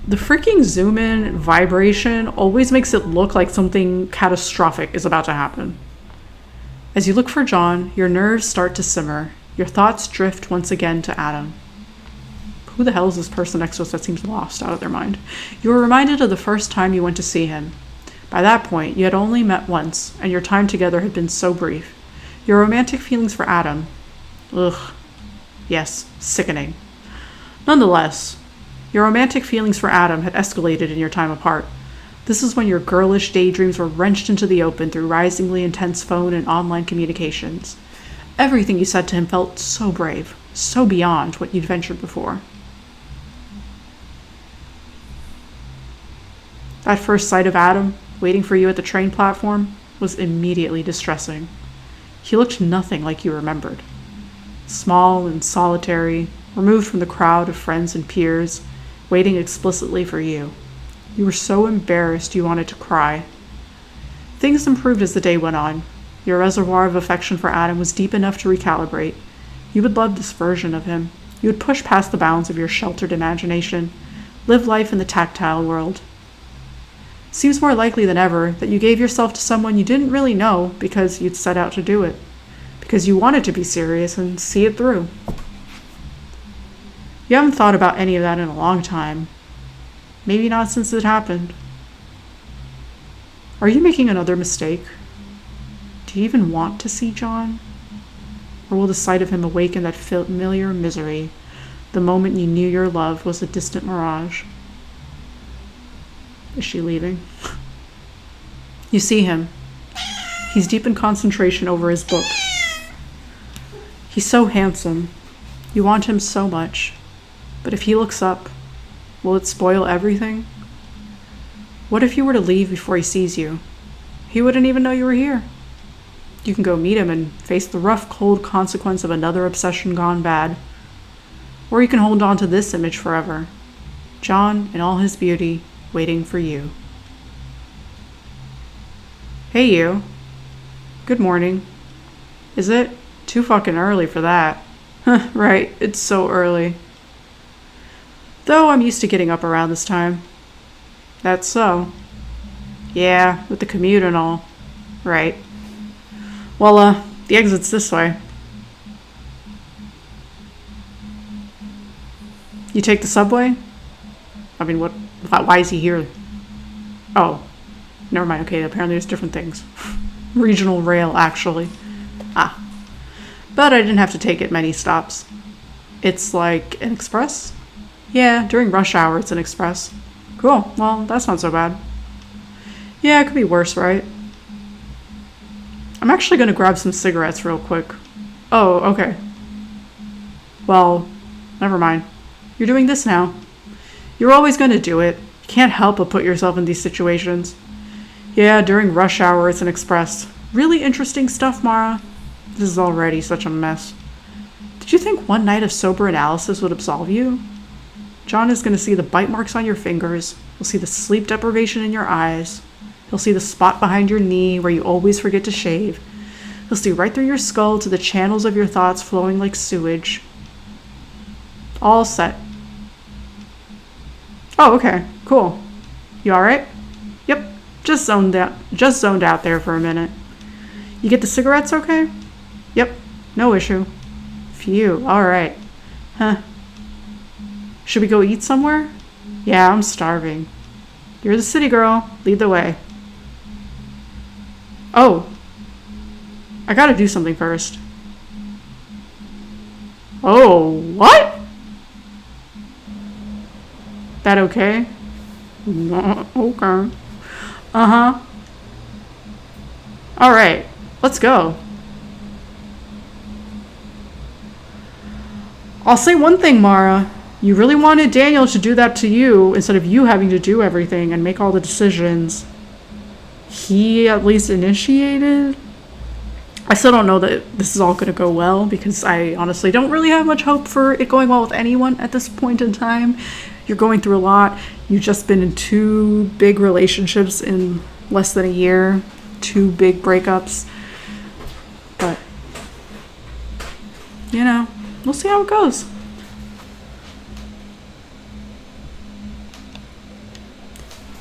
The freaking zoom in vibration always makes it look like something catastrophic is about to happen. As you look for John, your nerves start to simmer. Your thoughts drift once again to Adam. Who the hell is this person next to us that seems lost out of their mind? You are reminded of the first time you went to see him. By that point, you had only met once, and your time together had been so brief. Your romantic feelings for Adam. Ugh. Yes, sickening. Nonetheless, your romantic feelings for Adam had escalated in your time apart. This is when your girlish daydreams were wrenched into the open through risingly intense phone and online communications. Everything you said to him felt so brave, so beyond what you'd ventured before. That first sight of Adam, waiting for you at the train platform, was immediately distressing. He looked nothing like you remembered. Small and solitary, removed from the crowd of friends and peers, waiting explicitly for you. You were so embarrassed you wanted to cry. Things improved as the day went on. Your reservoir of affection for Adam was deep enough to recalibrate. You would love this version of him. You would push past the bounds of your sheltered imagination, live life in the tactile world. Seems more likely than ever that you gave yourself to someone you didn't really know because you'd set out to do it, because you wanted to be serious and see it through. You haven't thought about any of that in a long time. Maybe not since it happened. Are you making another mistake? Do you even want to see John? Or will the sight of him awaken that familiar misery the moment you knew your love was a distant mirage? Is she leaving? You see him. He's deep in concentration over his book. He's so handsome. You want him so much. But if he looks up, will it spoil everything? What if you were to leave before he sees you? He wouldn't even know you were here. You can go meet him and face the rough, cold consequence of another obsession gone bad. Or you can hold on to this image forever. John, in all his beauty, waiting for you. Hey you. Good morning. Is it? Too fucking early for that. Right, it's so early. Though I'm used to getting up around this time. That's so. Yeah, with the commute and all. Right. Well, the exit's this way. You take the subway? I mean, why is he here? Oh, never mind. Okay, apparently there's different things. Regional rail, actually. But I didn't have to take it many stops. It's like an express? Yeah, during rush hour it's an express. Cool, well, that's not so bad. Yeah, it could be worse, right? I'm actually going to grab some cigarettes real quick. Oh, okay. Well, never mind. You're doing this now. You're always going to do it. You can't help but put yourself in these situations. Yeah, during rush hour it's an express. Really interesting stuff, Mara. This is already such a mess. Did you think one night of sober analysis would absolve you? John is going to see the bite marks on your fingers. He'll see the sleep deprivation in your eyes. He'll see the spot behind your knee where you always forget to shave. He'll see right through your skull to the channels of your thoughts flowing like sewage. All set. Oh, okay. Cool. You alright? Yep. Just zoned out there for a minute. You get the cigarettes okay? Yep. No issue. Phew. Alright. Huh. Should we go eat somewhere? Yeah, I'm starving. You're the city girl. Lead the way. Oh. I gotta do something first. Oh, what? That okay? Okay. Uh-huh. Alright, let's go. I'll say one thing, Mara. You really wanted Daniel to do that to you instead of you having to do everything and make all the decisions. He at least initiated. I still don't know that this is all going to go well because I honestly don't really have much hope for it going well with anyone at this point in time. You're going through a lot. You've just been in 2 big relationships in less than a year. 2 big breakups. But, you know, we'll see how it goes.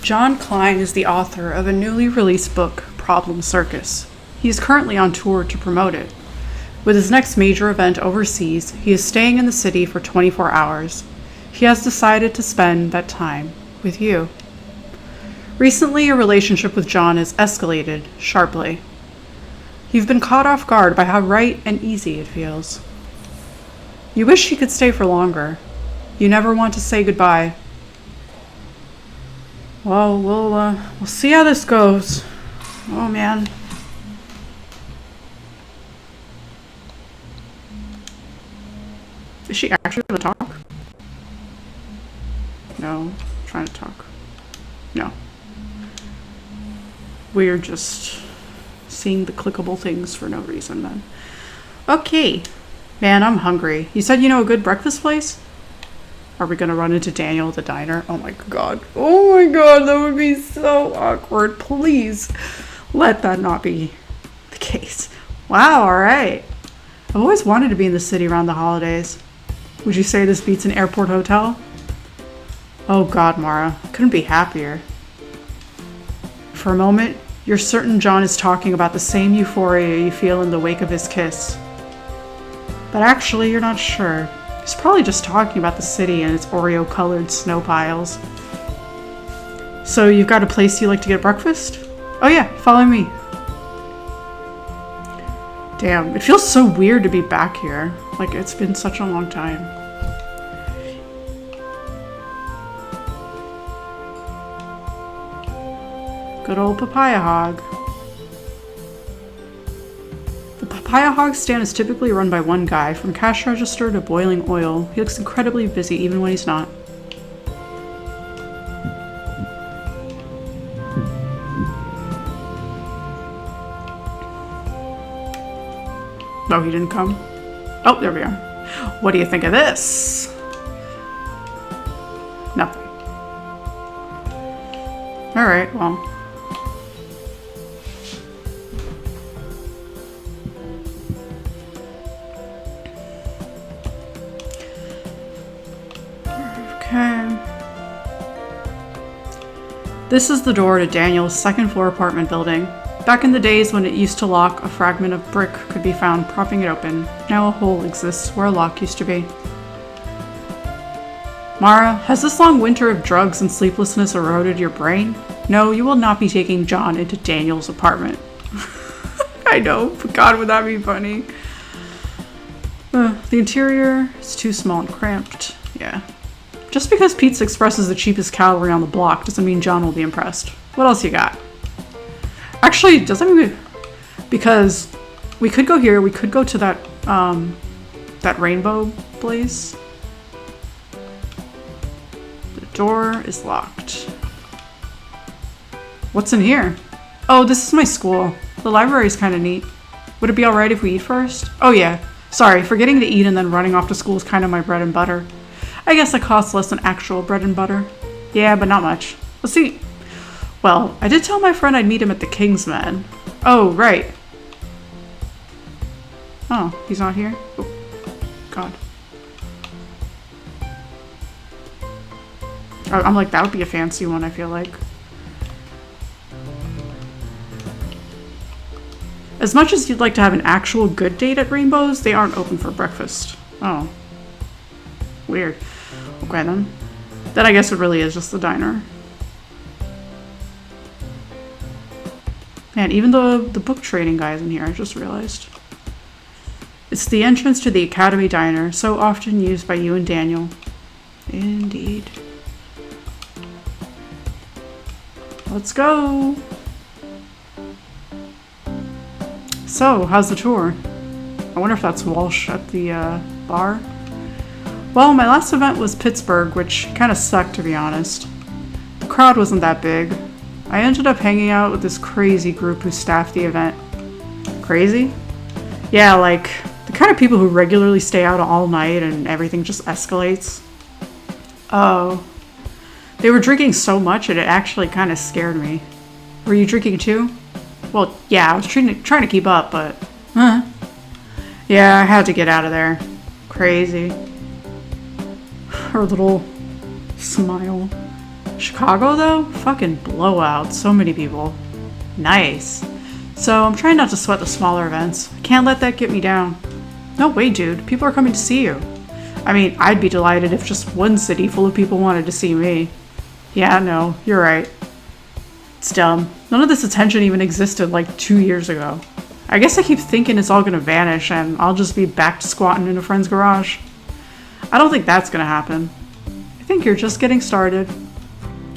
John Klein is the author of a newly released book, Problem Circus. He is currently on tour to promote it. With his next major event overseas, he is staying in the city for 24 hours. He has decided to spend that time with you. Recently, your relationship with John has escalated sharply. You've been caught off guard by how right and easy it feels. You wish he could stay for longer. You never want to say goodbye. Well, we'll see how this goes. Oh, man. Is she actually going to talk? No. Trying to talk. No. We're just seeing the clickable things for no reason, then. Okay. Man, I'm hungry. You said you know a good breakfast place? Are we gonna run into Daniel at the diner? Oh my god. Oh my god, that would be so awkward. Please let that not be the case. Wow, alright. I've always wanted to be in the city around the holidays. Would you say this beats an airport hotel? Oh god, Mara. I couldn't be happier. For a moment, you're certain John is talking about the same euphoria you feel in the wake of his kiss. But actually, you're not sure. He's probably just talking about the city and its Oreo-colored snow piles. So you've got a place you like to get breakfast? Oh yeah, follow me. Damn, it feels so weird to be back here. Like, it's been such a long time. Good old Papaya Hog. The Papaya Hog stand is typically run by one guy, from cash register to boiling oil. He looks incredibly busy even when he's not. Oh, he didn't come? Oh, there we are. What do you think of this? Nothing. Alright, well. This is the door to Daniel's second-floor apartment building. Back in the days when it used to lock, a fragment of brick could be found propping it open. Now a hole exists where a lock used to be. Mara, has this long winter of drugs and sleeplessness eroded your brain? No, you will not be taking John into Daniel's apartment. I know, but God, would that be funny? The interior is too small and cramped. Yeah. Just because Pizza Express is the cheapest calorie on the block doesn't mean John will be impressed. What else you got? Actually, doesn't mean because we could go here. We could go to that that rainbow place. The door is locked. What's in here? Oh, this is my school. The library is kind of neat. Would it be alright if we eat first? Oh yeah. Sorry, forgetting to eat and then running off to school is kind of my bread and butter. I guess it costs less than actual bread and butter. Yeah, but not much. Let's see. Well, I did tell my friend I'd meet him at the Kingsman. Oh, right. Oh, he's not here? Oh, God. I'm like, that would be a fancy one, I feel like. As much as you'd like to have an actual good date at Rainbow's, they aren't open for breakfast. Oh. Weird. Okay, then. Then I guess it really is just the diner. Man, even the book trading guy is in here, I just realized. It's the entrance to the Academy Diner, so often used by you and Daniel. Indeed. Let's go! So, how's the tour? I wonder if that's Walsh at the bar. Well, my last event was Pittsburgh, which kind of sucked, to be honest. The crowd wasn't that big. I ended up hanging out with this crazy group who staffed the event. Crazy? Yeah, like, the kind of people who regularly stay out all night and everything just escalates. Oh. They were drinking so much it actually kind of scared me. Were you drinking too? Well, yeah, I was trying to keep up, but... Yeah, I had to get out of there. Crazy. Her little smile. Chicago, though? Fucking blowout. So many people. Nice. So I'm trying not to sweat the smaller events. I can't let that get me down. No way, dude. People are coming to see you. I mean, I'd be delighted if just one city full of people wanted to see me. Yeah, no, you're right. It's dumb. None of this attention even existed like 2 years ago. I guess I keep thinking it's all gonna vanish and I'll just be back to squatting in a friend's garage. I don't think that's gonna happen. I think you're just getting started.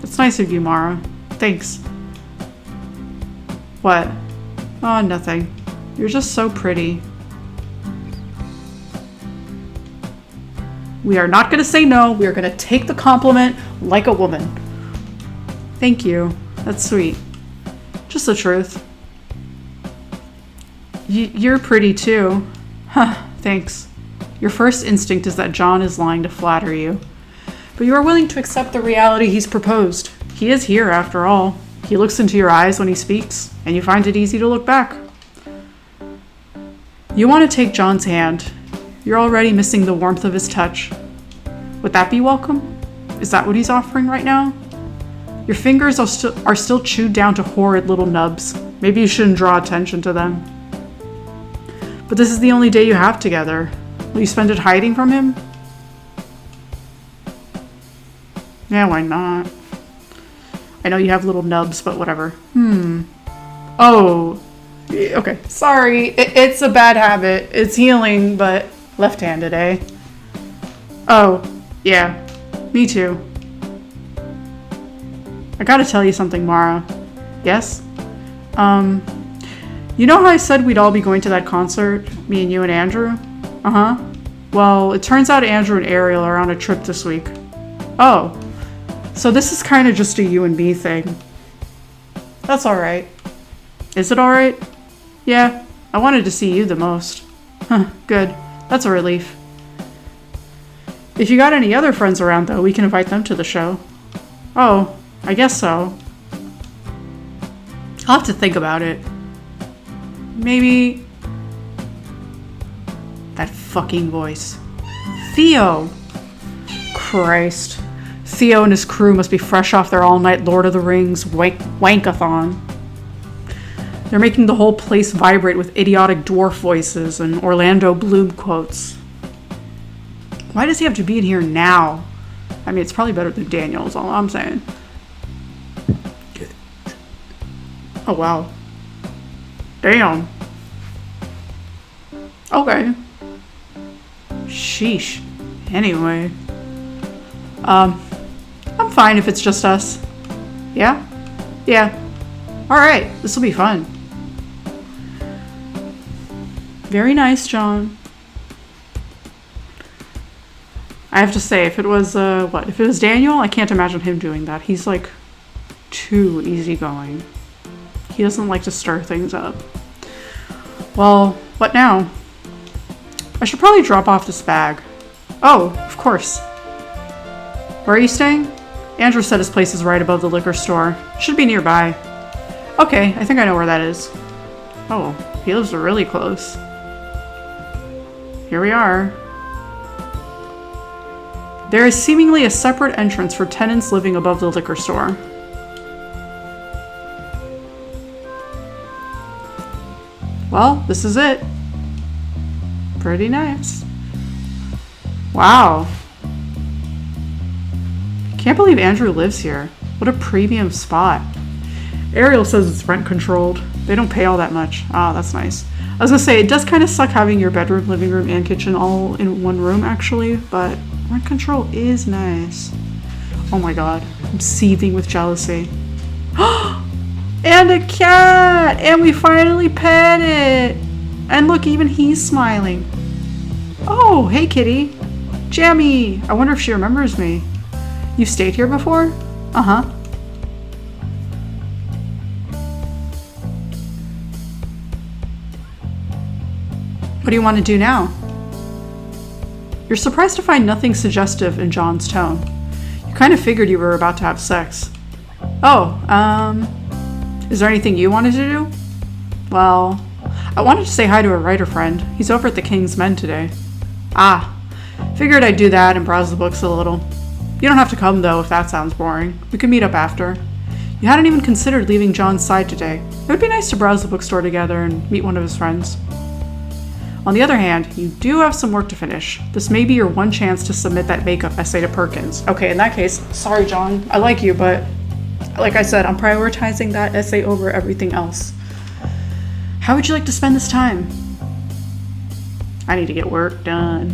It's nice of you, Mara. Thanks. What? Oh, nothing. You're just so pretty. We are not gonna say no. We are gonna take the compliment like a woman. Thank you. That's sweet. Just the truth. You're pretty too. Huh, thanks. Your first instinct is that John is lying to flatter you. But you are willing to accept the reality he's proposed. He is here, after all. He looks into your eyes when he speaks, and you find it easy to look back. You want to take John's hand. You're already missing the warmth of his touch. Would that be welcome? Is that what he's offering right now? Your fingers are still chewed down to horrid little nubs. Maybe you shouldn't draw attention to them. But this is the only day you have together. Will you spend it hiding from him? Yeah, why not? I know you have little nubs, but whatever. Oh, okay. Sorry, it's a bad habit. It's healing, but left-handed, eh? Oh, yeah. Me too. I gotta tell you something, Mara. Yes? You know how I said we'd all be going to that concert? Me and you and Andrew? Uh-huh. Well, it turns out Andrew and Ariel are on a trip this week. Oh. So this is kind of just a you and me thing. That's alright. Is it alright? Yeah, I wanted to see you the most. Huh, good. That's a relief. If you got any other friends around, though, we can invite them to the show. Oh, I guess so. I'll have to think about it. Maybe... That fucking voice. Theo! Christ. Theo and his crew must be fresh off their all-night Lord of the Rings wankathon. They're making the whole place vibrate with idiotic dwarf voices and Orlando Bloom quotes. Why does he have to be in here now? I mean, it's probably better than Daniel, is all I'm saying. Oh, wow. Damn. Okay. Sheesh. Anyway. I'm fine if it's just us. Yeah? Yeah. Alright, this will be fun. Very nice, John. I have to say, if it was, if it was Daniel, I can't imagine him doing that. He's, like, too easygoing. He doesn't like to stir things up. Well, what now? I should probably drop off this bag. Oh, of course. Where are you staying? Andrew said his place is right above the liquor store. Should be nearby. Okay, I think I know where that is. Oh, he lives really close. Here we are. There is seemingly a separate entrance for tenants living above the liquor store. Well, this is it. Pretty nice. Wow. Can't believe Andrew lives here. What a premium spot. Ariel says it's rent controlled. They don't pay all that much. Ah, that's nice. I was gonna say, it does kind of suck having your bedroom, living room, and kitchen all in one room, actually, but rent control is nice. Oh my god. I'm seething with jealousy. And a cat! And we finally pet it! And look, even he's smiling. Oh, hey kitty. Jammy! I wonder if she remembers me. You've stayed here before? Uh-huh. What do you want to do now? You're surprised to find nothing suggestive in John's tone. You kind of figured you were about to have sex. Oh, is there anything you wanted to do? Well, I wanted to say hi to a writer friend. He's over at the King's Men today. Ah, figured I'd do that and browse the books a little. You don't have to come, though, if that sounds boring. We can meet up after. You hadn't even considered leaving John's side today. It would be nice to browse the bookstore together and meet one of his friends. On the other hand, you do have some work to finish. This may be your one chance to submit that makeup essay to Perkins. Okay, in that case, sorry, John. I like you, but like I said, I'm prioritizing that essay over everything else. How would you like to spend this time? I need to get work done.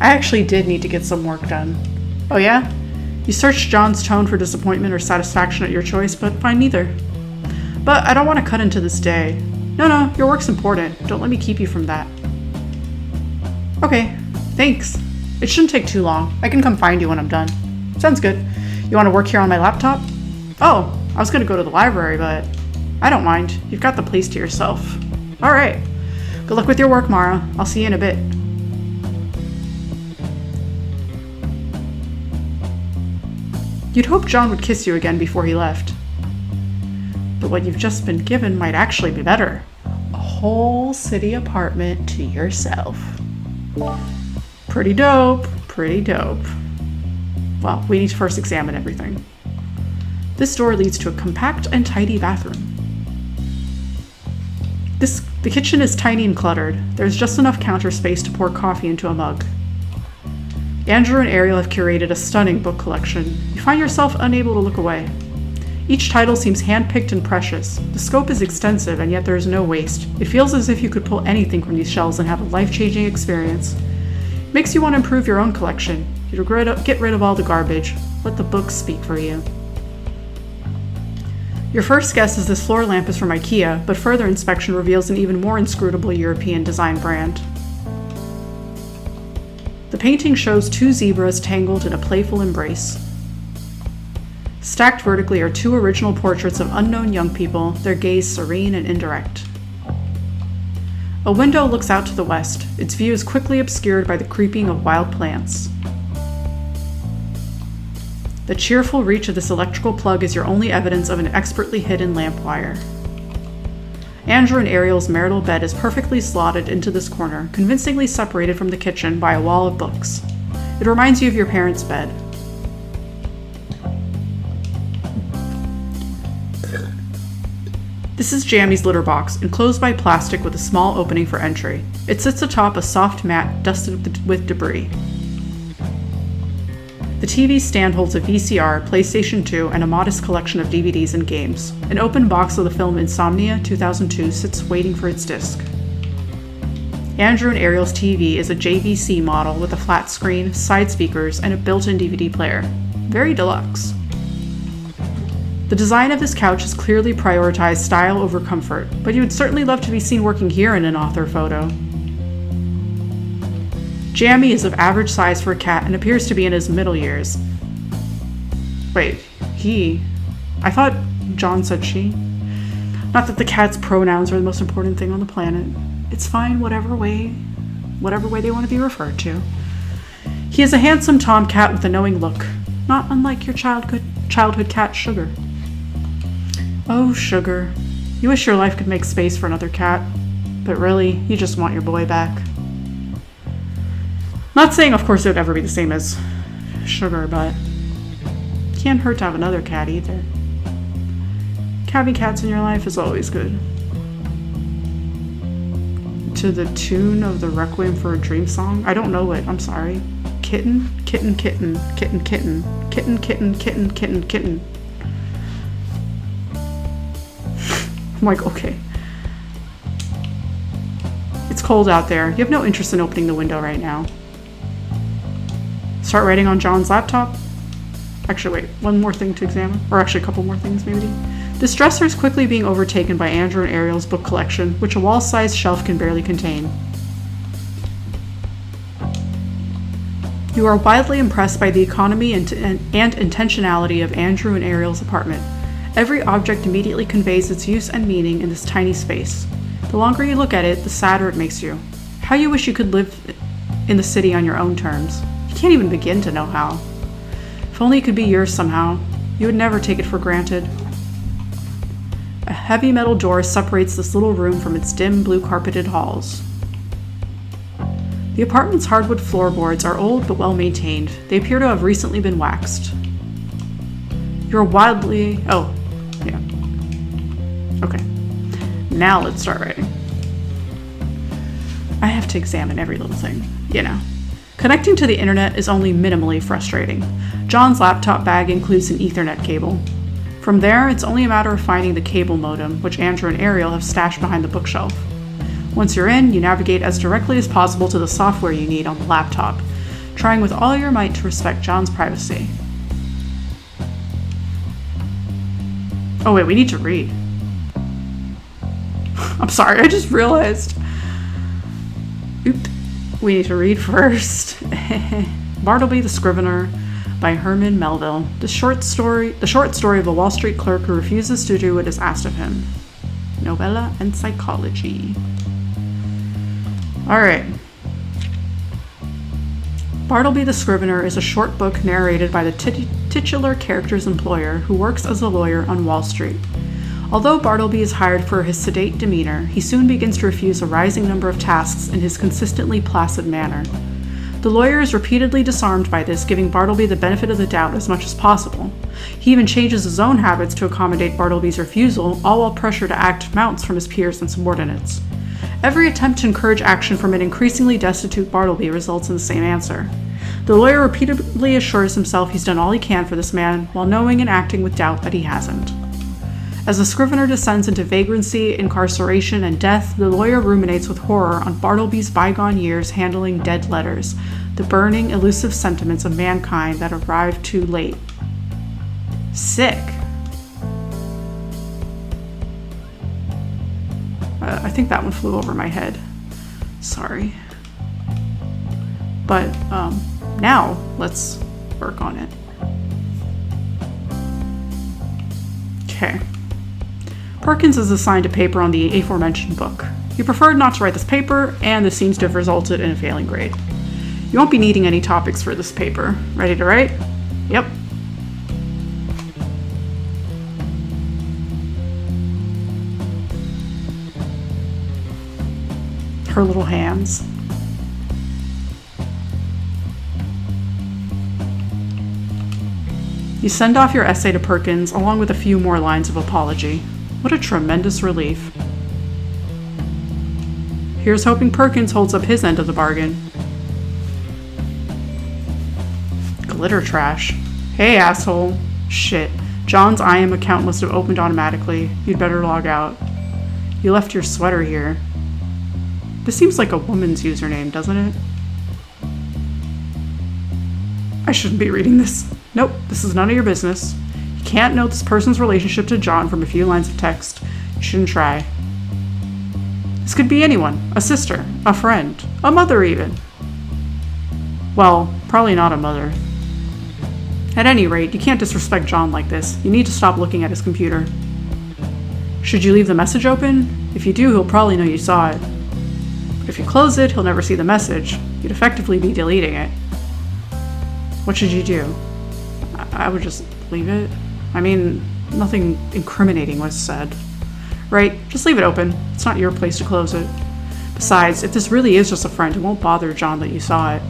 I actually did need to get some work done. Oh yeah? You searched John's tone for disappointment or satisfaction at your choice, but find neither. But I don't want to cut into this day. No, your work's important. Don't let me keep you from that. Okay, thanks. It shouldn't take too long. I can come find you when I'm done. Sounds good. You want to work here on my laptop? Oh, I was going to go to the library, but I don't mind. You've got the place to yourself. All right. Good luck with your work, Mara. I'll see you in a bit. You'd hope John would kiss you again before he left. But what you've just been given might actually be better. A whole city apartment to yourself. Pretty dope. Pretty dope. Well, we need to first examine everything. This door leads to a compact and tidy bathroom. The kitchen is tiny and cluttered. There's just enough counter space to pour coffee into a mug. Andrew and Ariel have curated a stunning book collection. You find yourself unable to look away. Each title seems hand-picked and precious. The scope is extensive, and yet there is no waste. It feels as if you could pull anything from these shelves and have a life-changing experience. It makes you want to improve your own collection. You'd get rid of all the garbage. Let the books speak for you. Your first guess is this floor lamp is from IKEA, but further inspection reveals an even more inscrutable European design brand. The painting shows two zebras tangled in a playful embrace. Stacked vertically are two original portraits of unknown young people, their gaze serene and indirect. A window looks out to the west. Its view is quickly obscured by the creeping of wild plants. The cheerful reach of this electrical plug is your only evidence of an expertly hidden lamp wire. Andrew and Ariel's marital bed is perfectly slotted into this corner, convincingly separated from the kitchen by a wall of books. It reminds you of your parents' bed. This is Jammy's litter box, enclosed by plastic with a small opening for entry. It sits atop a soft mat dusted with debris. The TV stand holds a VCR, PlayStation 2, and a modest collection of DVDs and games. An open box of the film Insomnia 2002 sits waiting for its disc. Andrew and Ariel's TV is a JVC model with a flat screen, side speakers, and a built-in DVD player. Very deluxe. The design of this couch has clearly prioritized style over comfort, but you would certainly love to be seen working here in an author photo. Jammy is of average size for a cat and appears to be in his middle years. Wait, he? I thought John said she. Not that the cat's pronouns are the most important thing on the planet. It's fine whatever way they want to be referred to. He is a handsome tomcat with a knowing look, not unlike your childhood cat, Sugar. Oh, Sugar. You wish your life could make space for another cat, but really, you just want your boy back. Not saying, of course, it would ever be the same as Sugar, but can't hurt to have another cat either. Having cats in your life is always good. To the tune of the Requiem for a Dream song? I don't know it, I'm sorry. Kitten, kitten, kitten, kitten, kitten, kitten, kitten, kitten, kitten, kitten. I'm like, okay. It's cold out there. You have no interest in opening the window right now. Start writing on John's laptop. Actually, wait, one more thing to examine. Or actually, a couple more things, maybe. This dresser is quickly being overtaken by Andrew and Ariel's book collection, which a wall-sized shelf can barely contain. You are wildly impressed by the economy and intentionality of Andrew and Ariel's apartment. Every object immediately conveys its use and meaning in this tiny space. The longer you look at it, the sadder it makes you. How you wish you could live in the city on your own terms. You can't even begin to know how. If only it could be yours somehow, you would never take it for granted. A heavy metal door separates this little room from its dim blue carpeted halls. The apartment's hardwood floorboards are old but well maintained. They appear to have recently been waxed. You're wildly... Oh, yeah. Okay. Now let's start writing. I have to examine every little thing, you know. Connecting to the internet is only minimally frustrating. John's laptop bag includes an Ethernet cable. From there, it's only a matter of finding the cable modem, which Andrew and Ariel have stashed behind the bookshelf. Once you're in, you navigate as directly as possible to the software you need on the laptop, trying with all your might to respect John's privacy. Oh wait, we need to read. I'm sorry, I just realized. Oop. We need to read first. Bartleby the Scrivener by Herman Melville. The short story of a Wall Street clerk who refuses to do what is asked of him. Novella and psychology. Alright. Bartleby the Scrivener is a short book narrated by the titular character's employer who works as a lawyer on Wall Street. Although Bartleby is hired for his sedate demeanor, he soon begins to refuse a rising number of tasks in his consistently placid manner. The lawyer is repeatedly disarmed by this, giving Bartleby the benefit of the doubt as much as possible. He even changes his own habits to accommodate Bartleby's refusal, all while pressure to act mounts from his peers and subordinates. Every attempt to encourage action from an increasingly destitute Bartleby results in the same answer. The lawyer repeatedly assures himself he's done all he can for this man, while knowing and acting with doubt that he hasn't. As the Scrivener descends into vagrancy, incarceration, and death, the lawyer ruminates with horror on Bartleby's bygone years handling dead letters, the burning, elusive sentiments of mankind that arrived too late. Sick. I think that one flew over my head. Sorry. But, now, let's work on it. Okay. Perkins is assigned a paper on the aforementioned book. He preferred not to write this paper, and this seems to have resulted in a failing grade. You won't be needing any topics for this paper. Ready to write? Yep. Her little hands. You send off your essay to Perkins, along with a few more lines of apology. What a tremendous relief. Here's hoping Perkins holds up his end of the bargain. Glitter trash. Hey, asshole. Shit. John's IM account must have opened automatically. You'd better log out. You left your sweater here. This seems like a woman's username, doesn't it? I shouldn't be reading this. Nope, this is none of your business. You can't know this person's relationship to John from a few lines of text. You shouldn't try. This could be anyone. A sister, a friend, a mother even. Well, probably not a mother. At any rate, you can't disrespect John like this. You need to stop looking at his computer. Should you leave the message open? If you do, he'll probably know you saw it. But if you close it, he'll never see the message. You'd effectively be deleting it. What should you do? I would just leave it. I mean, nothing incriminating was said. Right? Just leave it open. It's not your place to close it. Besides, if this really is just a friend, it won't bother John that you saw it.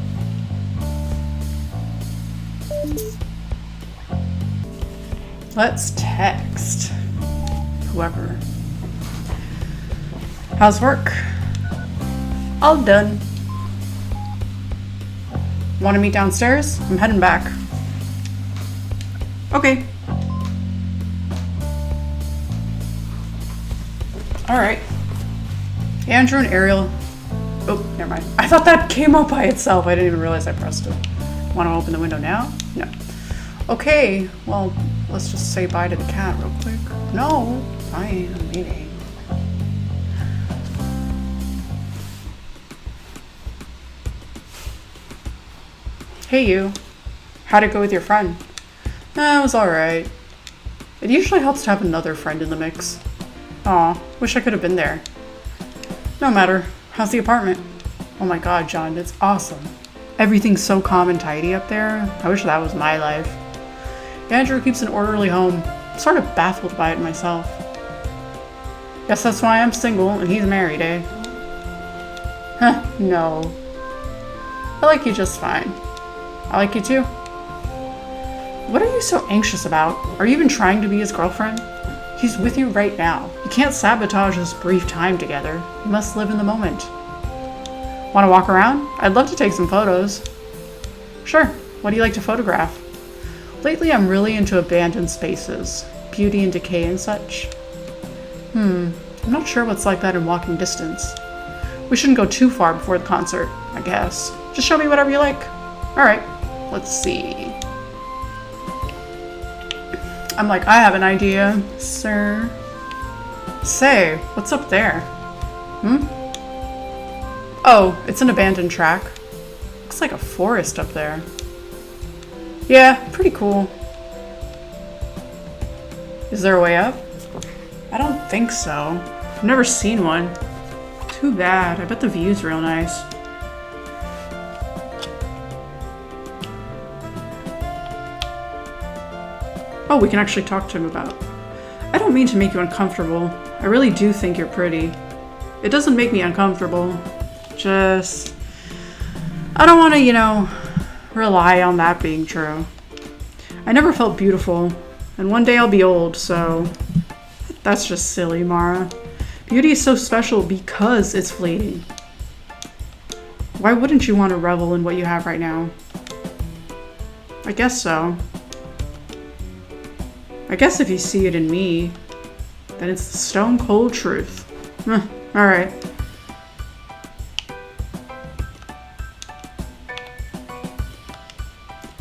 Let's text whoever. How's work? All done. Want to meet downstairs? I'm heading back. Okay. Alright. Andrew and Ariel. Oh, never mind. I thought that came up by itself. I didn't even realize I pressed it. Want to open the window now? No. Okay, well, let's just say bye to the cat real quick. No, fine, I'm leaving. Hey you. How'd it go with your friend? It was alright. It usually helps to have another friend in the mix. Aw, wish I could have been there. No matter. How's the apartment? Oh my god, John, it's awesome. Everything's so calm and tidy up there. I wish that was my life. Andrew keeps an orderly home. I'm sort of baffled by it myself. Guess that's why I'm single and he's married, eh? Huh, no. I like you just fine. I like you too. What are you so anxious about? Are you even trying to be his girlfriend? He's with you right now. You can't sabotage this brief time together. You must live in the moment. Want to walk around? I'd love to take some photos. Sure. What do you like to photograph? Lately, I'm really into abandoned spaces, beauty and decay and such. I'm not sure what's like that in walking distance. We shouldn't go too far before the concert, I guess. Just show me whatever you like. Alright, let's see. I'm like, I have an idea, sir. Say, what's up there? Oh, it's an abandoned track. Looks like a forest up there. Yeah, pretty cool. Is there a way up? I don't think so. I've never seen one. Too bad. I bet the view's real nice. Oh, we can actually talk to him about. I don't mean to make you uncomfortable. I really do think you're pretty. It doesn't make me uncomfortable. Just... I don't want to, rely on that being true. I never felt beautiful, and one day I'll be old, so... That's just silly, Mara. Beauty is so special because it's fleeting. Why wouldn't you want to revel in what you have right now? I guess so. I guess if you see it in me, then it's the stone cold truth. Alright.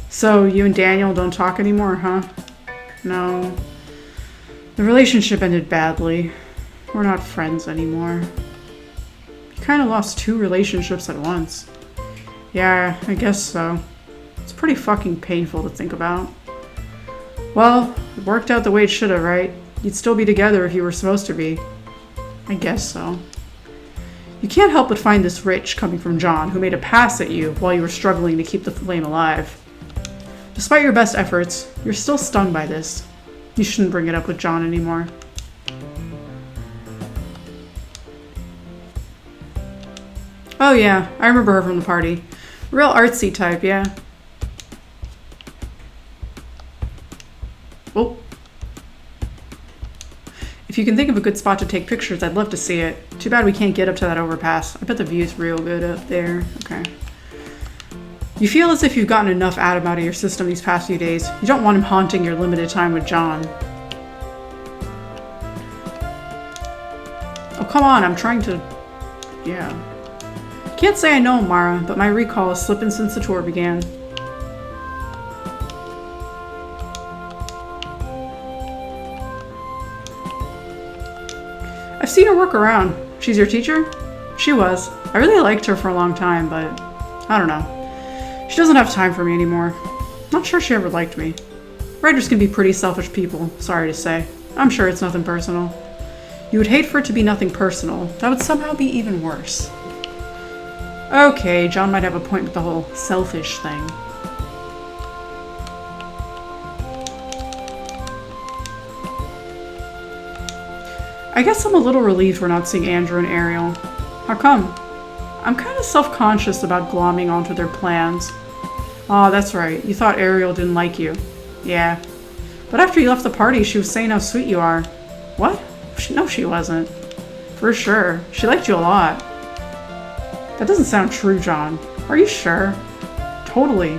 So, you and Daniel don't talk anymore, huh? No. The relationship ended badly. We're not friends anymore. You kind of lost 2 relationships at once. Yeah, I guess so. It's pretty fucking painful to think about. Well, it worked out the way it should have, right? You'd still be together if you were supposed to be. I guess so. You can't help but find this rich coming from John, who made a pass at you while you were struggling to keep the flame alive. Despite your best efforts, you're still stung by this. You shouldn't bring it up with John anymore. Oh yeah, I remember her from the party. Real artsy type, yeah. Oh. If you can think of a good spot to take pictures, I'd love to see it. Too bad we can't get up to that overpass. I bet the view's real good up there. Okay. You feel as if you've gotten enough Adam out of your system these past few days. You don't want him haunting your limited time with John. Oh, come on, I'm trying to... Yeah. Can't say I know him, Mara, but my recall is slipping since the tour began. I've seen her work around. She's your teacher? She was. I really liked her for a long time, but I don't know. She doesn't have time for me anymore. Not sure she ever liked me. Writers can be pretty selfish people, sorry to say. I'm sure it's nothing personal. You would hate for it to be nothing personal. That would somehow be even worse. Okay, John might have a point with the whole selfish thing. I guess I'm a little relieved we're not seeing Andrew and Ariel. How come? I'm kind of self-conscious about glomming onto their plans. Oh, that's right. You thought Ariel didn't like you. Yeah. But after you left the party, she was saying how sweet you are. What? No, she wasn't. For sure. She liked you a lot. That doesn't sound true, John. Are you sure? Totally.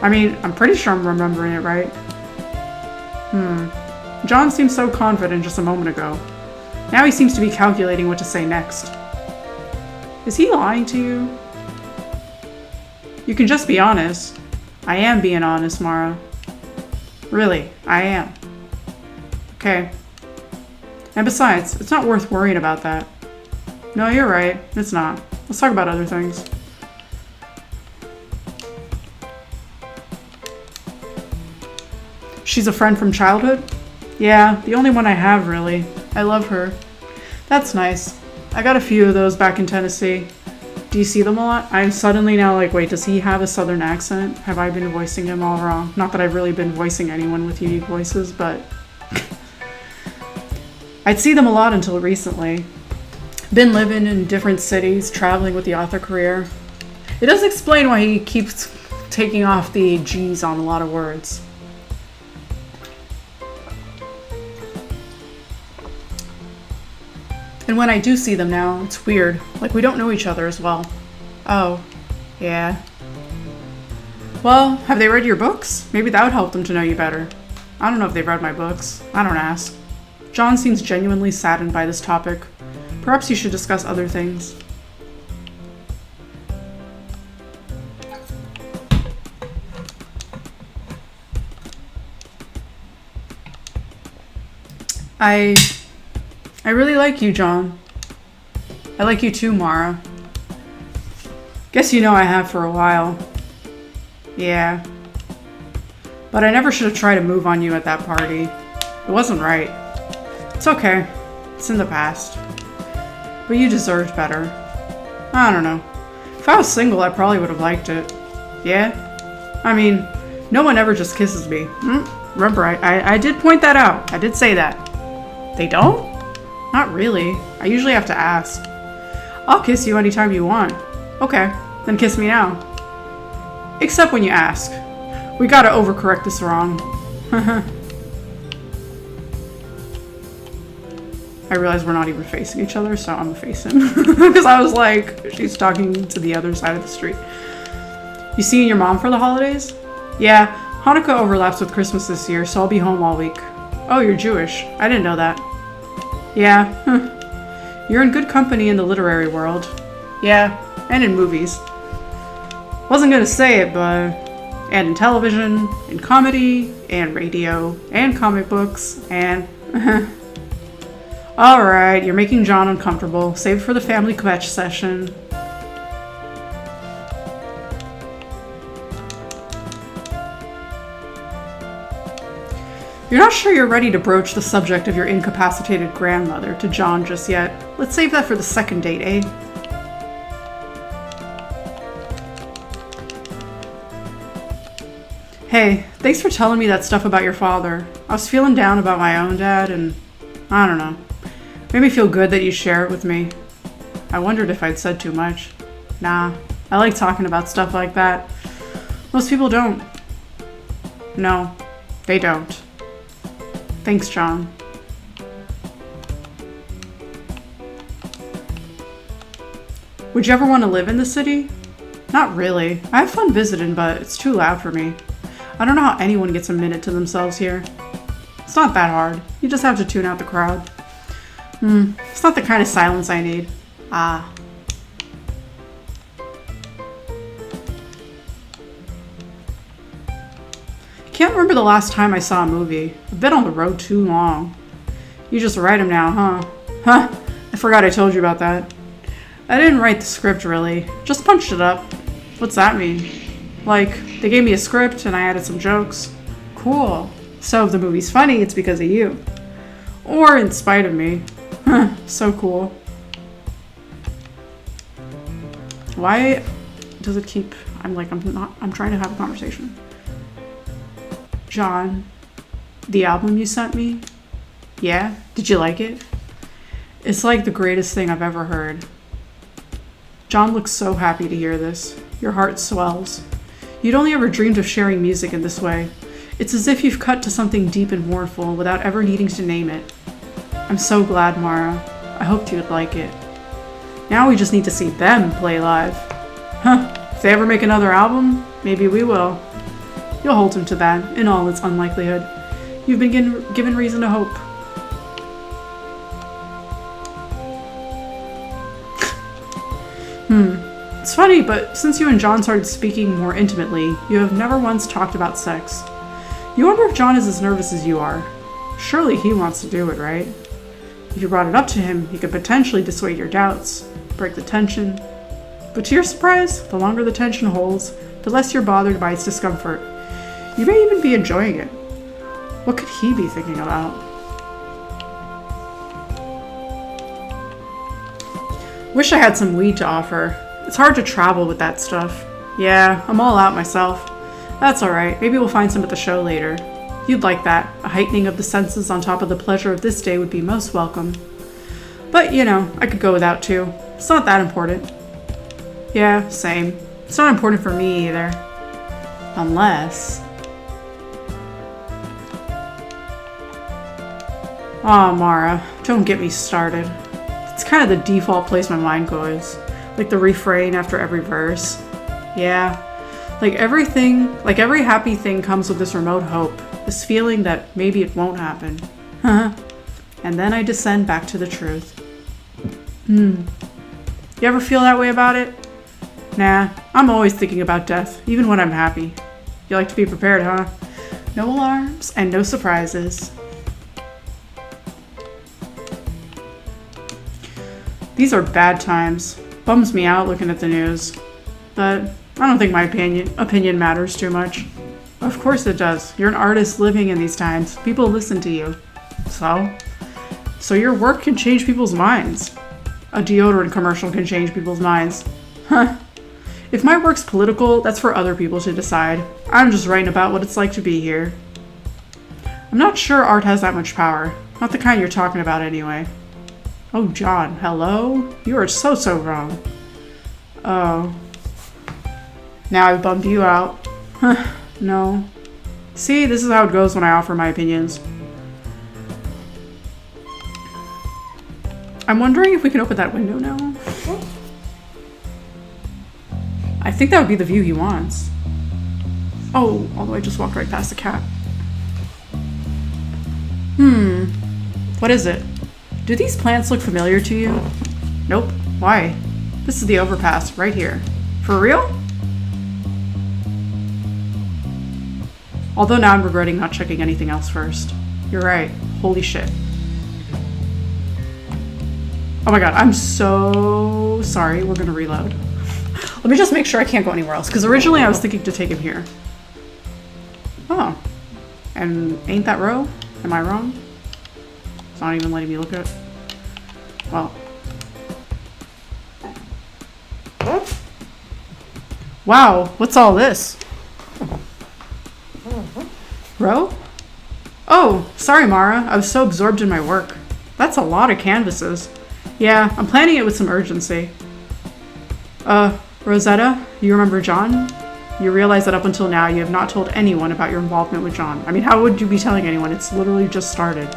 I mean, I'm pretty sure I'm remembering it right. John seemed so confident just a moment ago. Now he seems to be calculating what to say next. Is he lying to you? You can just be honest. I am being honest, Mara. Really, I am. Okay. And besides, it's not worth worrying about that. No, you're right. It's not. Let's talk about other things. She's a friend from childhood? Yeah, the only one I have, really. I love her. That's nice. I got a few of those back in Tennessee. Do you see them a lot? I'm suddenly now like, wait, does he have a southern accent? Have I been voicing him all wrong? Not that I've really been voicing anyone with unique voices, but... I'd see them a lot until recently. Been living in different cities, traveling with the author career. It does explain why he keeps taking off the G's on a lot of words. And when I do see them now, it's weird. Like we don't know each other as well. Oh, yeah. Well, have they read your books? Maybe that would help them to know you better. I don't know if they've read my books. I don't ask. John seems genuinely saddened by this topic. Perhaps you should discuss other things. I really like you, John. I like you too, Mara. Guess you know I have for a while. Yeah. But I never should have tried to move on you at that party. It wasn't right. It's okay. It's in the past. But you deserved better. I don't know. If I was single, I probably would have liked it. Yeah? I mean, no one ever just kisses me. Remember, I did point that out. I did say that. They don't? Not really. I usually have to ask. I'll kiss you anytime you want. Okay, then kiss me now. Except when you ask. We gotta overcorrect this wrong. I realize we're not even facing each other, so I'm gonna face him. Because I was like, she's talking to the other side of the street. You seeing your mom for the holidays? Yeah, Hanukkah overlaps with Christmas this year, so I'll be home all week. Oh, you're Jewish. I didn't know that. Yeah. You're in good company in the literary world. Yeah, and in movies. Wasn't gonna say it, but... And in television, in comedy, and radio, and comic books, and... Alright, you're making John uncomfortable. Save it for the family kvetch session. You're not sure you're ready to broach the subject of your incapacitated grandmother to John just yet. Let's save that for the second date, eh? Hey, thanks for telling me that stuff about your father. I was feeling down about my own dad, and I don't know. Made me feel good that you share it with me. I wondered if I'd said too much. Nah, I like talking about stuff like that. Most people don't. No, they don't. Thanks, John. Would you ever want to live in the city? Not really. I have fun visiting, but it's too loud for me. I don't know how anyone gets a minute to themselves here. It's not that hard. You just have to tune out the crowd. It's not the kind of silence I need. Ah. Can't remember the last time I saw a movie. I've been on the road too long. You just write them now, huh? Huh, I forgot I told you about that. I didn't write the script, really. Just punched it up. What's that mean? Like, they gave me a script and I added some jokes. Cool. So if the movie's funny, it's because of you. Or in spite of me. Huh, so cool. Why does it keep... I'm trying to have a conversation. John, the album you sent me? Yeah? Did you like it? It's like the greatest thing I've ever heard. John looks so happy to hear this. Your heart swells. You'd only ever dreamed of sharing music in this way. It's as if you've cut to something deep and mournful without ever needing to name it. I'm so glad, Mara. I hoped you'd like it. Now we just need to see them play live. Huh, if they ever make another album, maybe we will. You'll hold him to that, in all its unlikelihood. You've been given reason to hope. It's funny, but since you and John started speaking more intimately, you have never once talked about sex. You wonder if John is as nervous as you are. Surely he wants to do it, right? If you brought it up to him, he could potentially dissuade your doubts, break the tension. But to your surprise, the longer the tension holds, the less you're bothered by its discomfort. You may even be enjoying it. What could he be thinking about? Wish I had some weed to offer. It's hard to travel with that stuff. Yeah, I'm all out myself. That's alright, maybe we'll find some at the show later. You'd like that. A heightening of the senses on top of the pleasure of this day would be most welcome. But, you know, I could go without too. It's not that important. Yeah, same. It's not important for me either. Unless... Aw, Mara, don't get me started. It's kind of the default place my mind goes. Like the refrain after every verse. Yeah. Like every happy thing comes with this remote hope. This feeling that maybe it won't happen. And then I descend back to the truth. You ever feel that way about it? Nah, I'm always thinking about death, even when I'm happy. You like to be prepared, huh? No alarms and no surprises. These are bad times. Bums me out looking at the news. But I don't think my opinion matters too much. Of course it does. You're an artist living in these times. People listen to you. So your work can change people's minds. A deodorant commercial can change people's minds. Huh. If my work's political, that's for other people to decide. I'm just writing about what it's like to be here. I'm not sure art has that much power. Not the kind you're talking about anyway. Oh, John, hello? You are so wrong. Oh. Now I've bummed you out. No. See, this is how it goes when I offer my opinions. I'm wondering if we can open that window now. I think that would be the view he wants. Oh, although I just walked right past the cat. What is it? Do these plants look familiar to you? Nope. Why? This is the overpass right here. For real? Although now I'm regretting not checking anything else first. You're right. Holy shit. Oh my god, I'm so sorry. We're gonna reload. Let me just make sure I can't go anywhere else, because originally I was thinking to take him here. Oh. And ain't that row? Am I wrong? It's not even letting me look at it. Well. Wow, what's all this? Row? Oh, sorry Mara, I was so absorbed in my work. That's a lot of canvases. Yeah, I'm planning it with some urgency. Rosetta, you remember John? You realize that up until now you have not told anyone about your involvement with John. I mean, how would you be telling anyone? It's literally just started.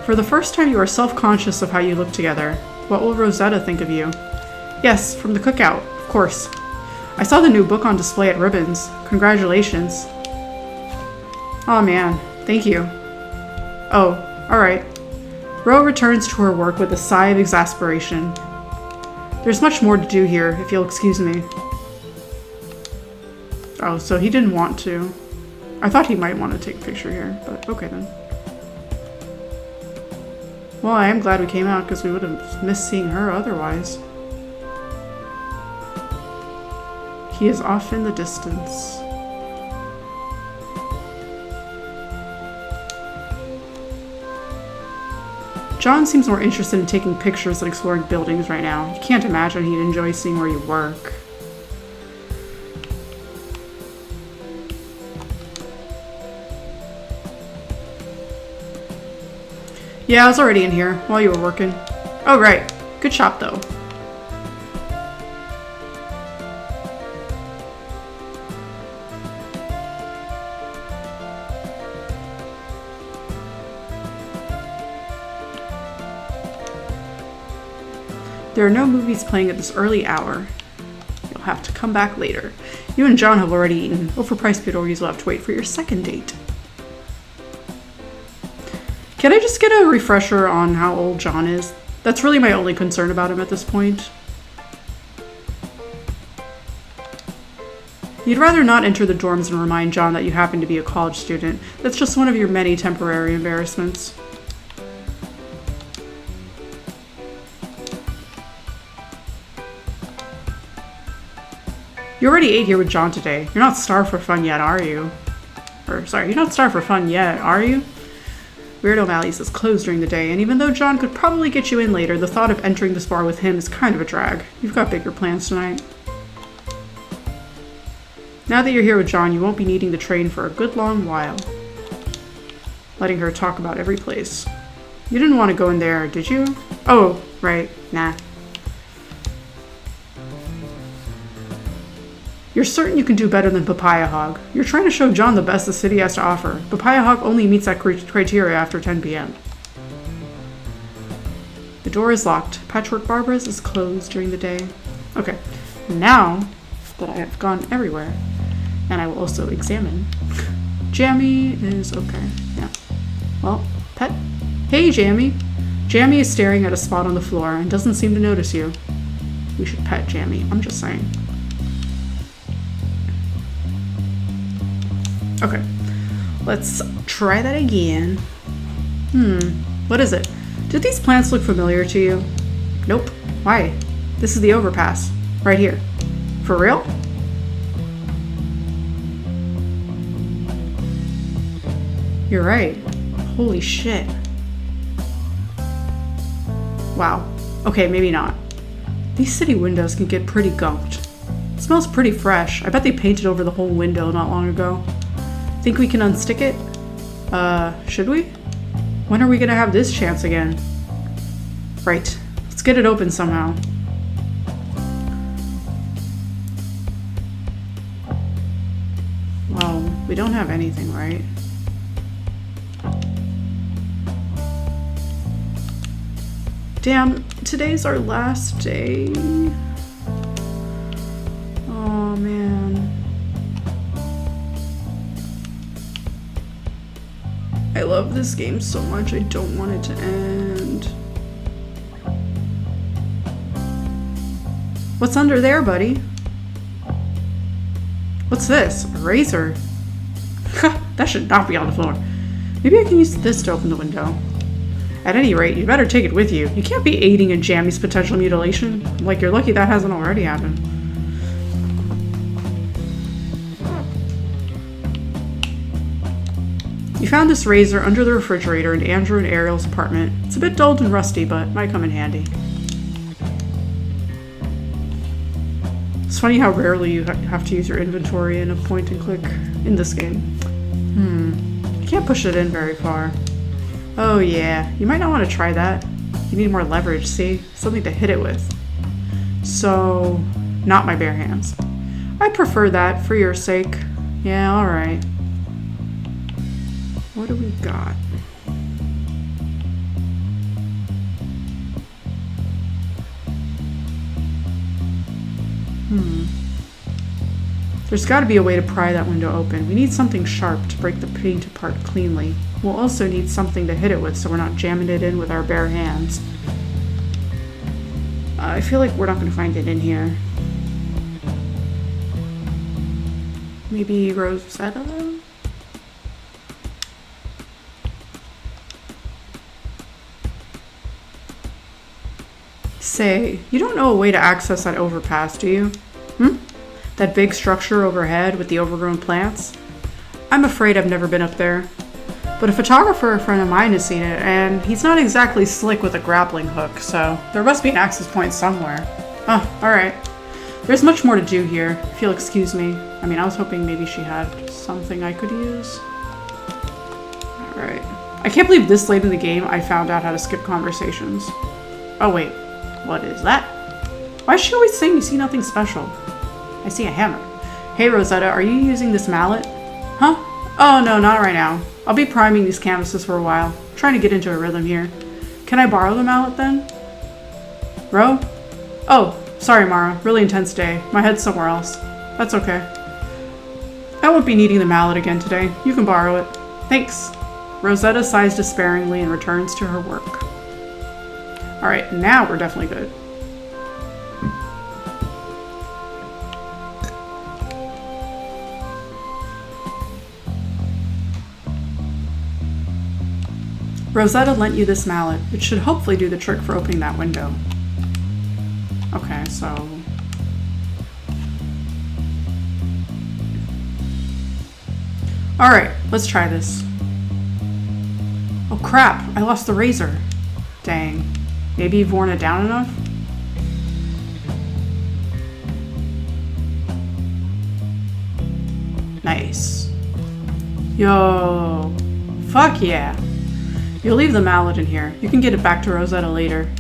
For the first time you are self-conscious of how you look together. What will Rosetta think of you? Yes, from the cookout, of course. I saw the new book on display at Ribbons. Congratulations. Aw man, thank you. Oh, alright. Ro returns to her work with a sigh of exasperation. There's much more to do here, if you'll excuse me. Oh, so he didn't want to. I thought he might want to take a picture here, but okay then. Well, I am glad we came out because we would have missed seeing her otherwise. He is off in the distance. John seems more interested in taking pictures than exploring buildings right now. You can't imagine he'd enjoy seeing where you work. Yeah, I was already in here while you were working. Oh, right. Good shop, though. There are no movies playing at this early hour. You'll have to come back later. You and John have already eaten. Overpriced Pidori's will have to wait for your second date. Can I just get a refresher on how old John is? That's really my only concern about him at this point. You'd rather not enter the dorms and remind John that you happen to be a college student. That's just one of your many temporary embarrassments. You already ate here with John today. You're not starved for fun yet, are you? Or, sorry, you're not starved for fun yet, are you? Weird O'Malley's is closed during the day, and even though John could probably get you in later, the thought of entering this bar with him is kind of a drag. You've got bigger plans tonight. Now that you're here with John, you won't be needing the train for a good long while. Letting her talk about every place. You didn't want to go in there, did you? Oh, right. Nah. You're certain you can do better than Papaya Hog. You're trying to show John the best the city has to offer. Papaya Hog only meets that criteria after 10 p.m. The door is locked. Patchwork Barbara's is closed during the day. Okay, now that I have gone everywhere, and I will also examine. Jammy is okay. Yeah. Well, pet. Hey, Jammy. Jammy is staring at a spot on the floor and doesn't seem to notice you. We should pet Jammy. I'm just saying. Okay. Let's try that again. What is it? Did these plants look familiar to you? Nope. Why? This is the overpass. Right here. For real? You're right. Holy shit. Wow. Okay, maybe not. These city windows can get pretty gunked. It smells pretty fresh. I bet they painted over the whole window not long ago. Think we can unstick it? Should we? When are we gonna have this chance again? Right. Let's get it open somehow. Well, we don't have anything, right? Damn, today's our last day. Oh, man. I love this game so much, I don't want it to end. What's under there, buddy? What's this? A razor? That should not be on the floor. Maybe I can use this to open the window. At any rate, you better take it with you. You can't be aiding in Jammy's potential mutilation. Like, you're lucky that hasn't already happened. You found this razor under the refrigerator in Andrew and Ariel's apartment. It's a bit dulled and rusty, but might come in handy. It's funny how rarely you have to use your inventory in a point and click in this game. You can't push it in very far. Oh yeah, you might not want to try that. You need more leverage, see? Something to hit it with. So, not my bare hands. I prefer that for your sake. Yeah, alright. What do we got? There's got to be a way to pry that window open. We need something sharp to break the paint apart cleanly. We'll also need something to hit it with so we're not jamming it in with our bare hands. I feel like we're not going to find it in here. Maybe Rosetta? Say, you don't know a way to access that overpass, do you? That big structure overhead with the overgrown plants? I'm afraid I've never been up there. But a photographer friend of mine has seen it, and he's not exactly slick with a grappling hook, so there must be an access point somewhere. Oh, alright. There's much more to do here, if you'll excuse me. I mean, I was hoping maybe she had something I could use. Alright. I can't believe this late in the game I found out how to skip conversations. Oh wait, what is that? Why is she always saying you see nothing special? I see a hammer. Hey Rosetta, are you using this mallet? Huh? Oh no, not right now. I'll be priming these canvases for a while. I'm trying to get into a rhythm here. Can I borrow the mallet then? Ro? Oh, sorry Mara. Really intense day. My head's somewhere else. That's okay. I won't be needing the mallet again today. You can borrow it. Thanks. Rosetta sighs despairingly and returns to her work. Alright, now we're definitely good. Rosetta lent you this mallet. It should hopefully do the trick for opening that window. Okay, so... Alright, let's try this. Oh crap, I lost the razor. Dang. Maybe you've worn it down enough? Nice. Yo. Fuck yeah. You'll leave the mallet in here. You can get it back to Rosetta later.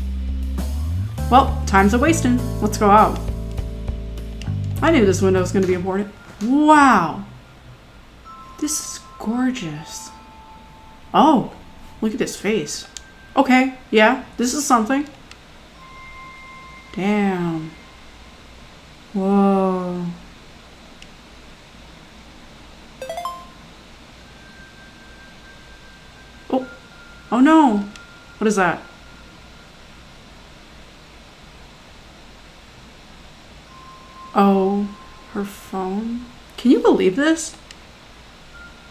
Well, time's a-wasting. Let's go out. I knew this window was going to be important. Wow. This is gorgeous. Oh, look at his face. Okay, yeah, this is something. Damn. Whoa. Oh. Oh no. What is that? Oh, her phone? Can you believe this?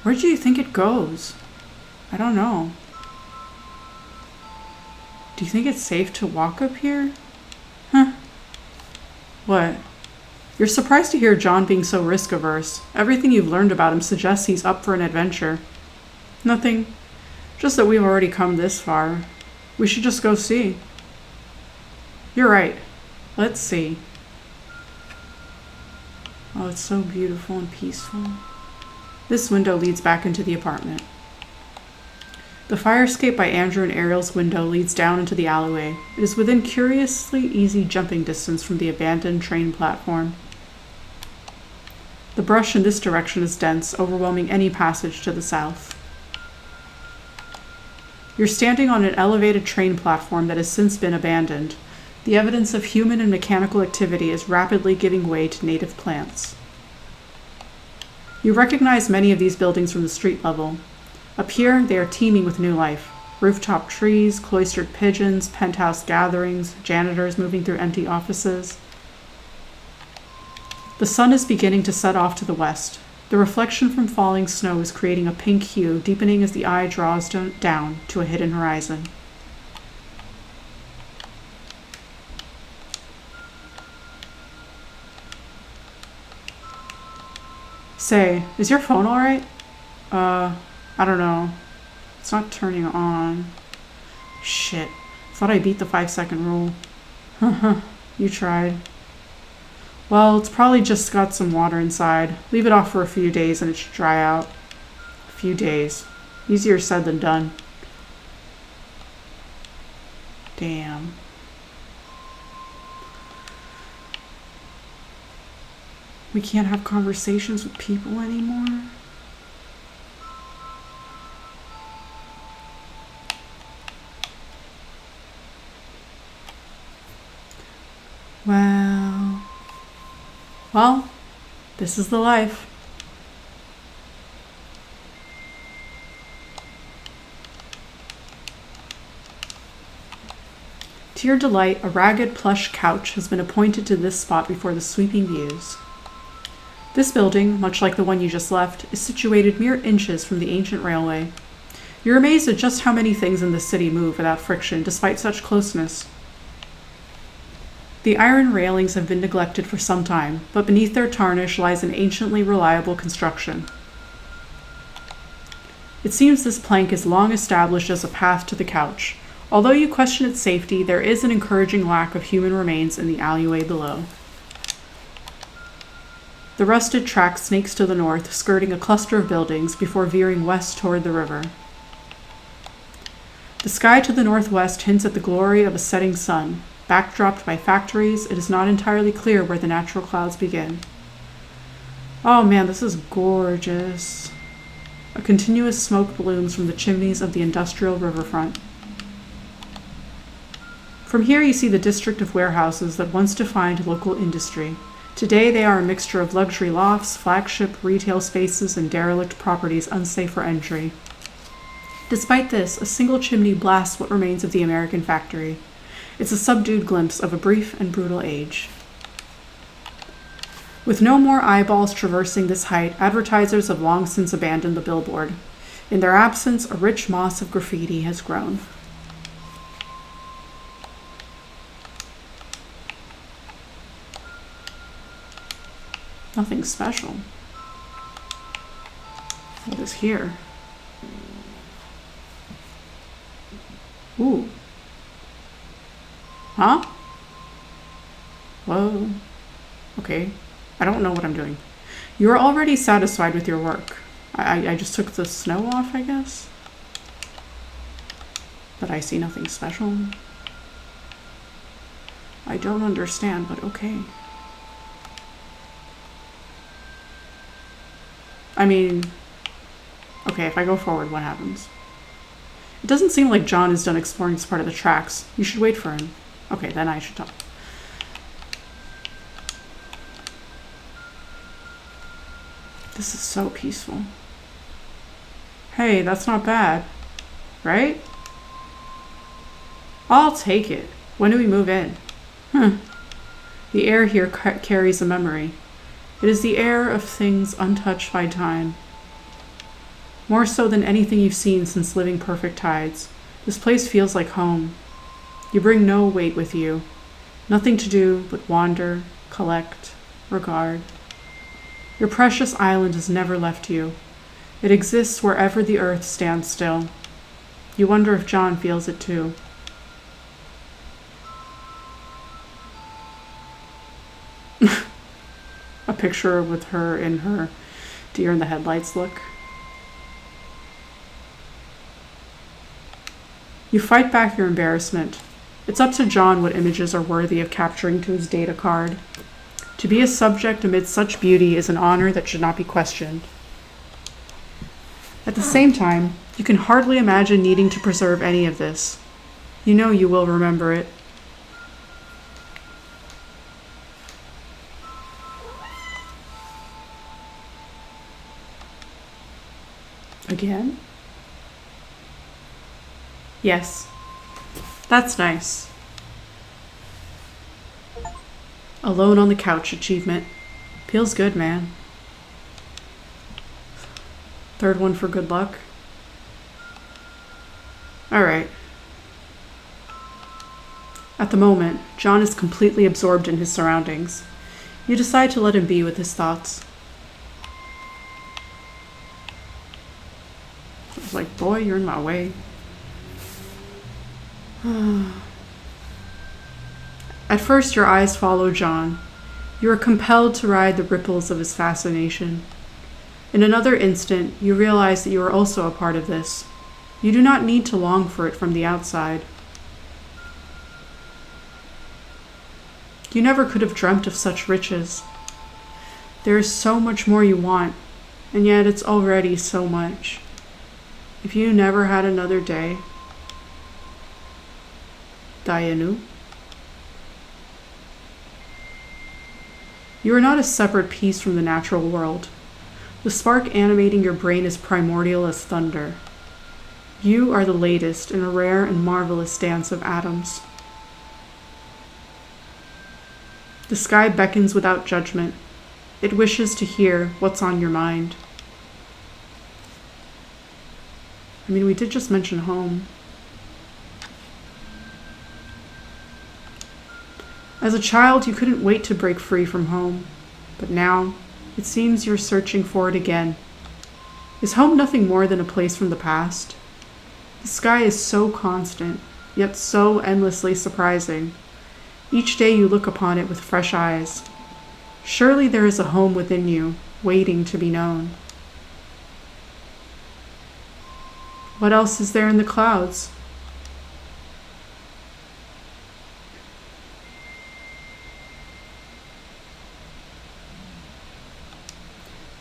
Where do you think it goes? I don't know. Do you think it's safe to walk up here? Huh. What? You're surprised to hear John being so risk-averse. Everything you've learned about him suggests he's up for an adventure. Nothing. Just that we've already come this far. We should just go see. You're right. Let's see. Oh, it's so beautiful and peaceful. This window leads back into the apartment. The fire escape by Andrew and Ariel's window leads down into the alleyway. It is within curiously easy jumping distance from the abandoned train platform. The brush in this direction is dense, overwhelming any passage to the south. You're standing on an elevated train platform that has since been abandoned. The evidence of human and mechanical activity is rapidly giving way to native plants. You recognize many of these buildings from the street level. Up here, they are teeming with new life. Rooftop trees, cloistered pigeons, penthouse gatherings, janitors moving through empty offices. The sun is beginning to set off to the west. The reflection from falling snow is creating a pink hue, deepening as the eye draws down to a hidden horizon. Say, is your phone alright? I don't know. It's not turning on. Shit. Thought I beat the 5-second rule. Haha, you tried. Well, it's probably just got some water inside. Leave it off for a few days and it should dry out. A few days. Easier said than done. Damn. We can't have conversations with people anymore. Well, this is the life. To your delight, a ragged plush couch has been appointed to this spot before the sweeping views. This building, much like the one you just left, is situated mere inches from the ancient railway. You're amazed at just how many things in this city move without friction, despite such closeness. The iron railings have been neglected for some time, but beneath their tarnish lies an anciently reliable construction. It seems this plank is long established as a path to the couch. Although you question its safety, there is an encouraging lack of human remains in the alleyway below. The rusted track snakes to the north, skirting a cluster of buildings before veering west toward the river. The sky to the northwest hints at the glory of a setting sun. Backdropped by factories, it is not entirely clear where the natural clouds begin. Oh man, this is gorgeous. A continuous smoke blooms from the chimneys of the industrial riverfront. From here you see the district of warehouses that once defined local industry. Today they are a mixture of luxury lofts, flagship retail spaces, and derelict properties unsafe for entry. Despite this, a single chimney blasts what remains of the American factory. It's a subdued glimpse of a brief and brutal age. With no more eyeballs traversing this height, advertisers have long since abandoned the billboard. In their absence, a rich moss of graffiti has grown. Nothing special. What is here? Ooh. Huh? Whoa. Okay. I don't know what I'm doing. You are already satisfied with your work. I just took the snow off, I guess? But I see nothing special. I don't understand, but okay. I mean, okay, if I go forward, what happens? It doesn't seem like John is done exploring this part of the tracks. You should wait for him. Okay, then I should talk. This is so peaceful. Hey, that's not bad. Right? I'll take it. When do we move in? The air here carries a memory. It is the air of things untouched by time. More so than anything you've seen since living perfect tides, this place feels like home. You bring no weight with you. Nothing to do but wander, collect, regard. Your precious island has never left you. It exists wherever the earth stands still. You wonder if John feels it too. A picture with her in her deer in the headlights look. You fight back your embarrassment. It's up to John what images are worthy of capturing to his data card. To be a subject amid such beauty is an honor that should not be questioned. At the same time, you can hardly imagine needing to preserve any of this. You know you will remember it. Again? Yes. That's nice. Alone on the couch achievement. Feels good, man. Third one for good luck. Alright. At the moment, John is completely absorbed in his surroundings. You decide to let him be with his thoughts. I was like, boy, you're in my way. At first, your eyes follow John. You are compelled to ride the ripples of his fascination. In another instant, you realize that you are also a part of this. You do not need to long for it from the outside. You never could have dreamt of such riches. There is so much more you want, and yet it's already so much. If you never had another day, Dayanu. You are not a separate piece from the natural world. The spark animating your brain is primordial as thunder. You are the latest in a rare and marvelous dance of atoms. The sky beckons without judgment. It wishes to hear what's on your mind. I mean, we did just mention home. As a child, you couldn't wait to break free from home, but now it seems you're searching for it again. Is home nothing more than a place from the past? The sky is so constant, yet so endlessly surprising. Each day you look upon it with fresh eyes. Surely there is a home within you, waiting to be known. What else is there in the clouds?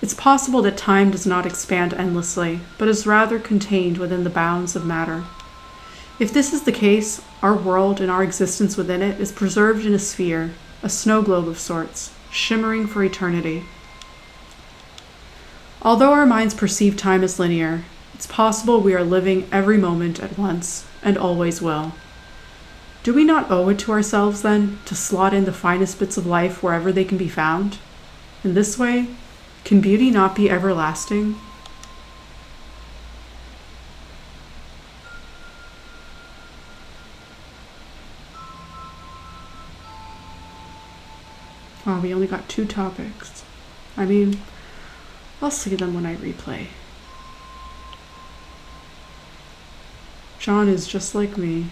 It's possible that time does not expand endlessly, but is rather contained within the bounds of matter. If this is the case, our world and our existence within it is preserved in a sphere, a snow globe of sorts, shimmering for eternity. Although our minds perceive time as linear, it's possible we are living every moment at once, and always will. Do we not owe it to ourselves, then, to slot in the finest bits of life wherever they can be found? In this way, can beauty not be everlasting? Oh, we only got 2 topics. I mean, I'll see them when I replay. John is just like me.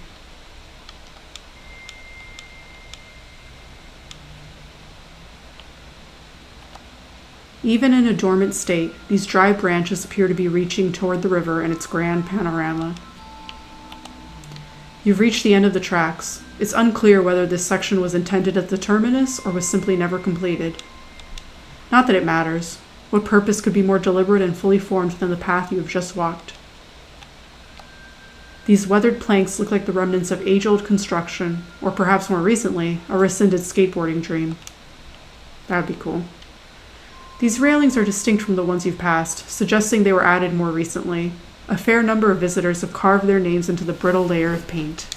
Even in a dormant state, these dry branches appear to be reaching toward the river and its grand panorama. You've reached the end of the tracks. It's unclear whether this section was intended as the terminus or was simply never completed. Not that it matters. What purpose could be more deliberate and fully formed than the path you have just walked? These weathered planks look like the remnants of age-old construction, or perhaps more recently, a rescinded skateboarding dream. That would be cool. These railings are distinct from the ones you've passed, suggesting they were added more recently. A fair number of visitors have carved their names into the brittle layer of paint.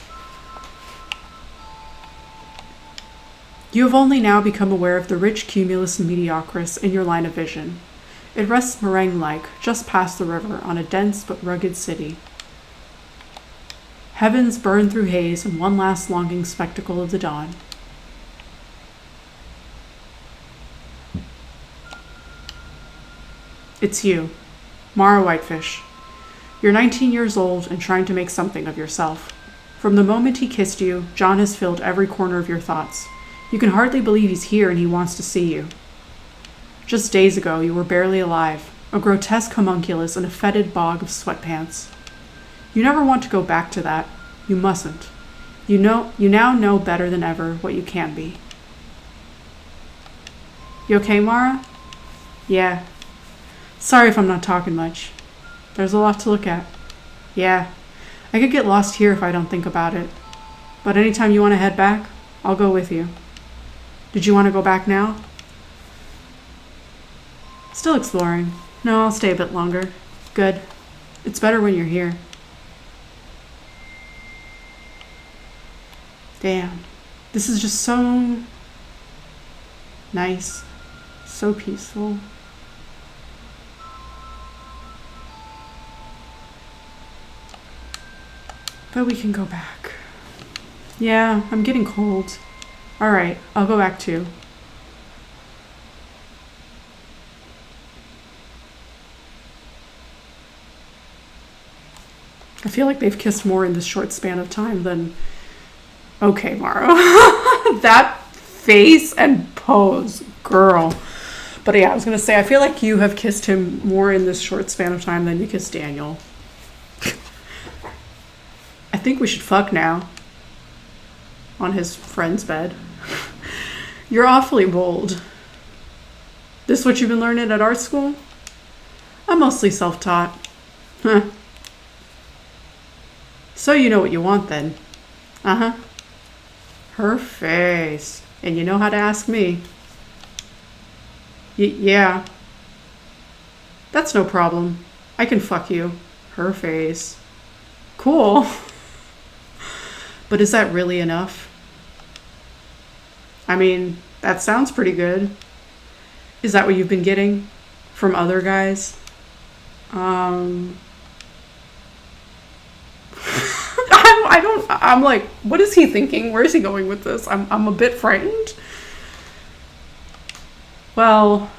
You have only now become aware of the rich cumulus mediocris in your line of vision. It rests meringue-like, just past the river, on a dense but rugged city. Heavens burn through haze in one last longing spectacle of the dawn. It's you, Mara Whitefish. You're 19 years old and trying to make something of yourself. From the moment he kissed you, John has filled every corner of your thoughts. You can hardly believe he's here and he wants to see you. Just days ago, you were barely alive, a grotesque homunculus in a fetid bog of sweatpants. You never want to go back to that. You mustn't. You now know better than ever what you can be. You okay, Mara? Yeah. Sorry if I'm not talking much. There's a lot to look at. Yeah. I could get lost here if I don't think about it. But anytime you want to head back, I'll go with you. Did you want to go back now? Still exploring. No, I'll stay a bit longer. Good. It's better when you're here. Damn. This is just so nice. So peaceful. But we can go back. Yeah, I'm getting cold. Alright, I'll go back too. I feel like they've kissed more in this short span of time than... Okay, Mara. That face and pose, girl. But yeah, I was going to say, I feel like you have kissed him more in this short span of time than you kissed Daniel. I think we should fuck now. On his friend's bed. You're awfully bold. This what you've been learning at art school? I'm mostly self-taught. Huh. So you know what you want then. Uh-huh. Her face. And you know how to ask me. Yeah. That's no problem. I can fuck you. Her face. Cool. But is that really enough? I mean, that sounds pretty good. Is that what you've been getting from other guys? I'm like, what is he thinking? Where is he going with this? I'm a bit frightened. Well,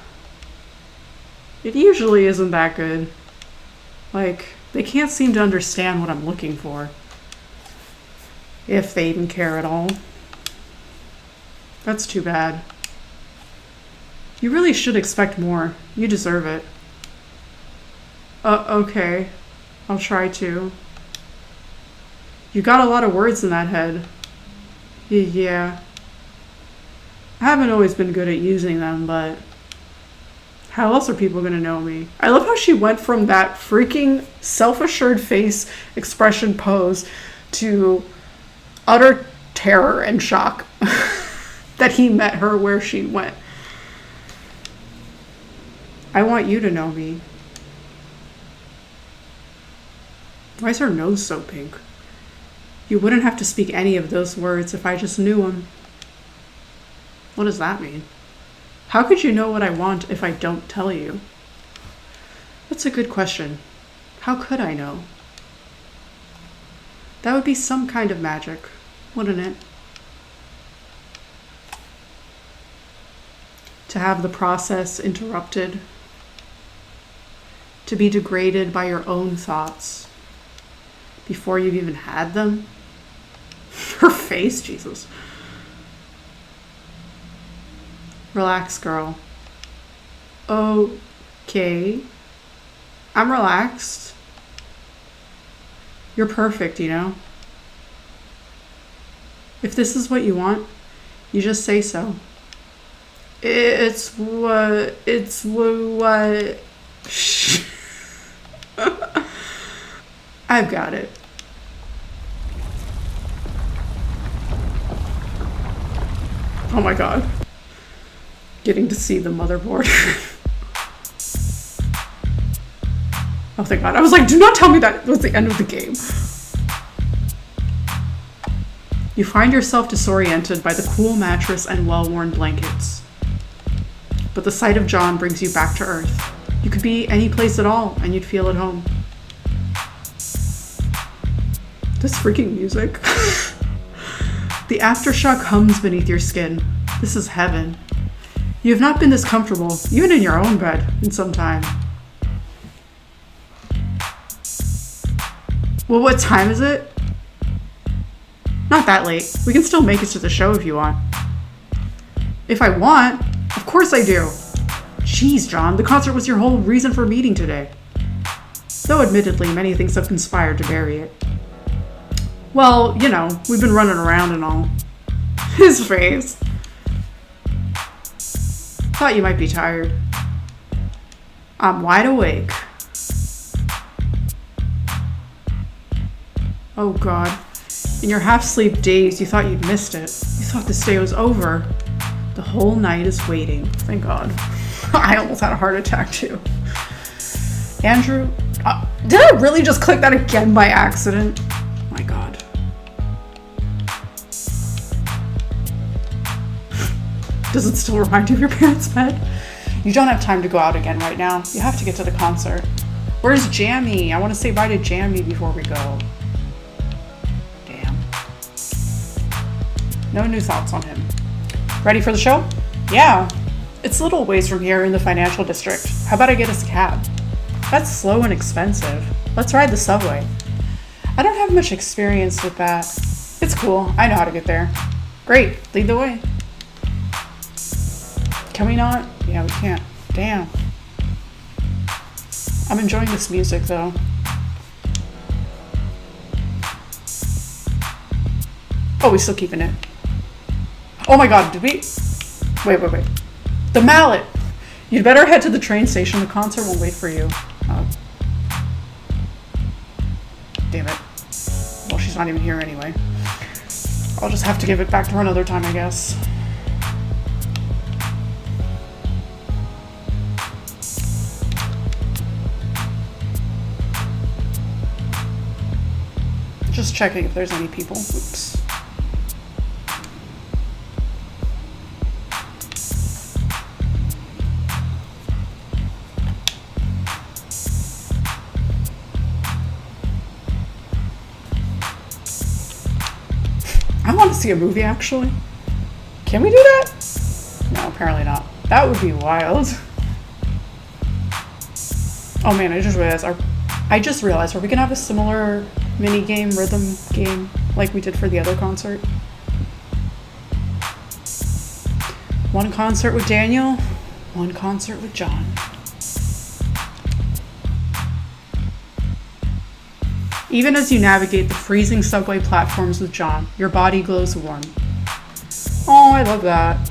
it usually isn't that good. Like, they can't seem to understand what I'm looking for. If they even care at all. That's too bad. You really should expect more. You deserve it. Okay. I'll try to. You got a lot of words in that head. Yeah. I haven't always been good at using them, but how else are people gonna know me? I love how she went from that freaking self-assured face expression pose to utter terror and shock that he met her where she went. I want you to know me. Why is her nose so pink? You wouldn't have to speak any of those words if I just knew them. What does that mean? How could you know what I want if I don't tell you? That's a good question. How could I know? That would be some kind of magic, wouldn't it? To have the process interrupted. To be degraded by your own thoughts before you've even had them. Her face, Jesus. Relax, girl. Okay. I'm relaxed. You're perfect, you know? If this is what you want, you just say so. It's what. I've got it. Oh my god. Getting to see the motherboard. Oh, thank god. I was like, do not tell me that was the end of the game. You find yourself disoriented by the cool mattress and well-worn blankets. But the sight of John brings you back to Earth. You could be any place at all, and you'd feel at home. This freaking music. The aftershock hums beneath your skin. This is heaven. You have not been this comfortable, even in your own bed, in some time. Well, what time is it? Not that late. We can still make it to the show if you want. If I want? Of course I do. Jeez, John, the concert was your whole reason for meeting today. Though admittedly, many things have conspired to bury it. Well, you know, we've been running around and all. His face. Thought you might be tired. I'm wide awake. Oh god. In your half-sleep daze, you thought you'd missed it. You thought this day was over. The whole night is waiting. Thank god. I almost had a heart attack too. Andrew, did I really just click that again by accident? My god. Does it still remind you of your parents' bed? You don't have time to go out again right now. You have to get to the concert. Where's Jamie? I want to say bye to Jamie before we go. Damn. No new thoughts on him. Ready for the show? Yeah. It's a little ways from here in the financial district. How about I get us a cab? That's slow and expensive. Let's ride the subway. I don't have much experience with that. It's cool. I know how to get there. Great. Lead the way. Can we not? Yeah, we can't. Damn. I'm enjoying this music, though. Oh, we still keeping it. Oh my god, did we? Wait. The mallet! You'd better head to the train station. The concert won't wait for you. Damn it. Well, she's not even here anyway. I'll just have to give it back to her another time, I guess. Just checking if there's any people. Oops. I want to see a movie, actually. Can we do that? No, apparently not. That would be wild. Oh man, I just realized, are we gonna have a similar mini game, rhythm game, like we did for the other concert? One concert with Daniel, one concert with John. Even as you navigate the freezing subway platforms with John, your body glows warm. Oh, I love that.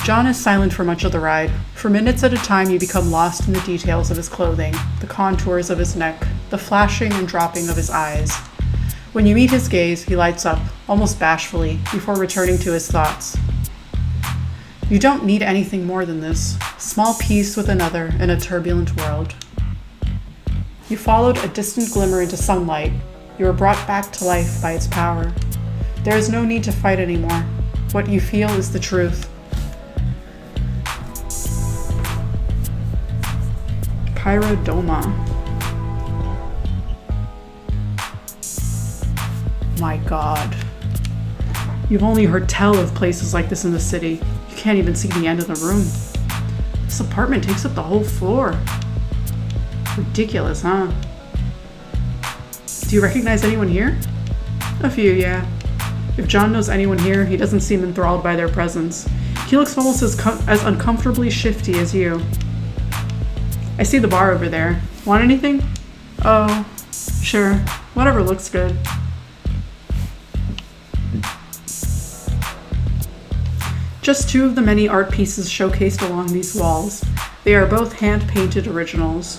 John is silent for much of the ride. For minutes at a time, you become lost in the details of his clothing, the contours of his neck, the flashing and dropping of his eyes. When you meet his gaze, he lights up, almost bashfully, before returning to his thoughts. You don't need anything more than this. Small piece with another in a turbulent world. You followed a distant glimmer into sunlight. You were brought back to life by its power. There is no need to fight anymore. What you feel is the truth. Pyrodoma. My god. You've only heard tell of places like this in the city. You can't even see the end of the room. This apartment takes up the whole floor. Ridiculous, huh? Do you recognize anyone here? A few, yeah. If John knows anyone here, he doesn't seem enthralled by their presence. He looks almost as uncomfortably shifty as you. I see the bar over there. Want anything? Oh, sure. Whatever looks good. Just two of the many art pieces showcased along these walls. They are both hand-painted originals.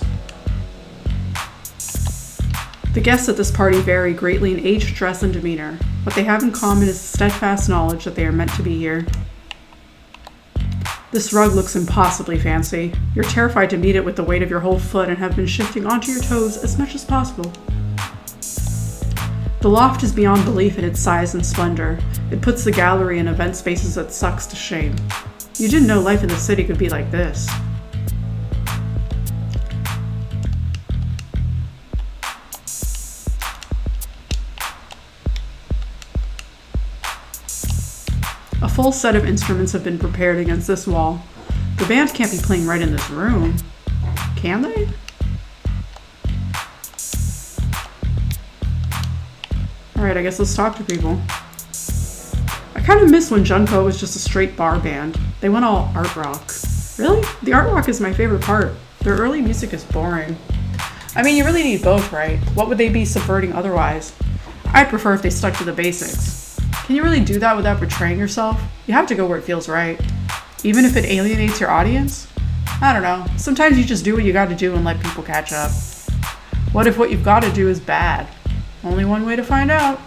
The guests at this party vary greatly in age, dress, and demeanor. What they have in common is the steadfast knowledge that they are meant to be here. This rug looks impossibly fancy. You're terrified to meet it with the weight of your whole foot and have been shifting onto your toes as much as possible. The loft is beyond belief in its size and splendor. It puts the gallery and event spaces at Sucks to shame. You didn't know life in the city could be like this. A full set of instruments have been prepared against this wall. The band can't be playing right in this room. Can they? Alright, I guess let's talk to people. I kind of miss when Junko was just a straight bar band. They went all art rock. Really? The art rock is my favorite part. Their early music is boring. I mean, you really need both, right? What would they be subverting otherwise? I'd prefer if they stuck to the basics. Can you really do that without betraying yourself? You have to go where it feels right. Even if it alienates your audience? I don't know. Sometimes you just do what you gotta do and let people catch up. What if what you've gotta do is bad? Only one way to find out.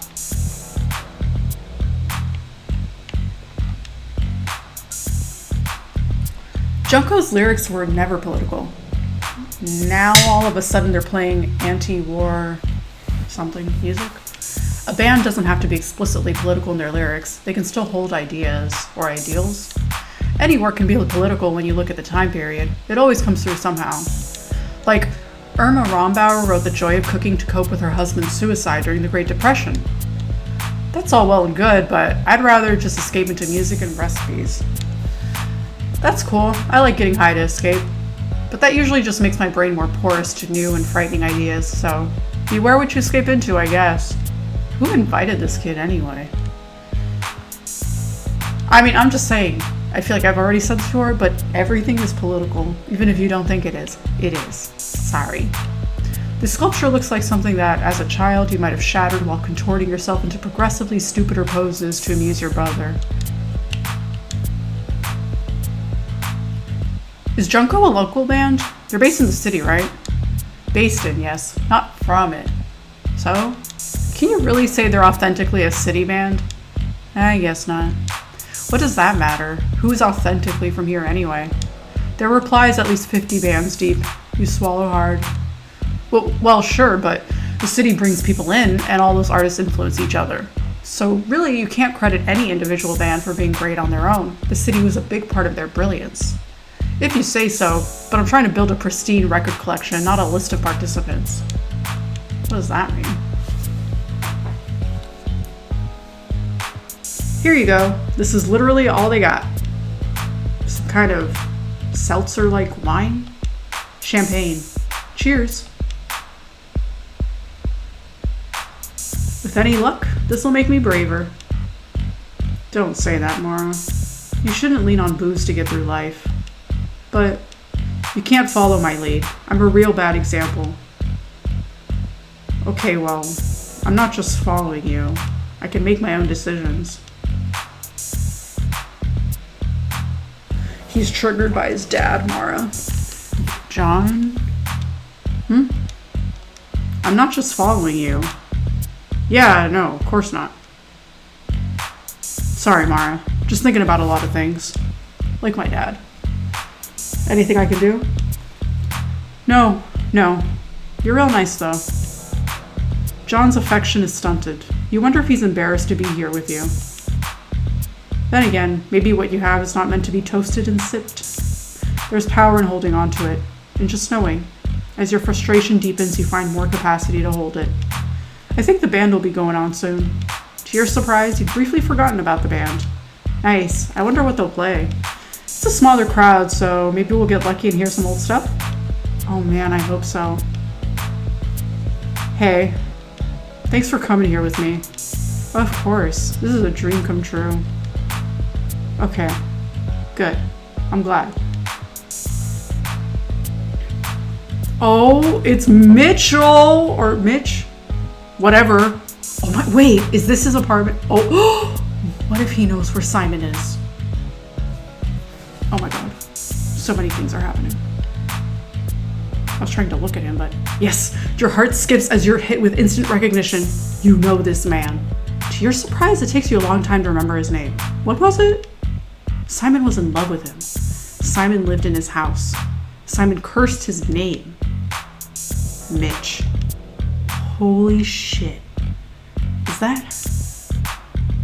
Junko's lyrics were never political. Now all of a sudden they're playing anti-war something music. A band doesn't have to be explicitly political in their lyrics. They can still hold ideas or ideals. Any work can be political when you look at the time period. It always comes through somehow. Like, Irma Rombauer wrote The Joy of Cooking to cope with her husband's suicide during the Great Depression. That's all well and good, but I'd rather just escape into music and recipes. That's cool. I like getting high to escape. But that usually just makes my brain more porous to new and frightening ideas, so beware what you escape into, I guess. Who invited this kid anyway? I mean, I'm just saying. I feel like I've already said this before, but everything is political, even if you don't think it is. It is. Sorry. The sculpture looks like something that, as a child, you might have shattered while contorting yourself into progressively stupider poses to amuse your brother. Is Junko a local band? They're based in the city, right? Based in, yes. Not from it. So? Can you really say they're authentically a city band? I guess not. What does that matter? Who's authentically from here anyway? Their reply's at least 50 bands deep. You swallow hard. Well, sure, but the city brings people in, and all those artists influence each other. So really, you can't credit any individual band for being great on their own. The city was a big part of their brilliance. If you say so, but I'm trying to build a pristine record collection, not a list of participants. What does that mean? Here you go. This is literally all they got. Some kind of seltzer-like wine? Champagne. Cheers. With any luck, this will make me braver. Don't say that, Mara. You shouldn't lean on booze to get through life. But you can't follow my lead. I'm a real bad example. Okay, well, I'm not just following you. I can make my own decisions. He's triggered by his dad, Mara. John? I'm not just following you. Yeah, no, of course not. Sorry, Mara. Just thinking about a lot of things. Like my dad. Anything I can do? No. You're real nice, though. John's affection is stunted. You wonder if he's embarrassed to be here with you. Then again, maybe what you have is not meant to be toasted and sipped. There's power in holding on to it, and just knowing. As your frustration deepens, you find more capacity to hold it. I think the band will be going on soon. To your surprise, you've briefly forgotten about the band. Nice. I wonder what they'll play. It's a smaller crowd, so maybe we'll get lucky and hear some old stuff? Oh man, I hope so. Hey, thanks for coming here with me. Of course, this is a dream come true. Okay, good. I'm glad. Oh, it's Mitchell, or Mitch, whatever. Oh my, wait, is this his apartment? Oh, what if he knows where Simon is? Oh my god. So many things are happening. I was trying to look at him, but yes, your heart skips as you're hit with instant recognition. You know this man. To your surprise, it takes you a long time to remember his name. What was it? Simon was in love with him. Simon lived in his house. Simon cursed his name. Mitch. Holy shit. Is that?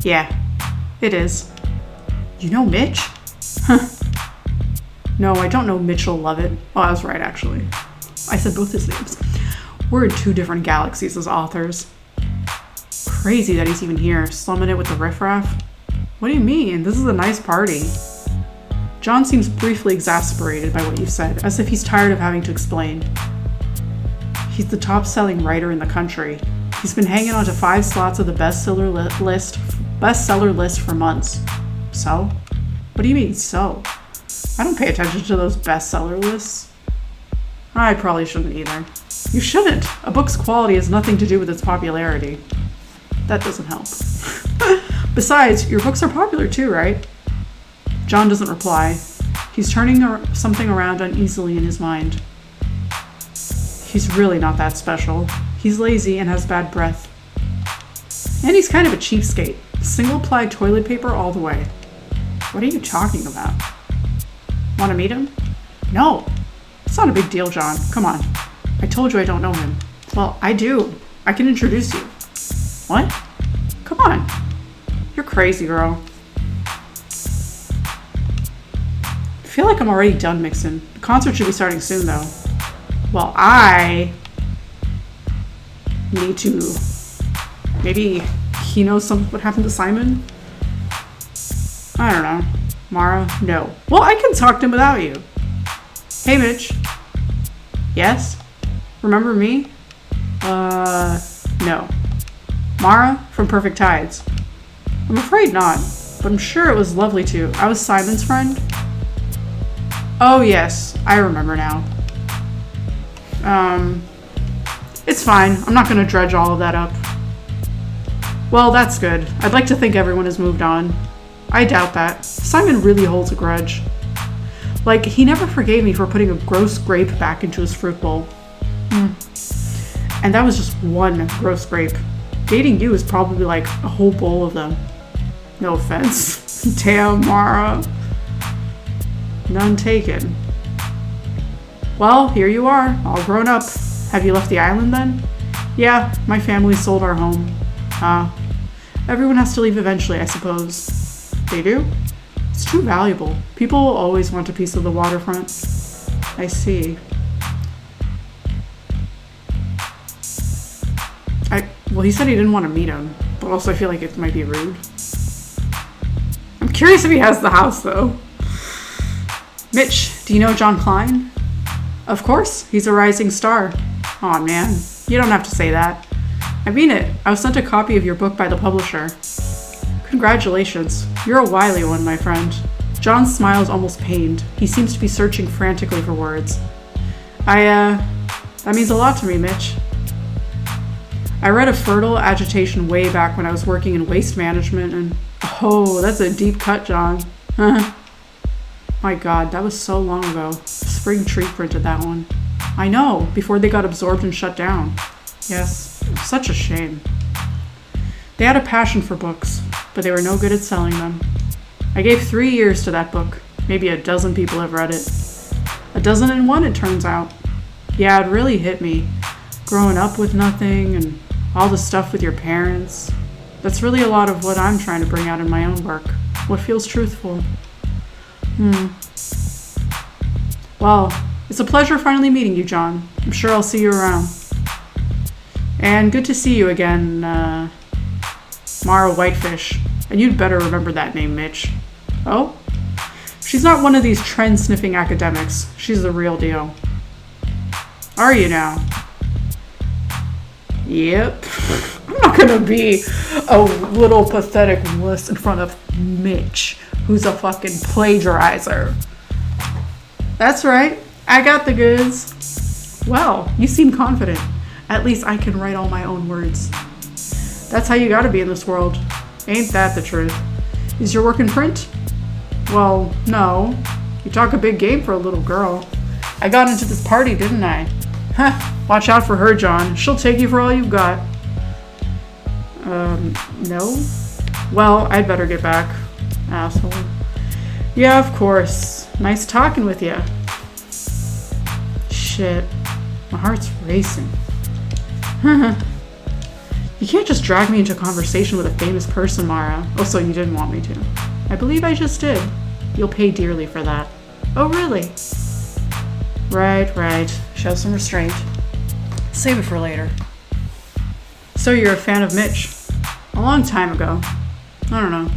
Yeah, it is. You know Mitch? Huh. No, I don't know Mitchell Lovett. Oh, I was right, actually. I said both his names. We're in 2 different galaxies as authors. Crazy that he's even here, slumming it with the riffraff. What do you mean? This is a nice party. John seems briefly exasperated by what you've said, as if he's tired of having to explain. He's the top-selling writer in the country. He's been hanging on to 5 slots of the bestseller list for months. So? What do you mean, so? I don't pay attention to those bestseller lists. I probably shouldn't either. You shouldn't. A book's quality has nothing to do with its popularity. That doesn't help. Besides, your books are popular too, right? John doesn't reply. He's turning something around uneasily in his mind. He's really not that special. He's lazy and has bad breath. And he's kind of a cheapskate. Single-ply toilet paper all the way. What are you talking about? Want to meet him? No. It's not a big deal, John. Come on. I told you I don't know him. Well, I do. I can introduce you. What? Come on. You're crazy, girl. I feel like I'm already done mixing. The concert should be starting soon, though. Well, I need to... Maybe he knows what happened to Simon? I don't know. Mara? No. Well, I can talk to him without you. Hey, Mitch. Yes? Remember me? No. Mara from Perfect Tides. I'm afraid not, but I'm sure it was lovely too. I was Simon's friend. Oh yes, I remember now. It's fine. I'm not gonna dredge all of that up. Well, that's good. I'd like to think everyone has moved on. I doubt that. Simon really holds a grudge. Like, he never forgave me for putting a gross grape back into his fruit bowl. And that was just one gross grape. Dating you is probably like a whole bowl of them. No offense. Damn, Mara. None taken. Well, here you are, all grown up. Have you left the island then? Yeah, my family sold our home. Everyone has to leave eventually, I suppose. They do? It's too valuable. People will always want a piece of the waterfront. I see. Well, he said he didn't want to meet him, but also I feel like it might be rude. I'm curious if he has the house, though. Mitch, do you know John Klein? Of course, he's a rising star. Aw, man, you don't have to say that. I mean it. I was sent a copy of your book by the publisher. Congratulations. You're a wily one, my friend. John smiles almost pained. He seems to be searching frantically for words. That means a lot to me, Mitch. I read A Fertile Agitation way back when I was working in waste management and... Oh, that's a deep cut, John. My god, that was so long ago. Spring Tree printed that one. I know, before they got absorbed and shut down. Yes, such a shame. They had a passion for books, but they were no good at selling them. I gave 3 years to that book. Maybe a dozen people have read it. 101, it turns out. Yeah, it really hit me. Growing up with nothing and all the stuff with your parents. That's really a lot of what I'm trying to bring out in my own work. What feels truthful. Well, it's a pleasure finally meeting you, John. I'm sure I'll see you around. And good to see you again, Mara Whitefish. And you'd better remember that name, Mitch. Oh? She's not one of these trend-sniffing academics. She's the real deal. Are you now? Yep. I'm not gonna be a little pathetic wuss in front of Mitch, who's a fucking plagiarizer. That's right. I got the goods. Well, you seem confident. At least I can write all my own words. That's how you gotta be in this world. Ain't that the truth? Is your work in print? Well, no. You talk a big game for a little girl. I got into this party, didn't I? Huh, watch out for her, John. She'll take you for all you've got. No? Well, I'd better get back. Asshole. Yeah, of course. Nice talking with you. Shit. My heart's racing. You can't just drag me into a conversation with a famous person, Mara. Oh, so you didn't want me to. I believe I just did. You'll pay dearly for that. Oh, really? Right. Show some restraint. Save it for later. So you're a fan of Mitch? A long time ago. I don't know.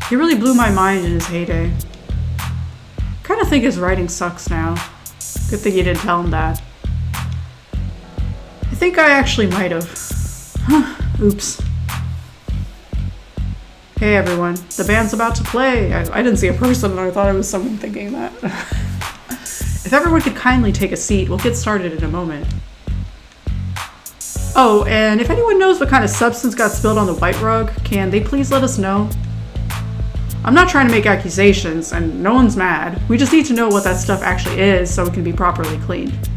He really blew my mind in his heyday. Kinda think his writing sucks now. Good thing you didn't tell him that. I think I actually might have. Oops. Hey everyone, the band's about to play. I didn't see a person and I thought it was someone thinking that. If everyone could kindly take a seat, we'll get started in a moment. Oh, and if anyone knows what kind of substance got spilled on the white rug, can they please let us know? I'm not trying to make accusations, and no one's mad. We just need to know what that stuff actually is so it can be properly cleaned.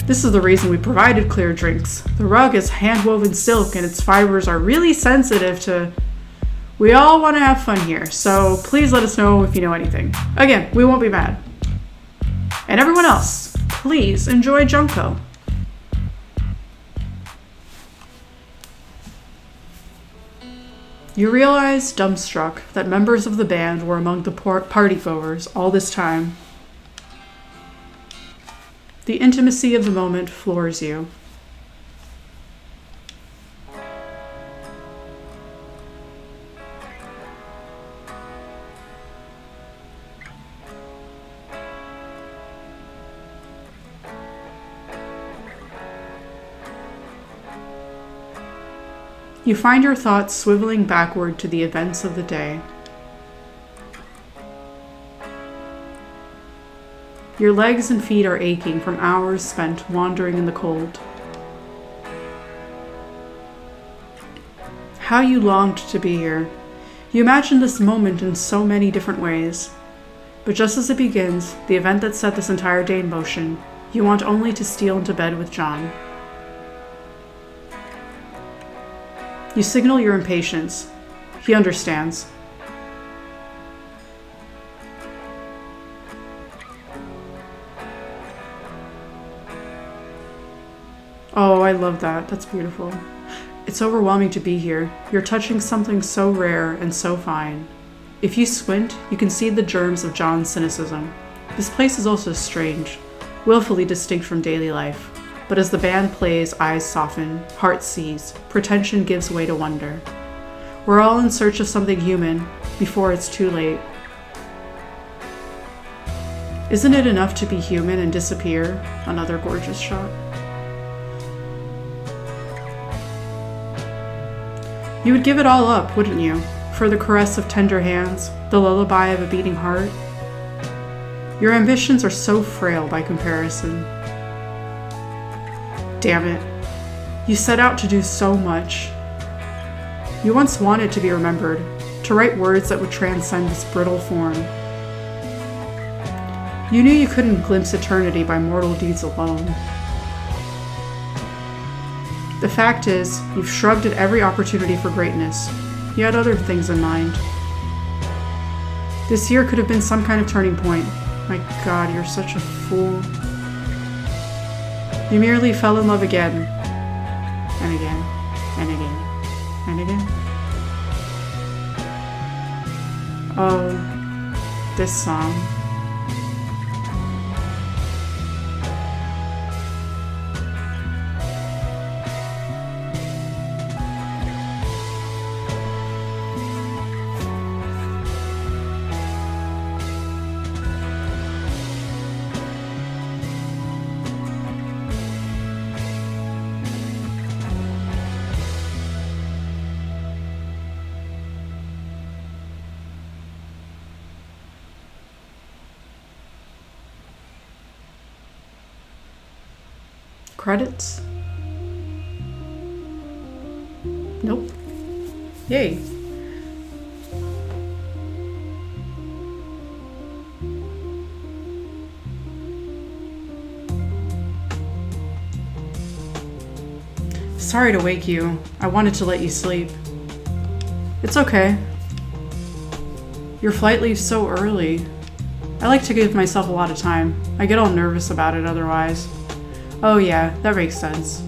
This is the reason we provided clear drinks. The rug is hand-woven silk and its fibers are really sensitive to... We all want to have fun here, so please let us know if you know anything. Again, we won't be mad. And everyone else, please enjoy Junko. You realize, dumbstruck, that members of the band were among the partygoers all this time. The intimacy of the moment floors you. You find your thoughts swiveling backward to the events of the day. Your legs and feet are aching from hours spent wandering in the cold. How you longed to be here. You imagined this moment in so many different ways. But just as it begins, the event that set this entire day in motion, you want only to steal into bed with John. You signal your impatience. He understands. Oh, I love that. That's beautiful. It's overwhelming to be here. You're touching something so rare and so fine. If you squint, you can see the germs of John's cynicism. This place is also strange, willfully distinct from daily life. But as the band plays, eyes soften, heart seize, pretension gives way to wonder. We're all in search of something human before it's too late. Isn't it enough to be human and disappear? Another gorgeous shot. You would give it all up, wouldn't you? For the caress of tender hands, the lullaby of a beating heart. Your ambitions are so frail by comparison. Damn it. You set out to do so much. You once wanted to be remembered, to write words that would transcend this brittle form. You knew you couldn't glimpse eternity by mortal deeds alone. The fact is, you've shrugged at every opportunity for greatness. You had other things in mind. This year could have been some kind of turning point. My God, you're such a fool. You merely fell in love again, and again, and again, and again. Oh, this song. Credits? Nope. Yay. Sorry to wake you. I wanted to let you sleep. It's okay. Your flight leaves so early. I like to give myself a lot of time. I get all nervous about it otherwise. Oh yeah, that makes sense.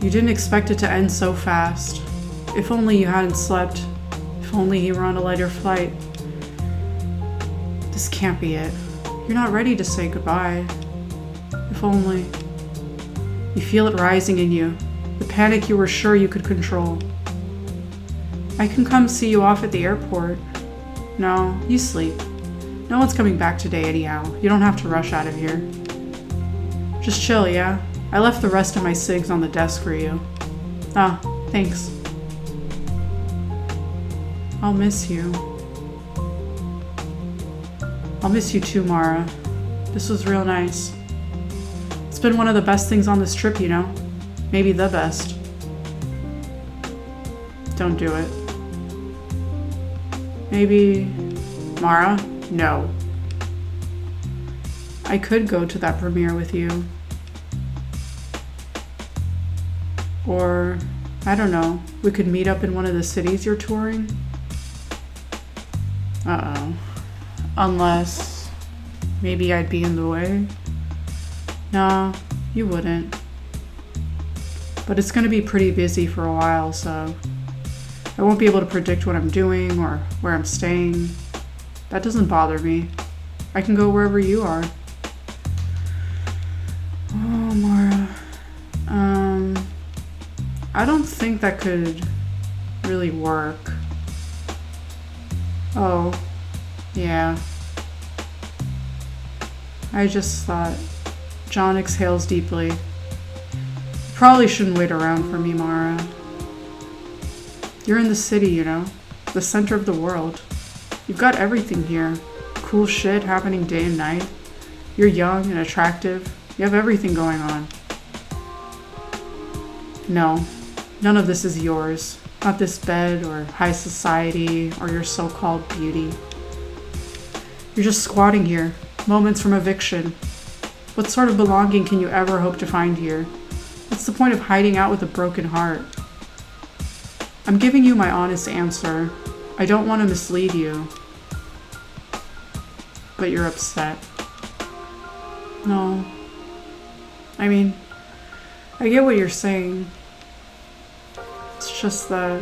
You didn't expect it to end so fast. If only you hadn't slept. If only you were on a lighter flight. This can't be it. You're not ready to say goodbye. If only. You feel it rising in you. The panic you were sure you could control. I can come see you off at the airport. No, you sleep. No one's coming back today anyhow. You don't have to rush out of here. Just chill, yeah? I left the rest of my cigs on the desk for you. Ah, thanks. I'll miss you. I'll miss you too, Mara. This was real nice. It's been one of the best things on this trip, you know? Maybe the best. Don't do it. Maybe... Mara? No. I could go to that premiere with you. Or, I don't know, we could meet up in one of the cities you're touring? Uh-oh. Unless, maybe I'd be in the way? Nah, you wouldn't. But it's gonna be pretty busy for a while, so I won't be able to predict what I'm doing or where I'm staying. That doesn't bother me. I can go wherever you are. Oh, Mara. I don't think that could really work. Oh, yeah. I just thought. John exhales deeply. You probably shouldn't wait around for me, Mara. You're in the city, you know? The center of the world. You've got everything here. Cool shit happening day and night. You're young and attractive. You have everything going on. No, none of this is yours. Not this bed or high society or your so-called beauty. You're just squatting here, moments from eviction. What sort of belonging can you ever hope to find here? What's the point of hiding out with a broken heart? I'm giving you my honest answer. I don't want to mislead you. But you're upset. No. I mean, I get what you're saying. It's just that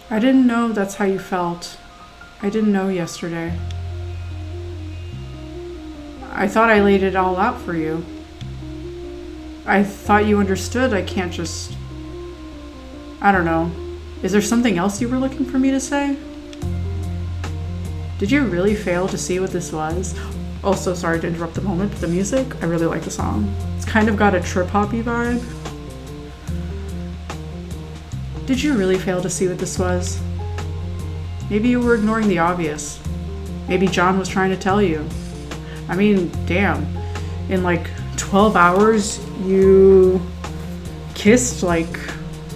I didn't know that's how you felt. I didn't know yesterday. I thought I laid it all out for you. I thought you understood. I can't just... I don't know. Is there something else you were looking for me to say? Did you really fail to see what this was? Also, sorry to interrupt the moment, but the music, I really like the song. It's kind of got a trip-hoppy vibe. Did you really fail to see what this was? Maybe you were ignoring the obvious. Maybe John was trying to tell you. I mean, damn. In like 12 hours, you kissed like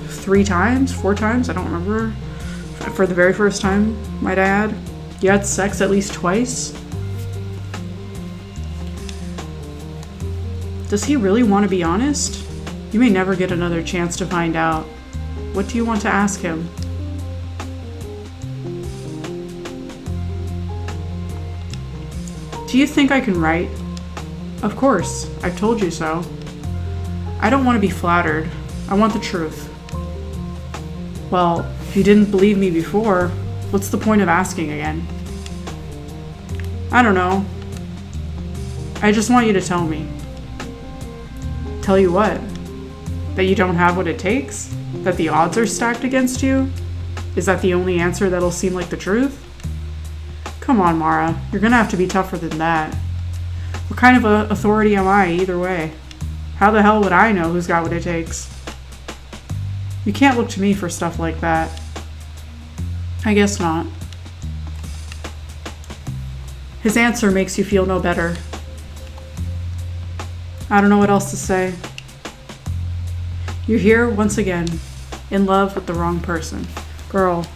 3 times, 4 times, I don't remember. For the very first time, might I add. You had sex at least twice. Does he really want to be honest? You may never get another chance to find out. What do you want to ask him? Do you think I can write? Of course, I've told you so. I don't want to be flattered. I want the truth. Well, if you didn't believe me before, what's the point of asking again? I don't know. I just want you to tell me. Tell you what? That you don't have what it takes? That the odds are stacked against you? Is that the only answer that'll seem like the truth? Come on, Mara. You're gonna have to be tougher than that. What kind of a authority am I either way? How the hell would I know who's got what it takes? You can't look to me for stuff like that. I guess not. His answer makes you feel no better. I don't know what else to say. You're here once again, in love with the wrong person. Girl,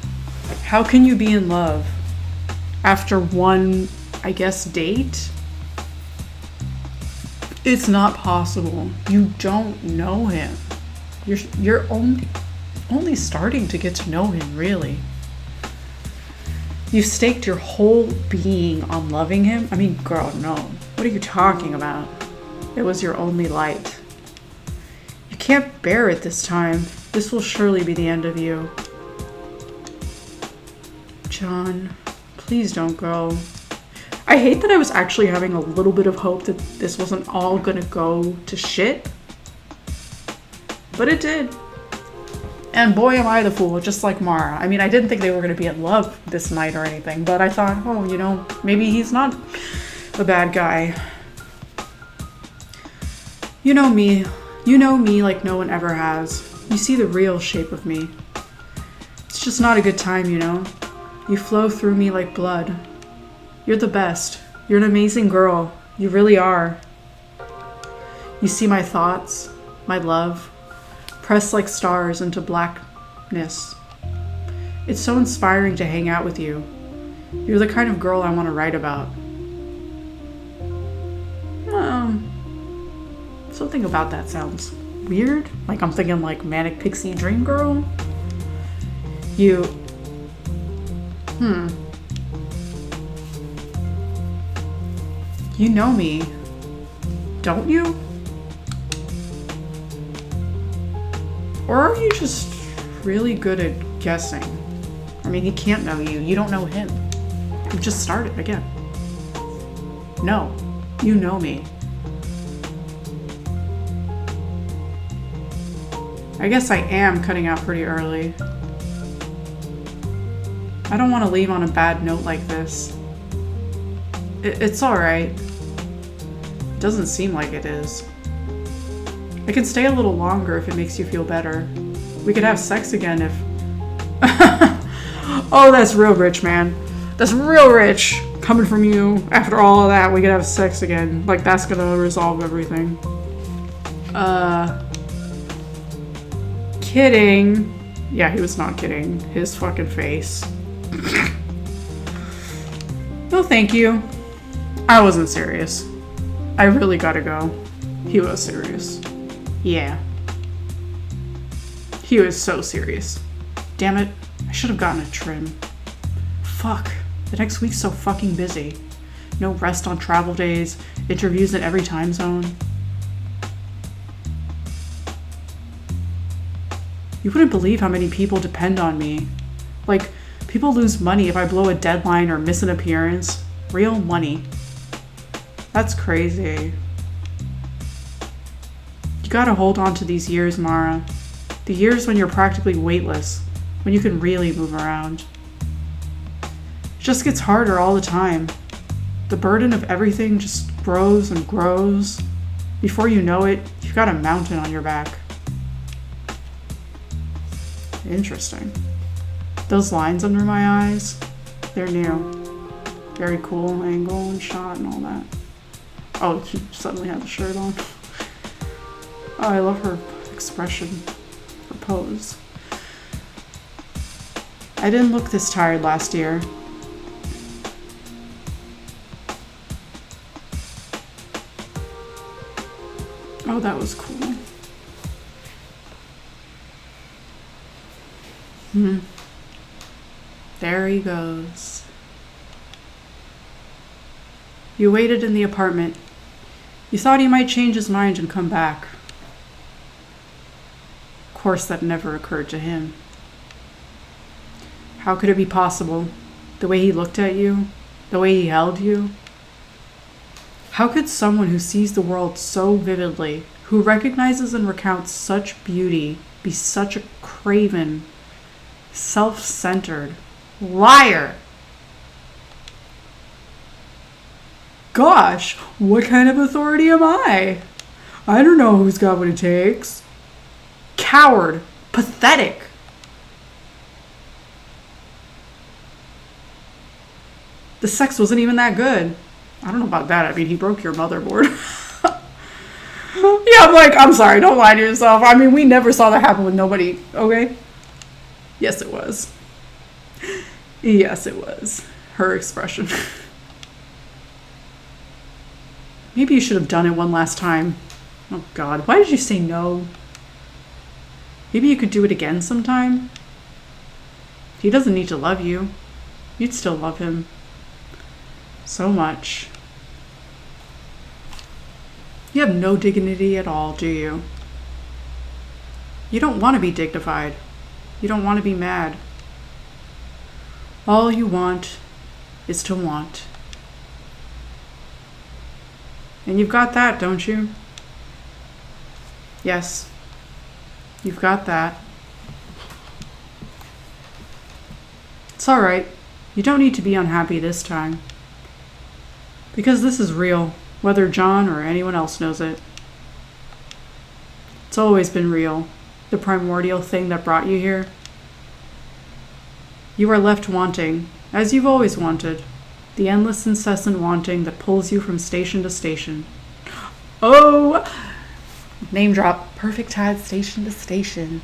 how can you be in love after one, I guess, date? It's not possible. You don't know him. You're only starting to get to know him, really. You've staked your whole being on loving him? I mean, girl, no. What are you talking about? It was your only light. You can't bear it this time. This will surely be the end of you. John, please don't go. I hate that I was actually having a little bit of hope that this wasn't all gonna go to shit. But it did. And boy am I the fool, just like Mara. I mean, I didn't think they were gonna be in love this night or anything, but I thought, oh, you know, maybe he's not a bad guy. You know me like no one ever has. You see the real shape of me. It's just not a good time, you know? You flow through me like blood. You're the best. You're an amazing girl. You really are. You see my thoughts, my love, pressed like stars into blackness. It's so inspiring to hang out with you. You're the kind of girl I want to write about. Something about that sounds weird. Like I'm thinking like Manic Pixie Dream Girl. You know me, don't you? Or are you just really good at guessing? I mean, he can't know you. You don't know him. You just started again. No, you know me. I guess I am cutting out pretty early. I don't want to leave on a bad note like this. It's alright. It doesn't seem like it is. I can stay a little longer if it makes you feel better. We could have sex again if... Oh, that's real rich, man. That's real rich. Coming from you. After all of that, we could have sex again. Like, that's gonna resolve everything. Kidding. Yeah, he was not kidding. His fucking face. No, thank you. I wasn't serious. I really gotta go. He was serious. Yeah. He was so serious. Damn it. I should have gotten a trim. Fuck. The next week's so fucking busy. No rest on travel days, interviews in every time zone. You wouldn't believe how many people depend on me. Like, people lose money if I blow a deadline or miss an appearance. Real money. That's crazy. You gotta hold on to these years, Mara. The years when you're practically weightless, when you can really move around. It just gets harder all the time. The burden of everything just grows and grows. Before you know it, you've got a mountain on your back. Interesting. Those lines under my eyes, they're new. Very cool angle and shot and all that. Oh, she suddenly had the shirt on. Oh, I love her expression, her pose. I didn't look this tired last year. Oh, that was cool. There he goes. You waited in the apartment. You thought he might change his mind and come back. Of course, that never occurred to him. How could it be possible? The way he looked at you, the way he held you. How could someone who sees the world so vividly, who recognizes and recounts such beauty, be such a craven, self-centered liar? Gosh, what kind of authority am I? I don't know who's got what it takes. Coward. Pathetic. The sex wasn't even that good. I don't know about that. I mean, he broke your motherboard. Yeah, I'm like, I'm sorry, don't lie to yourself. I mean, we never saw that happen with nobody, okay? Yes, it was. Yes, it was. Her expression. Maybe you should have done it one last time. Oh God, why did you say no? Maybe you could do it again sometime? He doesn't need to love you. You'd still love him. So much. You have no dignity at all, do you? You don't want to be dignified. You don't want to be mad. All you want is to want. And you've got that, don't you? Yes. You've got that. It's all right. You don't need to be unhappy this time. Because this is real, whether John or anyone else knows it. It's always been real, the primordial thing that brought you here. You are left wanting, as you've always wanted, the endless, incessant wanting that pulls you from station to station. Oh! Name drop. Perfect tide, station to station.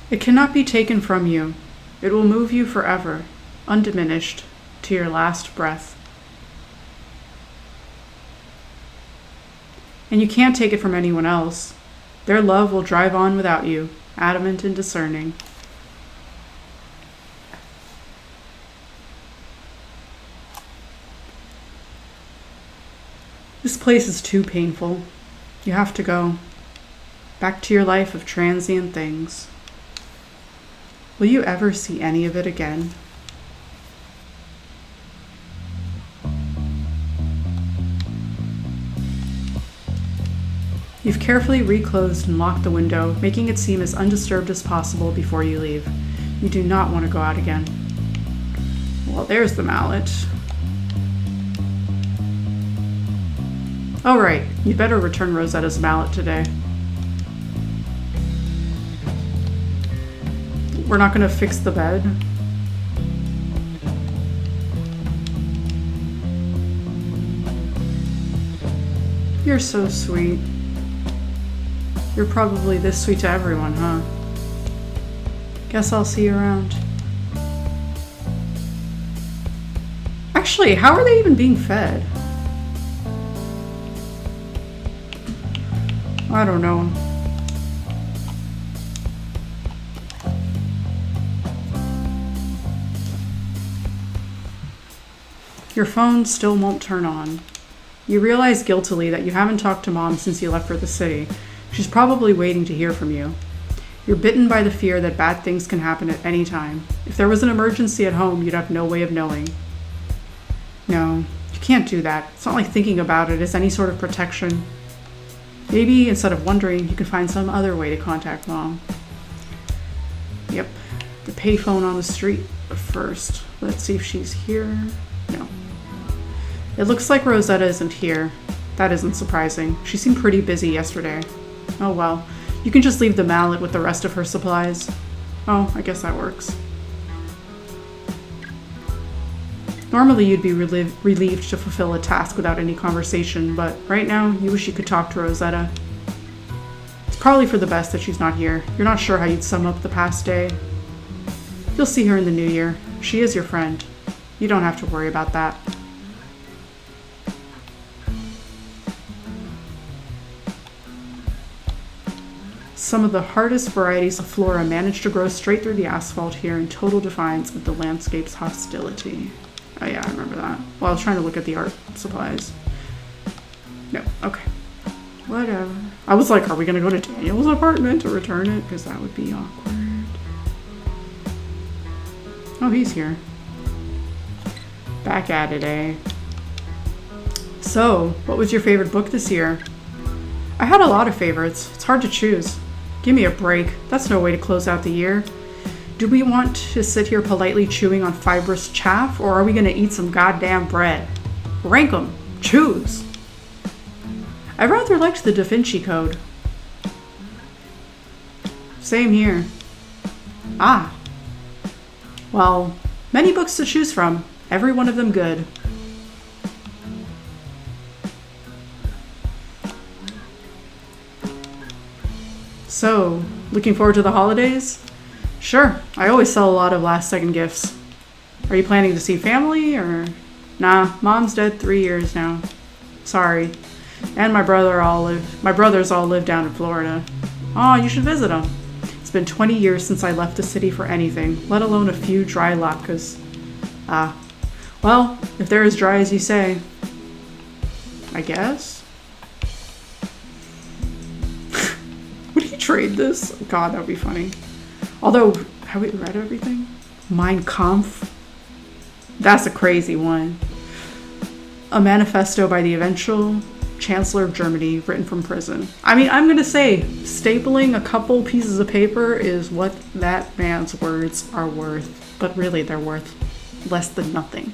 It cannot be taken from you. It will move you forever, undiminished, to your last breath. And you can't take it from anyone else. Their love will drive on without you, adamant and discerning. This place is too painful. You have to go. Back to your life of transient things. Will you ever see any of it again? You've carefully reclosed and locked the window, making it seem as undisturbed as possible before you leave. You do not want to go out again. Well, there's the mallet. Oh, right. You'd better return Rosetta's mallet today. We're not going to fix the bed. You're so sweet. You're probably this sweet to everyone, huh? Guess I'll see you around. Actually, how are they even being fed? I don't know. Your phone still won't turn on. You realize guiltily that you haven't talked to Mom since you left for the city. She's probably waiting to hear from you. You're bitten by the fear that bad things can happen at any time. If there was an emergency at home, you'd have no way of knowing. No, you can't do that. It's not like thinking about it is any sort of protection. Maybe instead of wondering, you can find some other way to contact Mom. Yep, the payphone on the street first. Let's see if she's here. No. It looks like Rosetta isn't here. That isn't surprising. She seemed pretty busy yesterday. Oh well, you can just leave the mallet with the rest of her supplies. Oh, I guess that works. Normally you'd be relieved to fulfill a task without any conversation, but right now you wish you could talk to Rosetta. It's probably for the best that she's not here. You're not sure how you'd sum up the past day. You'll see her in the new year. She is your friend. You don't have to worry about that. Some of the hardest varieties of flora manage to grow straight through the asphalt here in total defiance of the landscape's hostility. Oh yeah, I remember that. Well, I was trying to look at the art supplies. No, okay. Whatever. I was like, are we gonna go to Daniel's apartment to return it? Because that would be awkward. Oh, he's here. Back at it, eh? So, what was your favorite book this year? I had a lot of favorites. It's hard to choose. Give me a break. That's no way to close out the year. Do we want to sit here politely chewing on fibrous chaff, or are we going to eat some goddamn bread? Rank 'em. Choose. I rather liked the Da Vinci Code. Same here. Ah. Well, many books to choose from. Every one of them good. So, looking forward to the holidays? Sure, I always sell a lot of last-second gifts. Are you planning to see family or? Nah, mom's dead 3 years now. Sorry. And my brothers all live down in Florida. Oh, you should visit them. It's been 20 years since I left the city for anything, let alone a few dry latkes. Well, if they're as dry as you say, I guess. Would he trade this? God, that would be funny. Although, have we read everything? Mein Kampf? That's a crazy one. A manifesto by the eventual Chancellor of Germany, written from prison. I mean, I'm gonna say, stapling a couple pieces of paper is what that man's words are worth. But really, they're worth less than nothing.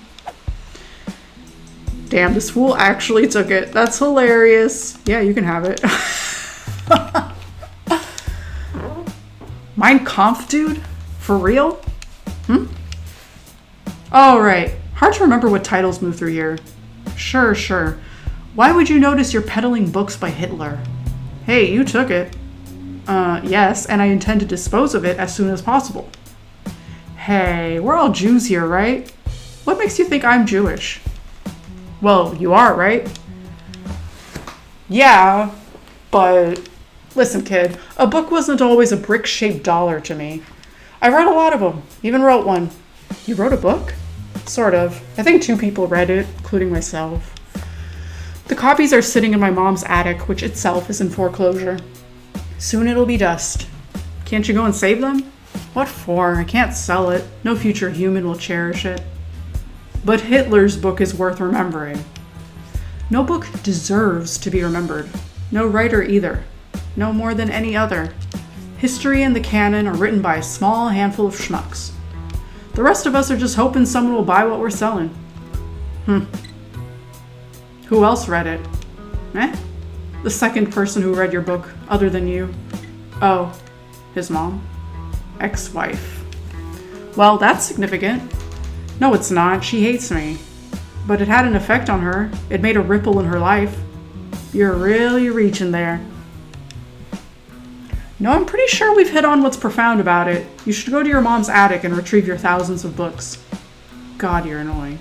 Damn, this fool actually took it. That's hilarious. Yeah, you can have it. Mein Kampf, dude? For real? Oh, right. Hard to remember what titles move through here. Sure. Why would you notice you're peddling books by Hitler? Hey, you took it. Yes, and I intend to dispose of it as soon as possible. Hey, we're all Jews here, right? What makes you think I'm Jewish? Well, you are, right? Yeah, but listen, kid, a book wasn't always a brick-shaped dollar to me. I read a lot of them, even wrote one. You wrote a book? Sort of. I think 2 people read it, including myself. The copies are sitting in my mom's attic, which itself is in foreclosure. Soon it'll be dust. Can't you go and save them? What for? I can't sell it. No future human will cherish it. But Hitler's book is worth remembering. No book deserves to be remembered. No writer either. No more than any other. History and the canon are written by a small handful of schmucks. The rest of us are just hoping someone will buy what we're selling. Who else read it? The second person who read your book, other than you. Oh, his mom. Ex-wife. Well, that's significant. No, it's not. She hates me. But it had an effect on her. It made a ripple in her life. You're really reaching there. No, I'm pretty sure we've hit on what's profound about it. You should go to your mom's attic and retrieve your thousands of books. God, you're annoying.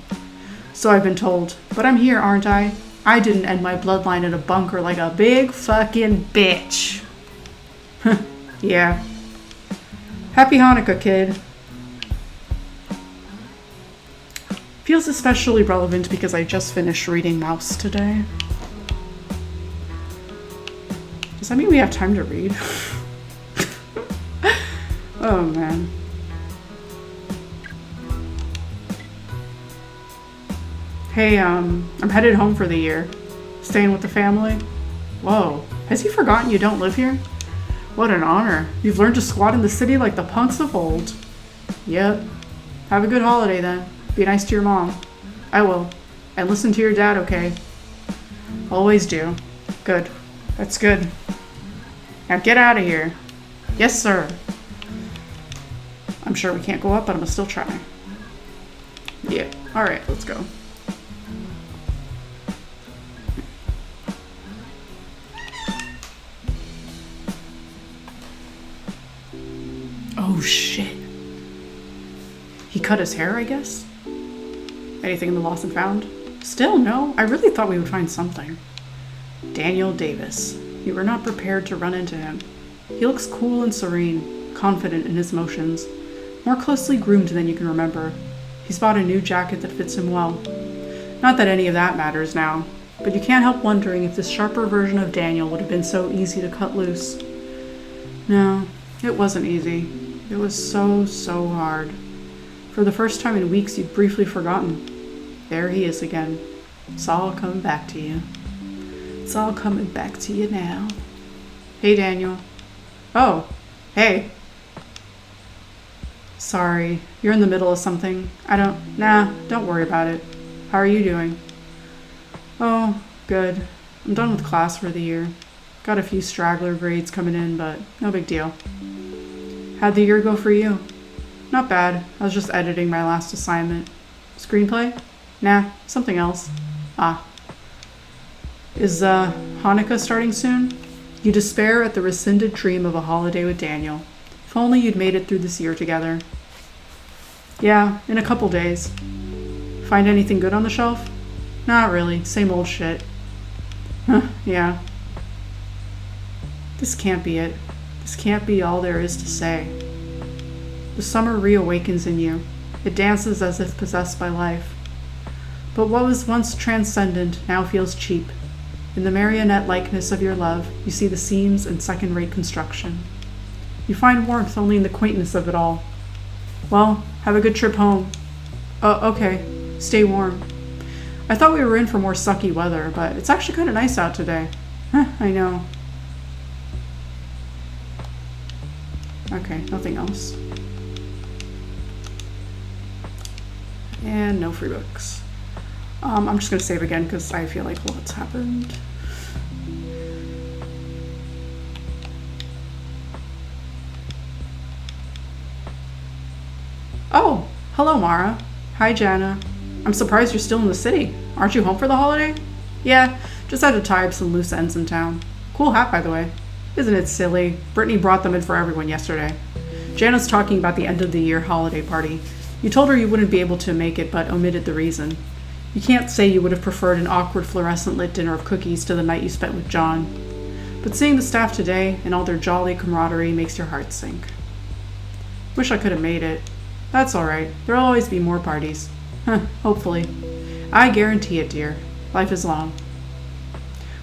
So I've been told. But I'm here, aren't I? I didn't end my bloodline in a bunker like a big fucking bitch. Yeah. Happy Hanukkah, kid. Feels especially relevant because I just finished reading Mouse today. Does that mean we have time to read? Oh, man. Hey, I'm headed home for the year. Staying with the family. Whoa, has he forgotten you don't live here? What an honor. You've learned to squat in the city like the punks of old. Yep. Have a good holiday then. Be nice to your mom. I will. And listen to your dad, okay? Always do. Good. That's good. Now get out of here. Yes, sir. I'm sure we can't go up, but I'm gonna still try. Yeah. Alright, let's go. Oh, shit. He cut his hair, I guess? Anything in the lost and found? Still, no. I really thought we would find something. Daniel Davis. You were not prepared to run into him. He looks cool and serene, confident in his motions. More closely groomed than you can remember. He's bought a new jacket that fits him well. Not that any of that matters now, but you can't help wondering if this sharper version of Daniel would have been so easy to cut loose. No, it wasn't easy. It was so hard. For the first time in weeks, you'd briefly forgotten. There he is again. It's all coming back to you. It's all coming back to you now. Hey, Daniel. Oh, hey. Sorry, you're in the middle of something. Don't worry about it. How are you doing? Oh, good. I'm done with class for the year. Got a few straggler grades coming in, but no big deal. How'd the year go for you? Not bad. I was just editing my last assignment. Screenplay? Nah, something else. Is Hanukkah starting soon? You despair at the rescinded dream of a holiday with Daniel. If only you'd made it through this year together. Yeah, in a couple days. Find anything good on the shelf? Not really. Same old shit. Huh, yeah. This can't be it. This can't be all there is to say. The summer reawakens in you. It dances as if possessed by life. But what was once transcendent now feels cheap. In the marionette likeness of your love, you see the seams and second-rate construction. You find warmth only in the quaintness of it all. Well, have a good trip home. Okay. Stay warm. I thought we were in for more sucky weather, but it's actually kind of nice out today. I know. Okay, nothing else. And no free books. I'm just going to save again because I feel like lots happened. Oh, hello, Mara. Hi, Jana. I'm surprised you're still in the city. Aren't you home for the holiday? Yeah, just had to tie up some loose ends in town. Cool hat, by the way. Isn't it silly? Brittany brought them in for everyone yesterday. Jana's talking about the end of the year holiday party. You told her you wouldn't be able to make it, but omitted the reason. You can't say you would have preferred an awkward fluorescent lit dinner of cookies to the night you spent with John. But seeing the staff today and all their jolly camaraderie makes your heart sink. Wish I could have made it. That's alright. There'll always be more parties. Hopefully. I guarantee it, dear. Life is long.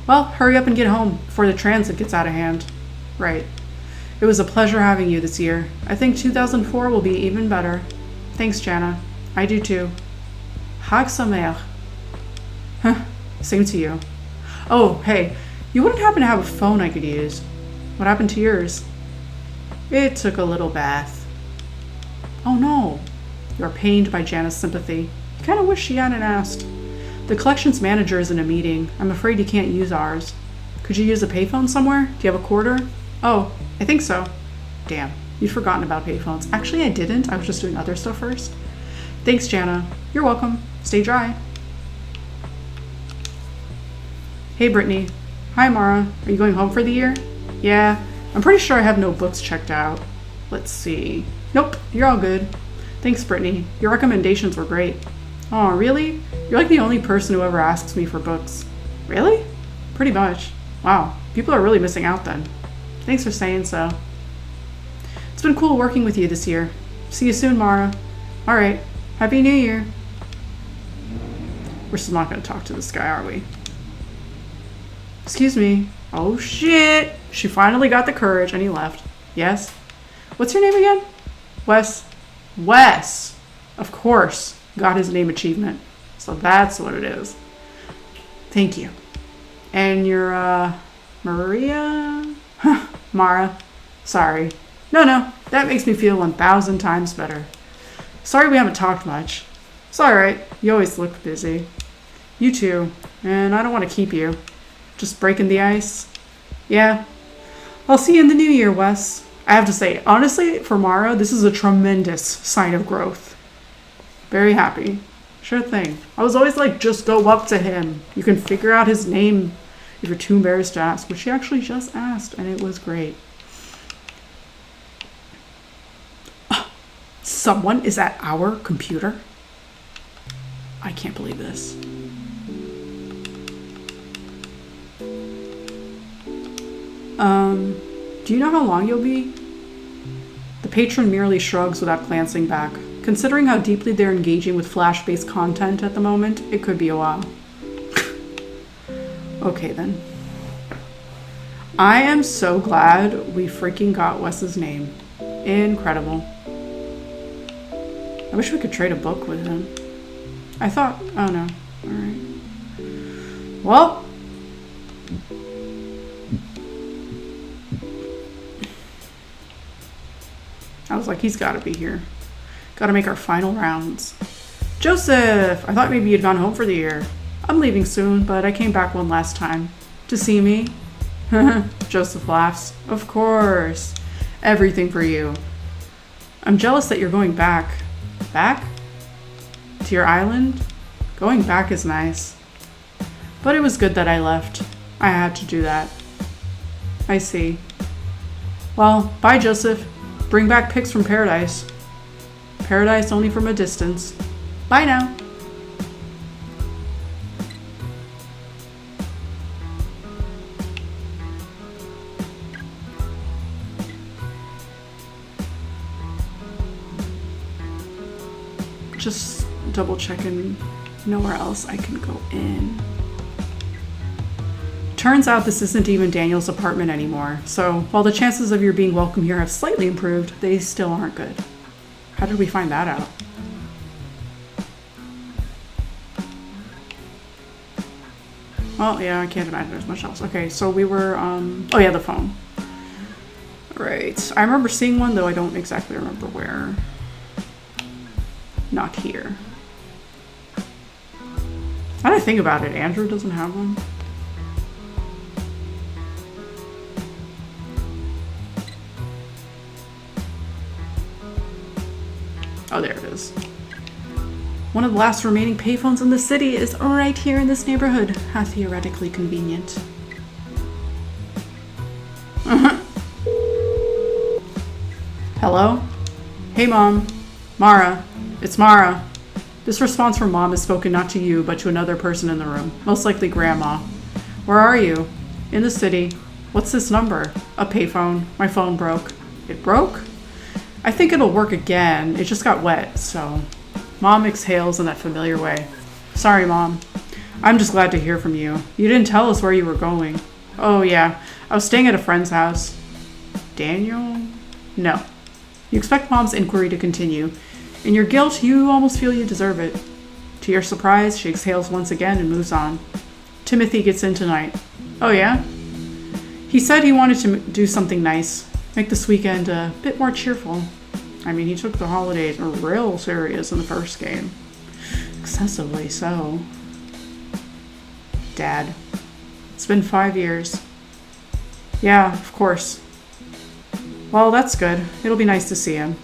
Well, hurry up and get home before the transit gets out of hand. Right. It was a pleasure having you this year. I think 2004 will be even better. Thanks, Jana. I do too. Hag Sameach. Same to you. Oh, hey, you wouldn't happen to have a phone I could use? What happened to yours? It took a little bath. Oh no. You're pained by Jana's sympathy. You kind of wish she hadn't asked. The collections manager is in a meeting. I'm afraid you can't use ours. Could you use a payphone somewhere? Do you have a quarter? Oh, I think so. Damn, you'd forgotten about payphones. Actually, I didn't. I was just doing other stuff first. Thanks, Jana. You're welcome. Stay dry. Hey, Brittany. Hi, Mara. Are you going home for the year? Yeah, I'm pretty sure I have no books checked out. Let's see. Nope, you're all good. Thanks, Brittany. Your recommendations were great. Oh, really? You're like the only person who ever asks me for books. Really? Pretty much. Wow, people are really missing out then. Thanks for saying so. It's been cool working with you this year. See you soon, Mara. All right. Happy New Year. We're still not going to talk to this guy, are we? Excuse me. Oh, shit. She finally got the courage and he left. Yes? What's your name again? Wes. Wes. Of course. Got his name achievement. So that's what it is. Thank you. And you're, Maria? Mara. Sorry. No. That makes me feel 1,000 times better. Sorry we haven't talked much. It's alright. You always look busy. You too. And I don't want to keep you. Just breaking the ice. Yeah. I'll see you in the new year, Wes. I have to say, honestly, for Mara, this is a tremendous sign of growth. Very happy. Sure thing. I was always like, just go up to him. You can figure out his name if you're too embarrassed to ask, which she actually just asked, and it was great. Someone is at our computer? I can't believe this. Do you know how long you'll be? The patron merely shrugs without glancing back. Considering how deeply they're engaging with Flash-based content at the moment, it could be a while. Okay then. I am so glad we freaking got Wes's name. Incredible. I wish we could trade a book with him. I thought, oh no. Alright. Well. I was like, he's gotta be here. Gotta make our final rounds. Joseph! I thought maybe you'd gone home for the year. I'm leaving soon, but I came back one last time. To see me? Joseph laughs. Of course. Everything for you. I'm jealous that you're going back. Back? To your island? Going back is nice. But it was good that I left. I had to do that. I see. Well, bye, Joseph. Bring back pics from paradise. paradise only from a distance. Bye now. Just double checking nowhere else I can go in. Turns out this isn't even Daniel's apartment anymore, so while the chances of your being welcome here have slightly improved, they still aren't good. How did we find that out? Well, yeah, I can't imagine there's much else. Okay, so we were, oh yeah, the phone. Right. I remember seeing one, though I don't exactly remember where. Not here. Now that I think about it, Andrew doesn't have one. Oh, there it is. One of the last remaining payphones in the city is right here in this neighborhood. How theoretically convenient. Hello? Hey, Mom. Mara. It's Mara. This response from Mom is spoken not to you, but to another person in the room. Most likely Grandma. Where are you? In the city. What's this number? A payphone. My phone broke. It broke? I think it'll work again. It just got wet, so... Mom exhales in that familiar way. Sorry, Mom. I'm just glad to hear from you. You didn't tell us where you were going. Oh, yeah. I was staying at a friend's house. Daniel? No. You expect Mom's inquiry to continue. In your guilt, you almost feel you deserve it. To your surprise, she exhales once again and moves on. Timothy gets in tonight. Oh, yeah? He said he wanted to do something nice. Make this weekend a bit more cheerful. I mean, he took the holidays real serious in the first game. Excessively so. Dad. It's been 5 years. Yeah, of course. Well, that's good. It'll be nice to see him.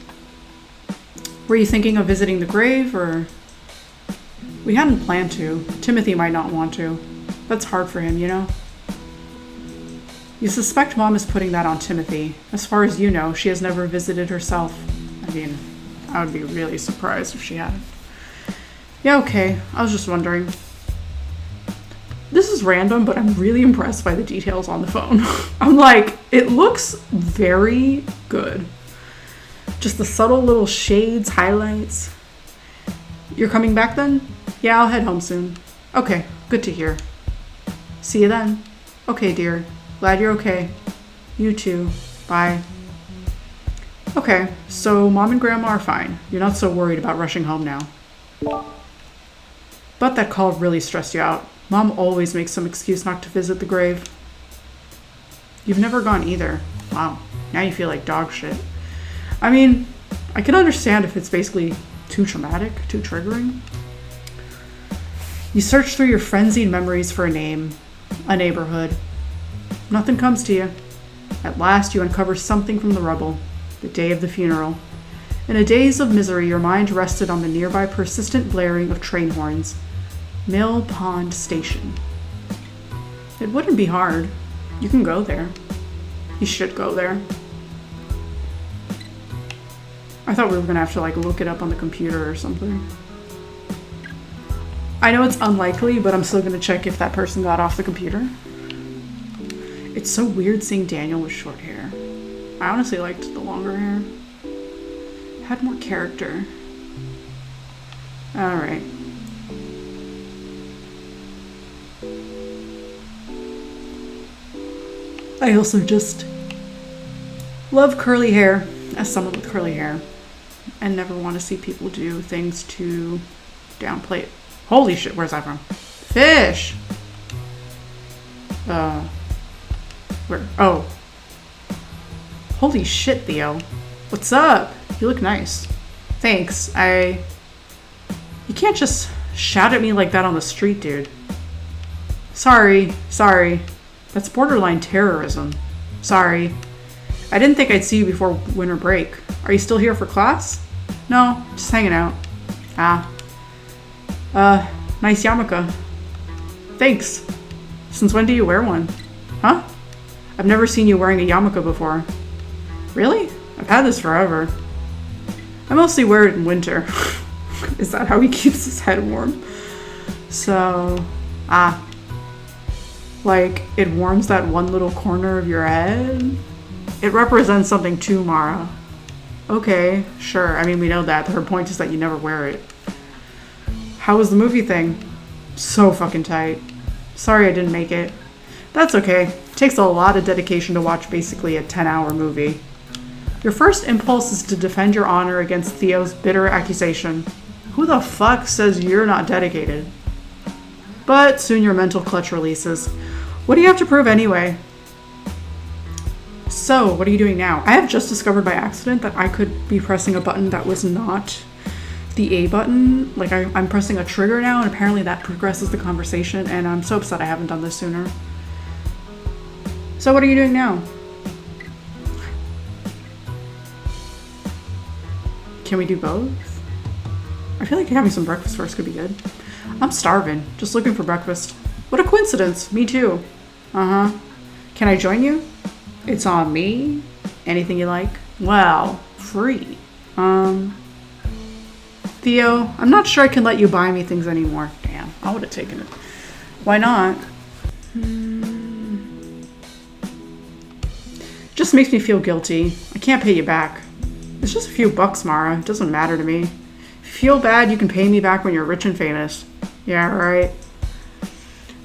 Were you thinking of visiting the grave, or... We hadn't planned to. Timothy might not want to. That's hard for him, you know? You suspect Mom is putting that on Timothy. As far as you know, she has never visited herself. I mean, I would be really surprised if she had. Yeah, okay. I was just wondering. This is random, but I'm really impressed by the details on the phone. I'm like, it looks very good. Just the subtle little shades, highlights. You're coming back then? Yeah, I'll head home soon. Okay, good to hear. See you then. Okay, dear. Glad you're okay. You too. Bye. Okay, so Mom and Grandma are fine. You're not so worried about rushing home now. But that call really stressed you out. Mom always makes some excuse not to visit the grave. You've never gone either. Wow, now you feel like dog shit. I mean, I can understand if it's basically too traumatic, too triggering. You search through your frenzied memories for a name, a neighborhood. Nothing comes to you. At last, you uncover something from the rubble. The day of the funeral. In a daze of misery, your mind rested on the nearby persistent blaring of train horns. Mill Pond Station. It wouldn't be hard. You can go there. You should go there. I thought we were gonna have to look it up on the computer or something. I know it's unlikely, but I'm still gonna check if that person got off the computer. It's so weird seeing Daniel with short hair. I honestly liked the longer hair. Had more character. Alright. I also just love curly hair as someone with curly hair. And never want to see people do things to downplay it. Holy shit, where's that from? Fish! Where? Oh. Holy shit, Theo. What's up? You look nice. Thanks. You can't just shout at me like that on the street, dude. Sorry. That's borderline terrorism. Sorry. I didn't think I'd see you before winter break. Are you still here for class? No, just hanging out. Nice yarmulke. Thanks. Since when do you wear one? Huh? I've never seen you wearing a yarmulke before. Really? I've had this forever. I mostly wear it in winter. Is that how he keeps his head warm? So, like, it warms that one little corner of your head? It represents something too, Mara. Okay, sure. I mean, we know that. Her point is that you never wear it. How was the movie thing? So fucking tight. Sorry I didn't make it. That's okay. It takes a lot of dedication to watch basically a 10-hour movie. Your first impulse is to defend your honor against Theo's bitter accusation. Who the fuck says you're not dedicated? But soon your mental clutch releases. What do you have to prove anyway? So, what are you doing now? I have just discovered by accident that I could be pressing a button that was not the A button. Like, I'm pressing a trigger now, and apparently that progresses the conversation, and I'm so upset I haven't done this sooner. So, what are you doing now? Can we do both? I feel like having some breakfast first could be good. I'm starving. Just looking for breakfast. What a coincidence. Me too. Uh-huh. Can I join you? It's on me. Anything you like? Well, free. Theo, I'm not sure I can let you buy me things anymore. Damn, I would have taken it. Why not? Just makes me feel guilty. I can't pay you back. It's just a few bucks, Mara. It doesn't matter to me. If you feel bad, you can pay me back when you're rich and famous. Yeah, right.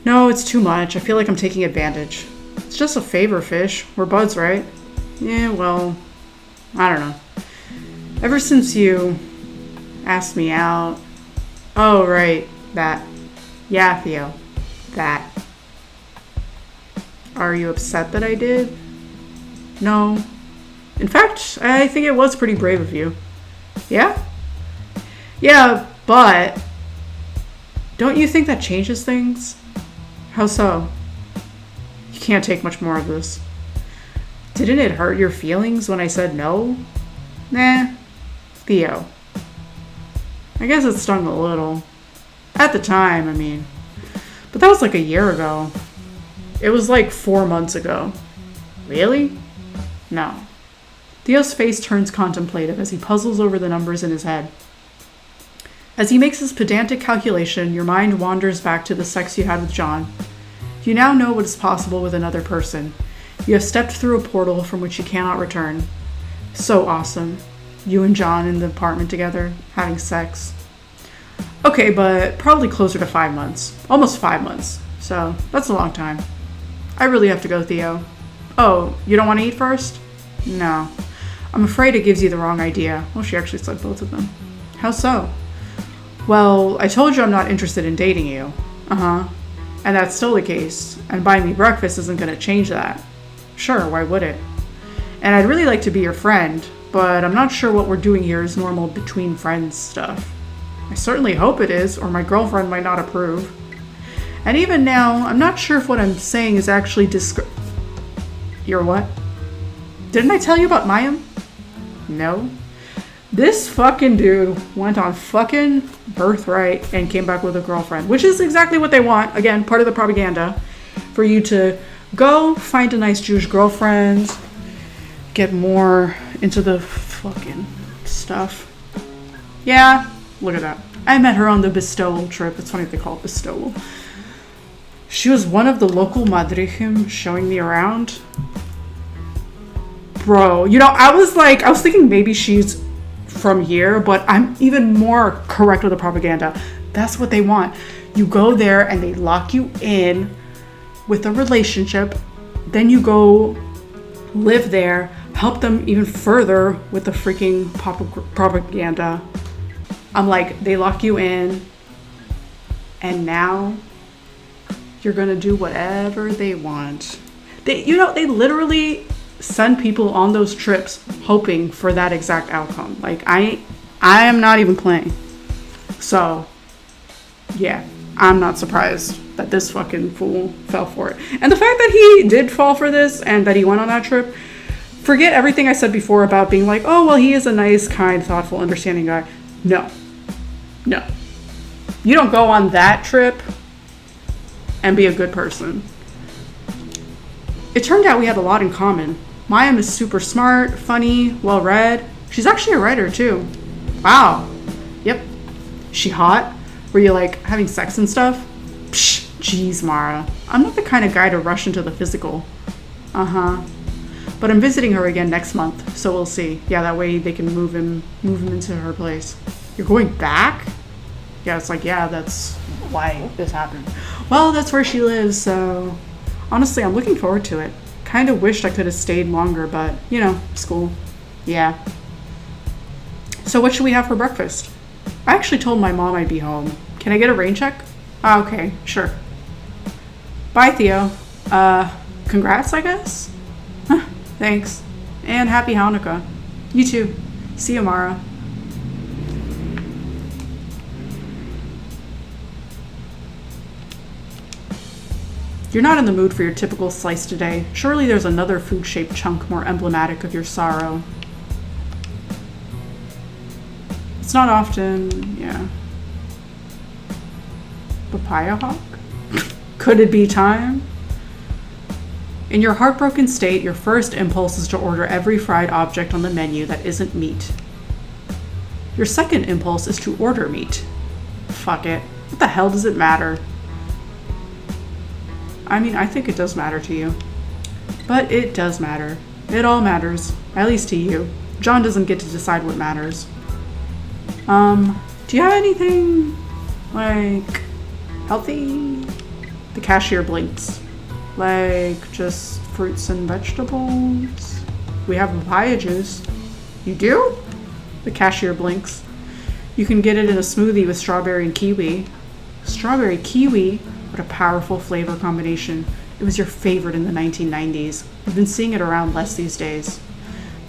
No, it's too much. I feel like I'm taking advantage. It's just a favor, fish. We're buds, right? Yeah, well, I don't know. Ever since you asked me out... Oh, right. That. Yeah, Theo. That. Are you upset that I did? No. In fact, I think it was pretty brave of you. Yeah? Yeah, but... Don't you think that changes things? How so? You can't take much more of this. Didn't it hurt your feelings when I said no? Nah. Theo. I guess it stung a little. At the time, I mean. But that was like a year ago. It was like 4 months ago. Really? No. Theo's face turns contemplative as he puzzles over the numbers in his head. As he makes his pedantic calculation, your mind wanders back to the sex you had with John. You now know what is possible with another person. You have stepped through a portal from which you cannot return. So awesome. You and John in the apartment together, having sex. Okay, but probably closer to 5 months. Almost 5 months. So, that's a long time. I really have to go, Theo. Oh, you don't want to eat first? No. I'm afraid it gives you the wrong idea. Well, she actually said both of them. How so? Well, I told you I'm not interested in dating you. Uh-huh. And that's still the case. And buying me breakfast isn't going to change that. Sure, why would it? And I'd really like to be your friend, but I'm not sure what we're doing here is normal between friends stuff. I certainly hope it is, or my girlfriend might not approve. And even now, I'm not sure if what I'm saying is actually You're what? Didn't I tell you about Mayim? No. This fucking dude went on fucking Birthright and came back with a girlfriend, which is exactly what they want. Again, part of the propaganda. For you to go find a nice Jewish girlfriend, get more into the fucking stuff. Yeah, look at that. I met her on the bestowal trip. It's funny if they call it bestowal. She was one of the local madrichim showing me around. Bro, you know, I was thinking maybe she's from here, but I'm even more correct with the propaganda. That's what they want. You go there and they lock you in with a relationship. Then you go live there, help them even further with the freaking propaganda. I'm like, they lock you in, and now you're gonna do whatever they want. They literally send people on those trips hoping for that exact outcome. Like, I am not even playing. So, yeah, I'm not surprised that this fucking fool fell for it. And the fact that he did fall for this and that he went on that trip, forget everything I said before about being like, oh, well, he is a nice, kind, thoughtful, understanding guy. No. You don't go on that trip and be a good person. It turned out we had a lot in common. Mayim is super smart, funny, well-read. She's actually a writer, too. Wow. Yep. She hot? Were you like having sex and stuff? Psh, jeez, Mara. I'm not the kind of guy to rush into the physical. Uh-huh. But I'm visiting her again next month, so we'll see. Yeah, that way they can move him into her place. You're going back? Yeah, it's like, yeah, that's why this happened. Well, that's where she lives, so honestly, I'm looking forward to it. Kind of wished I could have stayed longer, but, you know, school. Yeah. So what should we have for breakfast? I actually told my mom I'd be home. Can I get a rain check? Ah, okay, sure. Bye, Theo. Congrats, I guess? Huh, thanks. And happy Hanukkah. You too. See you, Mara. You're not in the mood for your typical slice today. Surely there's another food-shaped chunk more emblematic of your sorrow. It's not often, yeah. Papaya hawk? Could it be time? In your heartbroken state, your first impulse is to order every fried object on the menu that isn't meat. Your second impulse is to order meat. Fuck it. What the hell does it matter? I mean, I think it does matter to you. But it does matter. It all matters. At least to you. John doesn't get to decide what matters. Do you have anything, like, healthy? The cashier blinks. Like, just fruits and vegetables? We have papaya juice. You do? The cashier blinks. You can get it in a smoothie with strawberry and kiwi. Strawberry kiwi? What a powerful flavor combination. It was your favorite in the 1990s. We've been seeing it around less these days.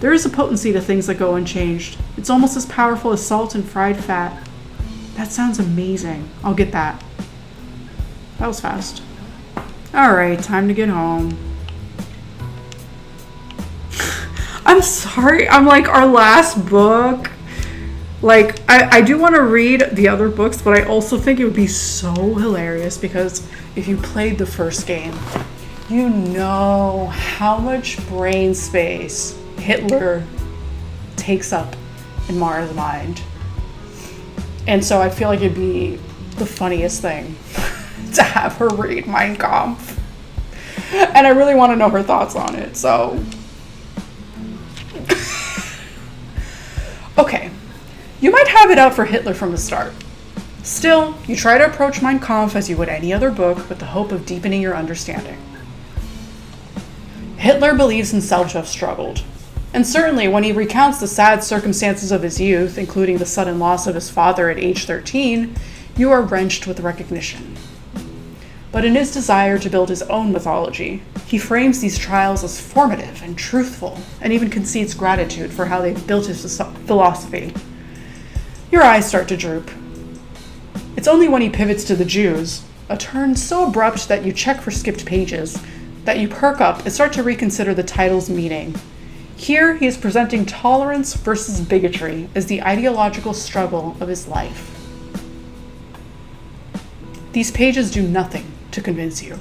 There is a potency to things that go unchanged. It's almost as powerful as salt and fried fat. That sounds amazing. I'll get that. That was fast. Alright, time to get home. I'm sorry. I'm like, our last book. Like, I do want to read the other books, but I also think it would be so hilarious because if you played the first game, you know how much brain space Hitler takes up in Mara's mind. And so I feel like it'd be the funniest thing to have her read Mein Kampf. And I really want to know her thoughts on it, so. Okay. You might have it out for Hitler from the start. Still, you try to approach Mein Kampf as you would any other book with the hope of deepening your understanding. Hitler believes himself to have struggled. And certainly when he recounts the sad circumstances of his youth, including the sudden loss of his father at age 13, you are wrenched with recognition. But in his desire to build his own mythology, he frames these trials as formative and truthful, and even concedes gratitude for how they've built his philosophy. Your eyes start to droop. It's only when he pivots to the Jews, a turn so abrupt that you check for skipped pages, that you perk up and start to reconsider the title's meaning. Here, he is presenting tolerance versus bigotry as the ideological struggle of his life. These pages do nothing to convince you.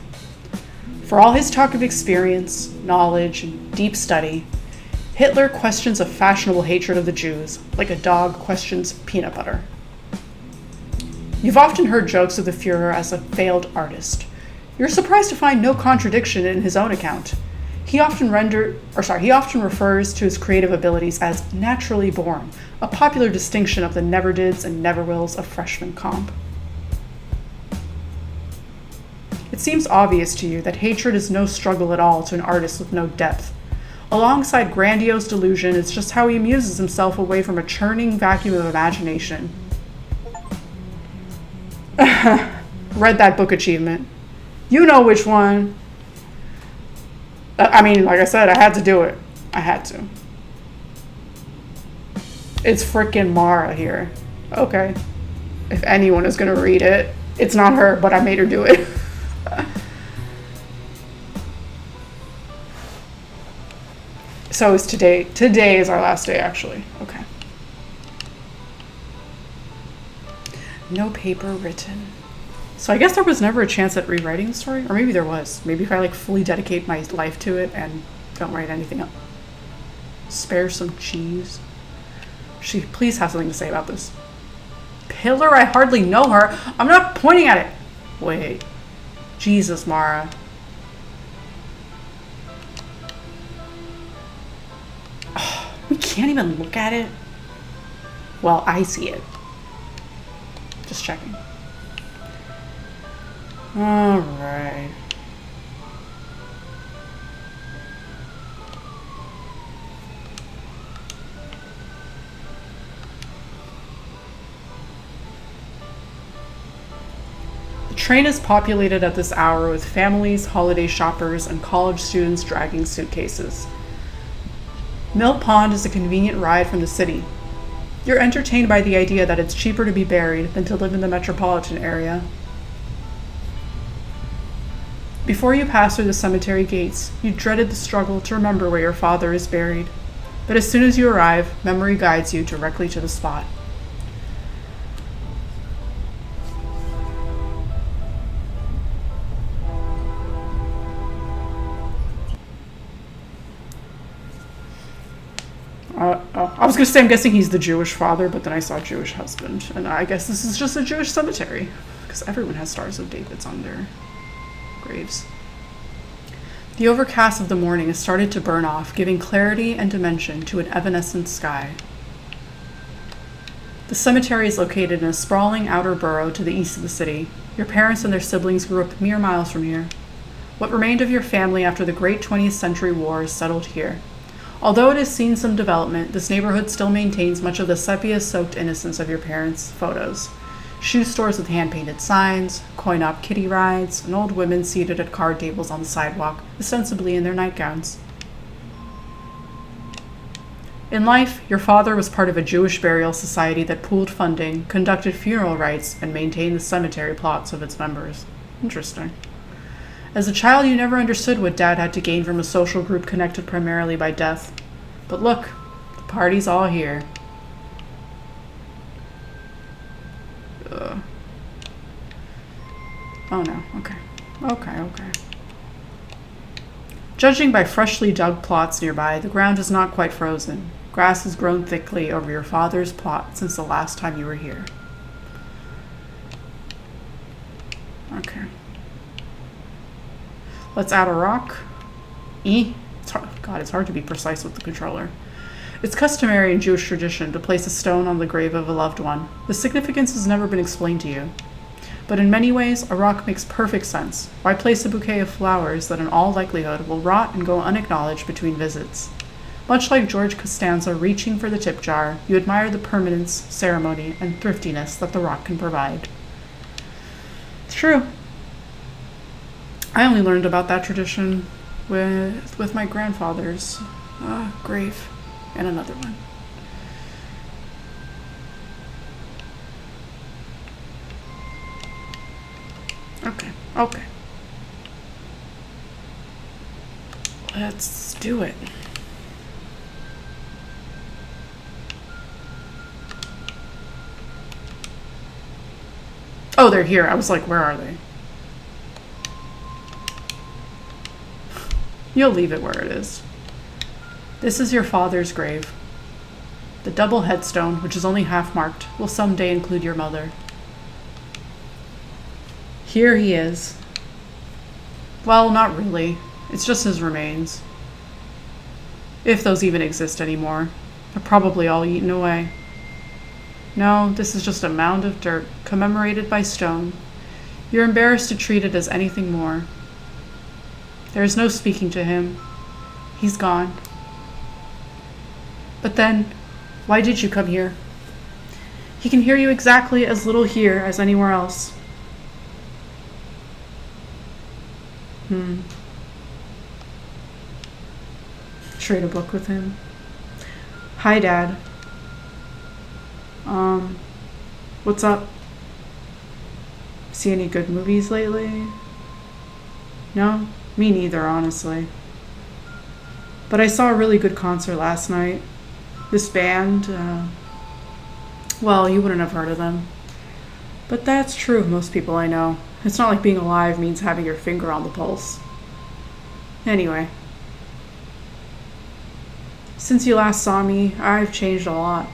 For all his talk of experience, knowledge, and deep study, Hitler questions a fashionable hatred of the Jews, like a dog questions peanut butter. You've often heard jokes of the Führer as a failed artist. You're surprised to find no contradiction in his own account. He often refers to his creative abilities as naturally born, a popular distinction of the never-dids and never-wills of freshman comp. It seems obvious to you that hatred is no struggle at all to an artist with no depth. Alongside grandiose delusion, it's just how he amuses himself away from a churning vacuum of imagination. Read that book achievement. You know which one. I mean, like I said, I had to do it. I had to. It's frickin' Mara here. Okay. If anyone is gonna read it, it's not her, but I made her do it. So is today. Today is our last day, actually. Okay. No paper written. So I guess there was never a chance at rewriting the story, or maybe there was. Maybe if I like fully dedicate my life to it and don't write anything else. Spare some cheese. She please have something to say about this. Pillar? I hardly know her. I'm not pointing at it. Wait. Jesus, Mara. Oh, we can't even look at it? Well, I see it. Just checking. Alright. The train is populated at this hour with families, holiday shoppers, and college students dragging suitcases. Mill Pond is a convenient ride from the city. You're entertained by the idea that it's cheaper to be buried than to live in the metropolitan area. Before you pass through the cemetery gates, you dreaded the struggle to remember where your father is buried. But as soon as you arrive, memory guides you directly to the spot. I was going to say I'm guessing he's the Jewish father, but then I saw Jewish husband. And I guess this is just a Jewish cemetery, because everyone has stars of Davids on their graves. The overcast of the morning has started to burn off, giving clarity and dimension to an evanescent sky. The cemetery is located in a sprawling outer borough to the east of the city. Your parents and their siblings grew up mere miles from here. What remained of your family after the great 20th century war is settled here. Although it has seen some development, this neighborhood still maintains much of the sepia-soaked innocence of your parents' photos. Shoe stores with hand-painted signs, coin-op kiddie rides, and old women seated at card tables on the sidewalk, ostensibly in their nightgowns. In life, your father was part of a Jewish burial society that pooled funding, conducted funeral rites, and maintained the cemetery plots of its members. Interesting. As a child, you never understood what Dad had to gain from a social group connected primarily by death. But look, the party's all here. Oh no, okay. Okay. Judging by freshly dug plots nearby, the ground is not quite frozen. Grass has grown thickly over your father's plot since the last time you were here. Okay. Let's add a rock. E. It's hard to be precise with the controller. It's customary in Jewish tradition to place a stone on the grave of a loved one. The significance has never been explained to you. But in many ways, a rock makes perfect sense. Why place a bouquet of flowers that in all likelihood will rot and go unacknowledged between visits? Much like George Costanza reaching for the tip jar, you admire the permanence, ceremony, and thriftiness that the rock can provide. It's true. I only learned about that tradition with my grandfather's grave and another one. Okay. Let's do it. Oh, they're here. I was like, where are they? You'll leave it where it is. This is your father's grave. The double headstone, which is only half marked, will someday include your mother. Here he is. Well, not really. It's just his remains. If those even exist anymore. They're probably all eaten away. No, this is just a mound of dirt, commemorated by stone. You're embarrassed to treat it as anything more. There is no speaking to him. He's gone. But then, why did you come here? He can hear you exactly as little here as anywhere else. Trade a book with him. Hi, Dad. What's up? See any good movies lately? No? Me neither, honestly. But I saw a really good concert last night. This band, well, you wouldn't have heard of them. But that's true of most people I know. It's not like being alive means having your finger on the pulse. Anyway. Since you last saw me, I've changed a lot.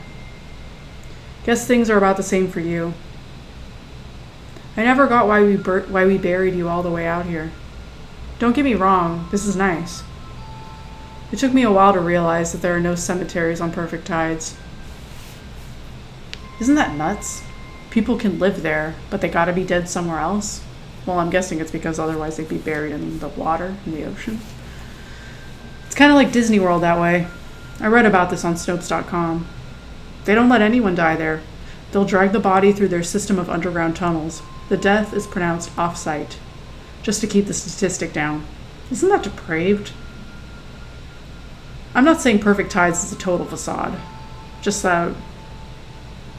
Guess things are about the same for you. I never got why we buried you all the way out here. Don't get me wrong, this is nice. It took me a while to realize that there are no cemeteries on perfect tides. Isn't that nuts? People can live there, but they gotta be dead somewhere else? Well, I'm guessing it's because otherwise they'd be buried in the water, in the ocean. It's kind of like Disney World that way. I read about this on Snopes.com. They don't let anyone die there. They'll drag the body through their system of underground tunnels. The death is pronounced off-site, just to keep the statistic down. Isn't that depraved? I'm not saying Perfect Tides is a total facade. Just that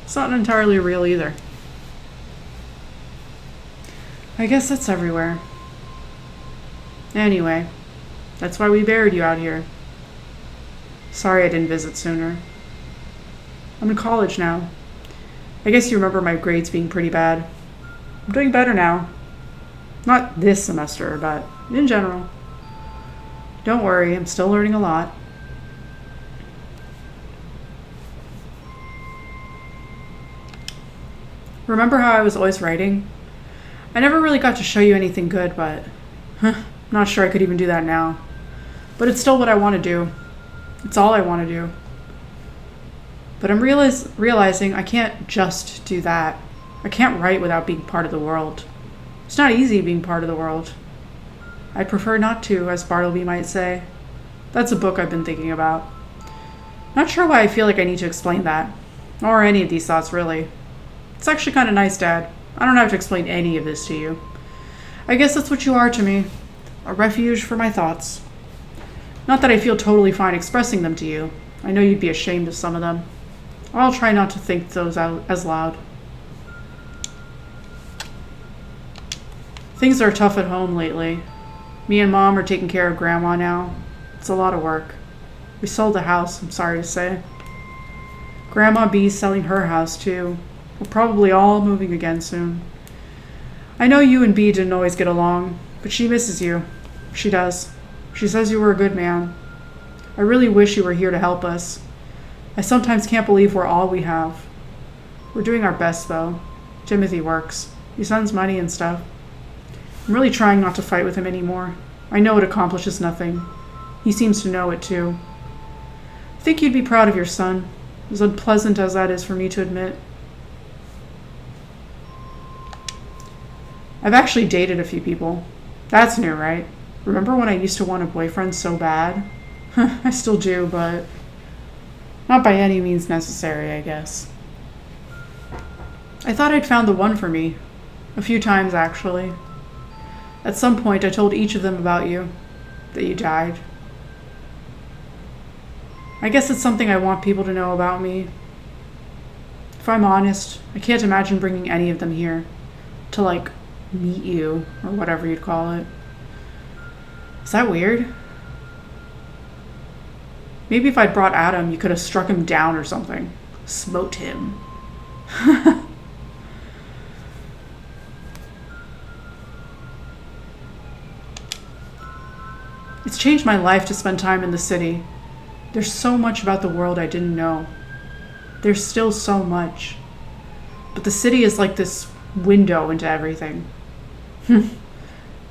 it's not entirely real either. I guess that's everywhere. Anyway, that's why we buried you out here. Sorry I didn't visit sooner. I'm in college now. I guess you remember my grades being pretty bad. I'm doing better now. Not this semester, but in general. Don't worry, I'm still learning a lot. Remember how I was always writing? I never really got to show you anything good, but not sure I could even do that now. But it's still what I want to do. It's all I want to do. But I'm realizing I can't just do that. I can't write without being part of the world. It's not easy being part of the world. I prefer not to, as Bartleby might say. That's a book I've been thinking about. Not sure why I feel like I need to explain that. Or any of these thoughts, really. It's actually kind of nice, Dad. I don't have to explain any of this to you. I guess that's what you are to me. A refuge for my thoughts. Not that I feel totally fine expressing them to you. I know you'd be ashamed of some of them. I'll try not to think those out as loud. Things are tough at home lately. Me and Mom are taking care of Grandma now. It's a lot of work. We sold the house, I'm sorry to say. Grandma B's selling her house too. We're probably all moving again soon. I know you and B didn't always get along, but she misses you. She does. She says you were a good man. I really wish you were here to help us. I sometimes can't believe we're all we have. We're doing our best, though. Timothy works. He sends money and stuff. I'm really trying not to fight with him anymore. I know it accomplishes nothing. He seems to know it, too. I think you'd be proud of your son, as unpleasant as that is for me to admit. I've actually dated a few people. That's new, right? Remember when I used to want a boyfriend so bad? I still do, but not by any means necessary, I guess. I thought I'd found the one for me. A few times, actually. At some point, I told each of them about you. That you died. I guess it's something I want people to know about me. If I'm honest, I can't imagine bringing any of them here. To, like, meet you, or whatever you'd call it. Is that weird? Maybe if I'd brought Adam, you could have struck him down or something. Smote him. It's changed my life to spend time in the city. There's so much about the world I didn't know. There's still so much. But the city is like this window into everything.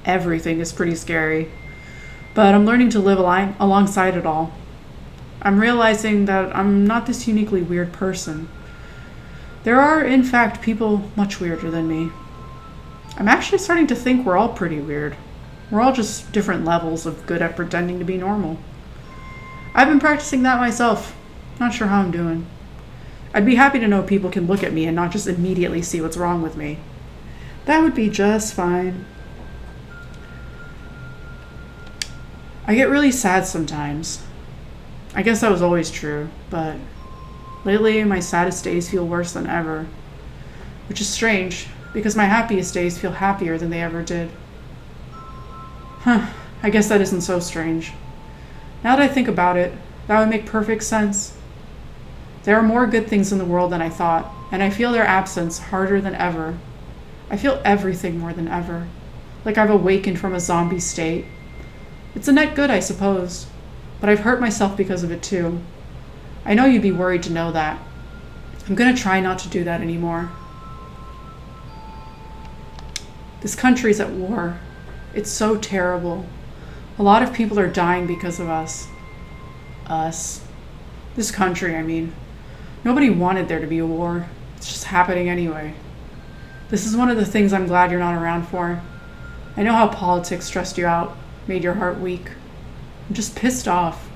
Everything is pretty scary. But I'm learning to live alongside it all. I'm realizing that I'm not this uniquely weird person. There are, in fact, people much weirder than me. I'm actually starting to think we're all pretty weird. We're all just different levels of good at pretending to be normal. I've been practicing that myself. Not sure how I'm doing. I'd be happy to know people can look at me and not just immediately see what's wrong with me. That would be just fine. I get really sad sometimes. I guess that was always true, but lately my saddest days feel worse than ever. Which is strange, because my happiest days feel happier than they ever did. I guess that isn't so strange. Now that I think about it, that would make perfect sense. There are more good things in the world than I thought, and I feel their absence harder than ever. I feel everything more than ever, like I've awakened from a zombie state. It's a net good, I suppose, but I've hurt myself because of it too. I know you'd be worried to know that. I'm gonna try not to do that anymore. This country's at war. It's so terrible. A lot of people are dying because of us. Us. This country, I mean. Nobody wanted there to be a war. It's just happening anyway. This is one of the things I'm glad you're not around for. I know how politics stressed you out, made your heart weak. I'm just pissed off.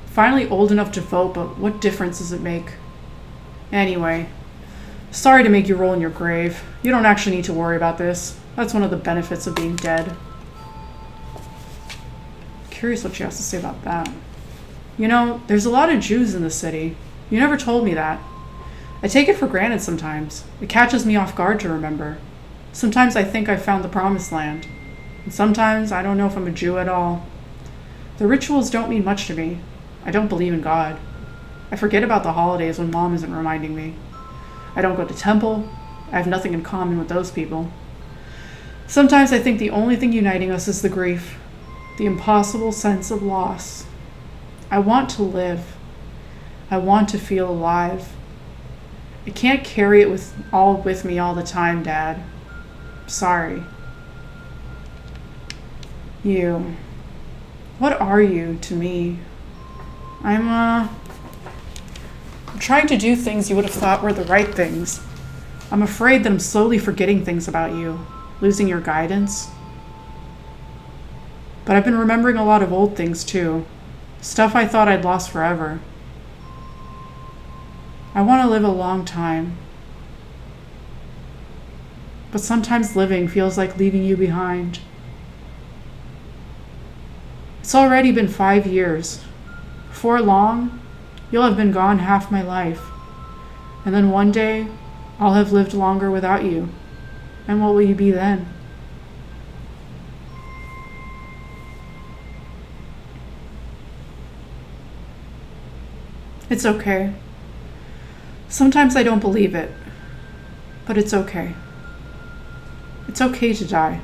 Finally old enough to vote, but what difference does it make? Anyway, sorry to make you roll in your grave. You don't actually need to worry about this. That's one of the benefits of being dead. Curious what she has to say about that. You know, there's a lot of Jews in the city. You never told me that. I take it for granted sometimes. It catches me off guard to remember. Sometimes I think I've found the promised land. And sometimes I don't know if I'm a Jew at all. The rituals don't mean much to me. I don't believe in God. I forget about the holidays when Mom isn't reminding me. I don't go to temple. I have nothing in common with those people. Sometimes I think the only thing uniting us is the grief, the impossible sense of loss. I want to live. I want to feel alive. I can't carry it with me all the time, Dad. Sorry. You. What are you to me? I'm trying to do things you would have thought were the right things. I'm afraid that I'm slowly forgetting things about you, losing your guidance. But I've been remembering a lot of old things too. Stuff I thought I'd lost forever. I want to live a long time. But sometimes living feels like leaving you behind. It's already been 5 years. Before long, you'll have been gone half my life. And then one day, I'll have lived longer without you. And what will you be then? It's okay. Sometimes I don't believe it, but it's okay. It's okay to die.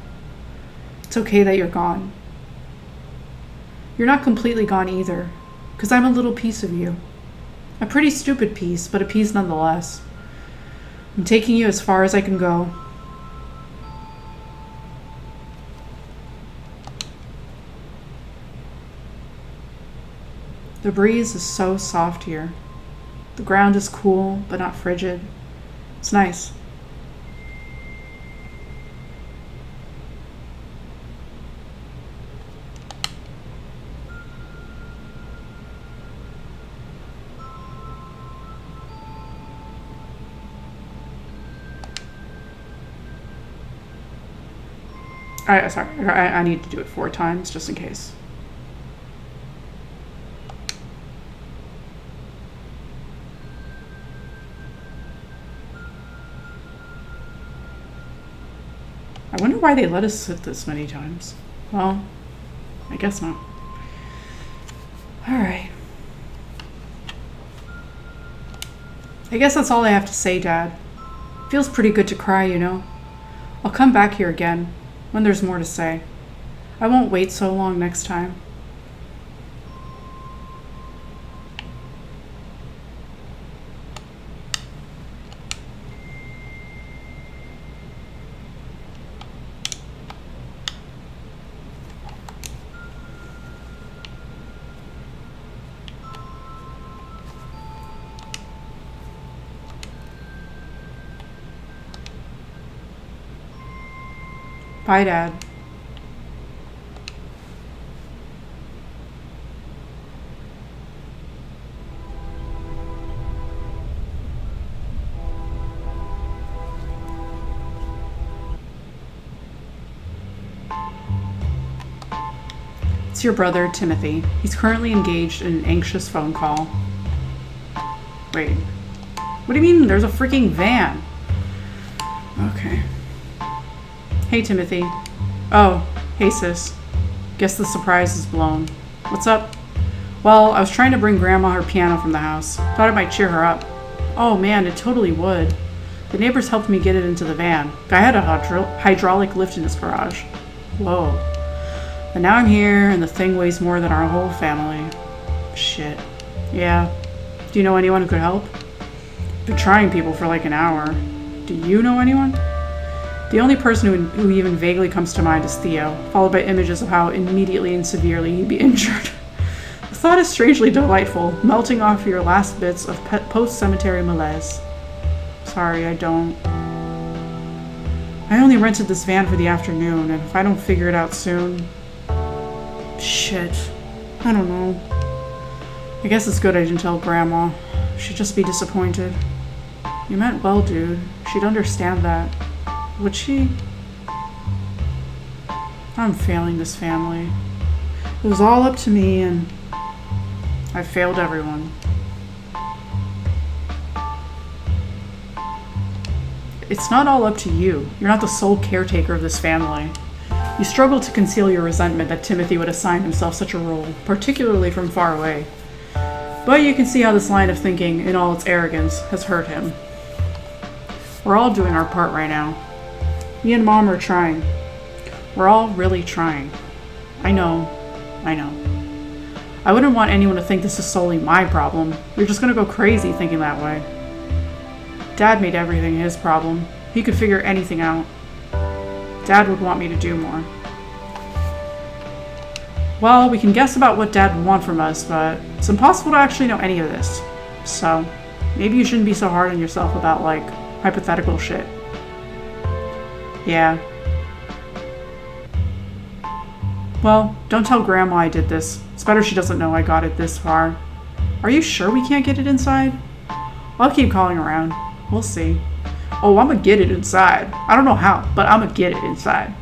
It's okay that you're gone. You're not completely gone either, because I'm a little piece of you. A pretty stupid piece, but a piece nonetheless. I'm taking you as far as I can go. The breeze is so soft here. The ground is cool, but not frigid. It's nice. Sorry, I need to do it 4 times just in case. I wonder why they let us sit this many times. Well, I guess not. Alright. I guess that's all I have to say, Dad. Feels pretty good to cry, you know. I'll come back here again, when there's more to say. I won't wait so long next time. Bye, Dad. It's your brother, Timothy. He's currently engaged in an anxious phone call. Wait. What do you mean? There's a freaking van. Okay. Hey, Timothy. Oh, hey, sis. Guess the surprise is blown. What's up? Well, I was trying to bring Grandma her piano from the house. Thought it might cheer her up. Oh, man, it totally would. The neighbors helped me get it into the van. Guy had a hydraulic lift in his garage. Whoa. But now I'm here, and the thing weighs more than our whole family. Shit. Yeah. Do you know anyone who could help? Been trying people for like an hour. Do you know anyone? The only person who even vaguely comes to mind is Theo, followed by images of how immediately and severely he'd be injured. The thought is strangely delightful, melting off your last bits of post-cemetery malaise. Sorry, I don't. I only rented this van for the afternoon, and if I don't figure it out soon... Shit. I don't know. I guess it's good I didn't tell Grandma. She'd just be disappointed. You meant well, dude. She'd understand that. Would she? I'm failing this family. It was all up to me, and I failed everyone. It's not all up to you. You're not the sole caretaker of this family. You struggle to conceal your resentment that Timothy would assign himself such a role, particularly from far away. But you can see how this line of thinking, in all its arrogance, has hurt him. We're all doing our part right now. Me and Mom are trying. We're all really trying. I know. I wouldn't want anyone to think this is solely my problem. You're just gonna go crazy thinking that way. Dad made everything his problem. He could figure anything out. Dad would want me to do more. Well, we can guess about what Dad would want from us, but it's impossible to actually know any of this. So, maybe you shouldn't be so hard on yourself about, like, hypothetical shit. Yeah. Well, don't tell Grandma I did this. It's better she doesn't know I got it this far. Are you sure we can't get it inside? I'll keep calling around. We'll see. Oh, I'm gonna get it inside. I don't know how, but I'm gonna get it inside.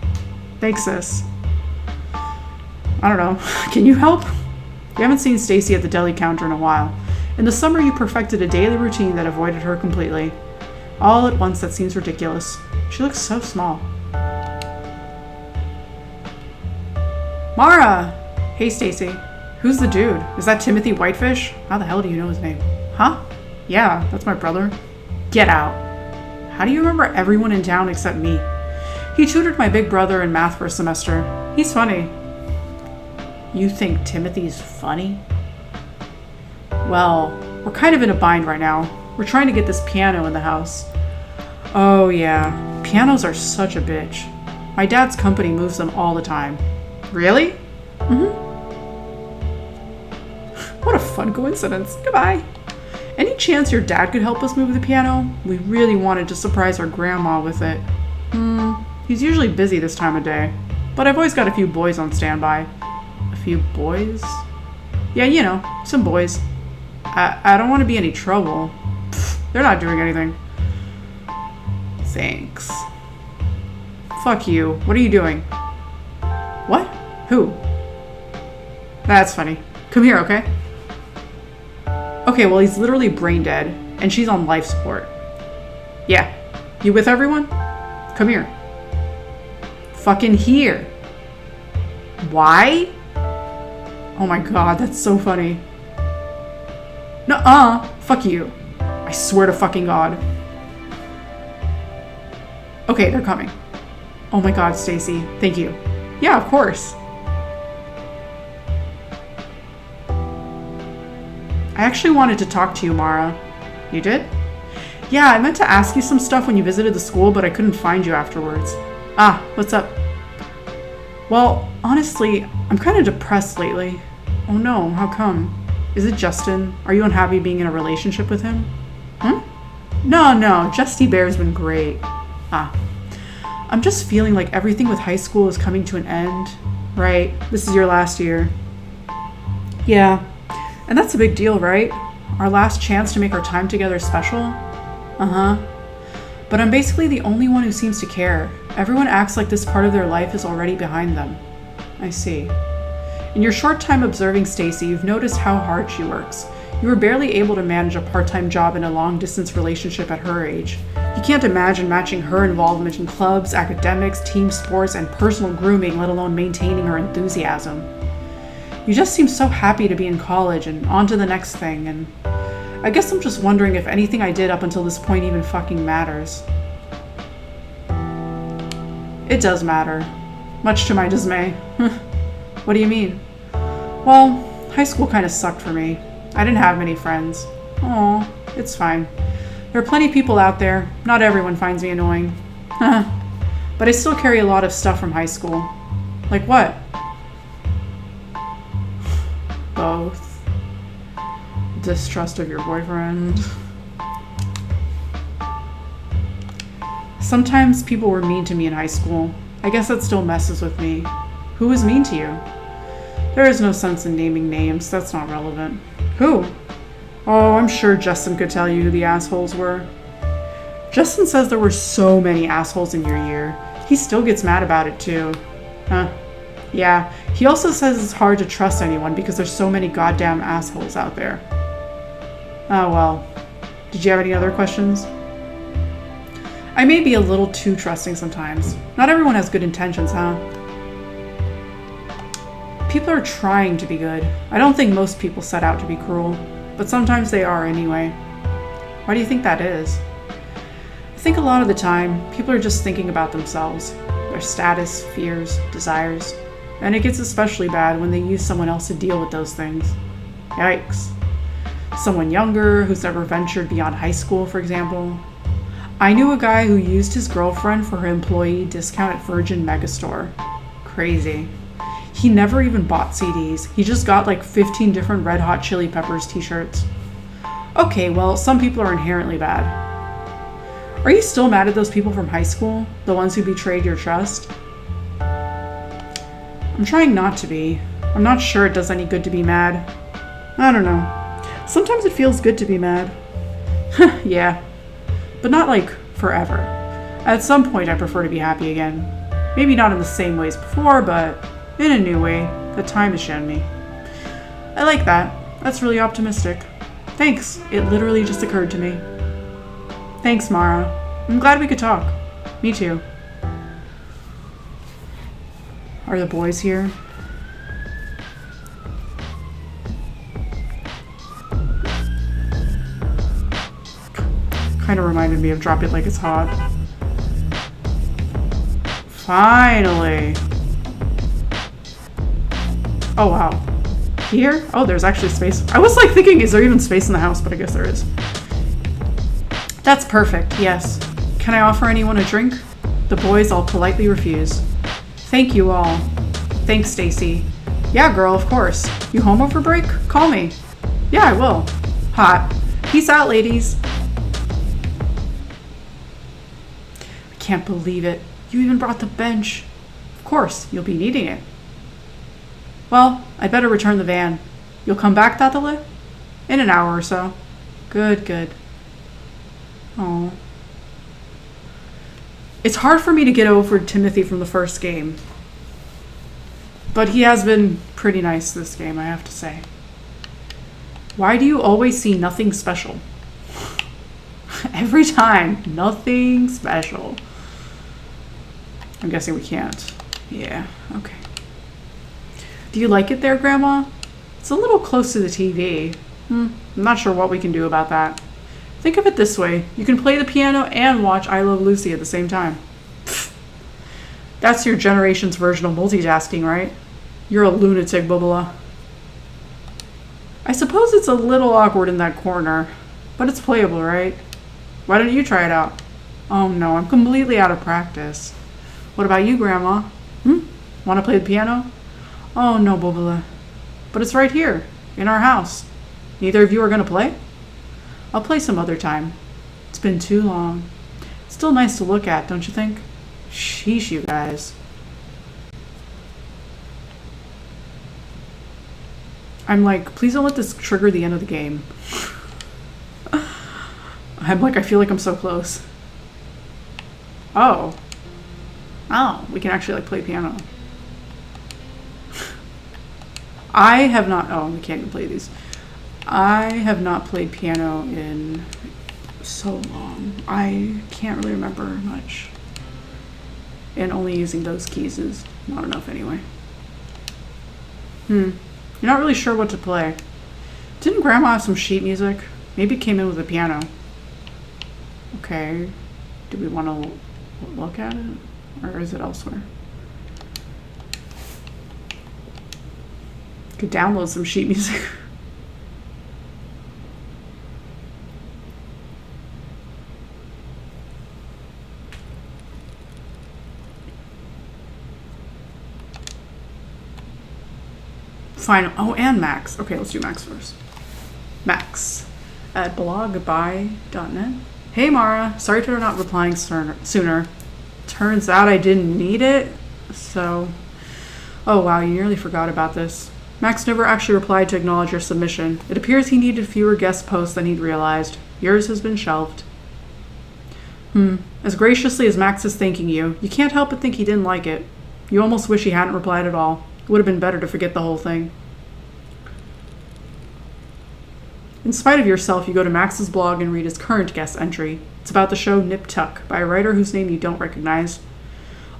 Thanks, sis. I don't know. Can you help? You haven't seen Stacy at the deli counter in a while. In the summer, you perfected a daily routine that avoided her completely. All at once, that seems ridiculous. She looks so small. Mara! Hey, Stacy. Who's the dude? Is that Timothy Whitefish? How the hell do you know his name? Huh? Yeah, that's my brother. Get out. How do you remember everyone in town except me? He tutored my big brother in math for a semester. He's funny. You think Timothy's funny? Well, we're kind of in a bind right now. We're trying to get this piano in the house. Oh yeah, pianos are such a bitch. My dad's company moves them all the time. Really? Mm-hmm. What a fun coincidence. Goodbye. Any chance your dad could help us move the piano? We really wanted to surprise our grandma with it. He's usually busy this time of day, but I've always got a few boys on standby. A few boys? Yeah, you know, some boys. I don't want to be any trouble. Pfft, they're not doing anything. Thanks. Fuck you. What are you doing? What? Who? That's funny. Come here, okay? Okay, well, he's literally brain dead, and she's on life support. Yeah. You with everyone? Come here. Fucking here. Why? Oh my god, that's so funny. Nuh-uh. Fuck you. I swear to fucking god. Okay, they're coming. Oh my god, Stacy. Thank you. Yeah, of course. I actually wanted to talk to you, Mara. You did? Yeah, I meant to ask you some stuff when you visited the school, but I couldn't find you afterwards. Ah, what's up? Well, honestly, I'm kind of depressed lately. Oh no, how come? Is it Justin? Are you unhappy being in a relationship with him? No, Justy Bear's been great. Ah. I'm just feeling like everything with high school is coming to an end. Right, this is your last year. Yeah, and that's a big deal, right? Our last chance to make our time together special? Uh-huh. But I'm basically the only one who seems to care. Everyone acts like this part of their life is already behind them. I see. In your short time observing Stacy, you've noticed how hard she works. You were barely able to manage a part-time job in a long-distance relationship at her age. You can't imagine matching her involvement in clubs, academics, team sports, and personal grooming, let alone maintaining her enthusiasm. You just seem so happy to be in college and on to the next thing, and I guess I'm just wondering if anything I did up until this point even fucking matters. It does matter. Much to my dismay. What do you mean? Well, high school kind of sucked for me. I didn't have many friends. Aw, it's fine. There are plenty of people out there. Not everyone finds me annoying. But I still carry a lot of stuff from high school. Like what? Both. Distrust of your boyfriend. Sometimes people were mean to me in high school. I guess that still messes with me. Who was mean to you? There is no sense in naming names. That's not relevant. Who? Oh, I'm sure Justin could tell you who the assholes were. Justin says there were so many assholes in your year. He still gets mad about it too. Huh. Yeah. He also says it's hard to trust anyone because there's so many goddamn assholes out there. Oh well. Did you have any other questions? I may be a little too trusting sometimes. Not everyone has good intentions, huh? People are trying to be good. I don't think most people set out to be cruel, but sometimes they are anyway. Why do you think that is? I think a lot of the time, people are just thinking about themselves, their status, fears, desires, and it gets especially bad when they use someone else to deal with those things. Yikes. Someone younger who's never ventured beyond high school, for example. I knew a guy who used his girlfriend for her employee discount at Virgin Megastore. Crazy. He never even bought CDs. He just got like 15 different Red Hot Chili Peppers t-shirts. Okay, well, some people are inherently bad. Are you still mad at those people from high school? The ones who betrayed your trust? I'm trying not to be. I'm not sure it does any good to be mad. I don't know. Sometimes it feels good to be mad. Yeah. But not like forever. At some point I prefer to be happy again. Maybe not in the same way as before, but in a new way that time has shown me. I like that. That's really optimistic. Thanks. It literally just occurred to me. Thanks, Mara. I'm glad we could talk. Me too. Are the boys here? Kind of reminded me of Drop It Like It's Hot. Finally. Oh, wow. Here? Oh, there's actually space. I was like thinking, is there even space in the house? But I guess there is. That's perfect, yes. Can I offer anyone a drink? The boys all politely refuse. Thank you all. Thanks, Stacy. Yeah, girl, of course. You home over break? Call me. Yeah, I will. Hot. Peace out, ladies. I can't believe it. You even brought the bench. Of course, you'll be needing it. Well, I'd better return the van. You'll come back, Tatale? In an hour or so. Good, good. Oh. It's hard for me to get over Timothy from the first game. But he has been pretty nice this game, I have to say. Why do you always see nothing special? Every time, nothing special. I'm guessing we can't. Yeah, okay. Do you like it there, Grandma? It's a little close to the TV. I'm not sure what we can do about that. Think of it this way. You can play the piano and watch I Love Lucy at the same time. Pfft. That's your generation's version of multitasking, right? You're a lunatic, Bubala. I suppose it's a little awkward in that corner, but it's playable, right? Why don't you try it out? Oh no, I'm completely out of practice. What about you, Grandma? Want to play the piano? Oh no, Bubala. But it's right here, in our house. Neither of you are going to play? I'll play some other time. It's been too long. It's still nice to look at, don't you think? Sheesh, you guys. I'm like, please don't let this trigger the end of the game. I feel like I'm so close. Oh. Oh, we can actually like play piano. I have not, oh, we can't even play these. I have not played piano in so long. I can't really remember much. And only using those keys is not enough anyway. You're not really sure what to play. Didn't Grandma have some sheet music? Maybe it came in with the piano. Okay. Do we want to look at it? Or is it elsewhere? Could download some sheet music. fine. Oh, and Max. Okay, let's do Max first. Max at blogby.net. Hey Mara, sorry for not replying sooner. Turns out I didn't need it, so... Oh wow, you nearly forgot about this. Max never actually replied to acknowledge your submission. It appears he needed fewer guest posts than he'd realized. Yours has been shelved. As graciously as Max is thanking you, you can't help but think he didn't like it. You almost wish he hadn't replied at all. It would have been better to forget the whole thing. In spite of yourself, you go to Max's blog and read his current guest entry. It's about the show Nip Tuck by a writer whose name you don't recognize.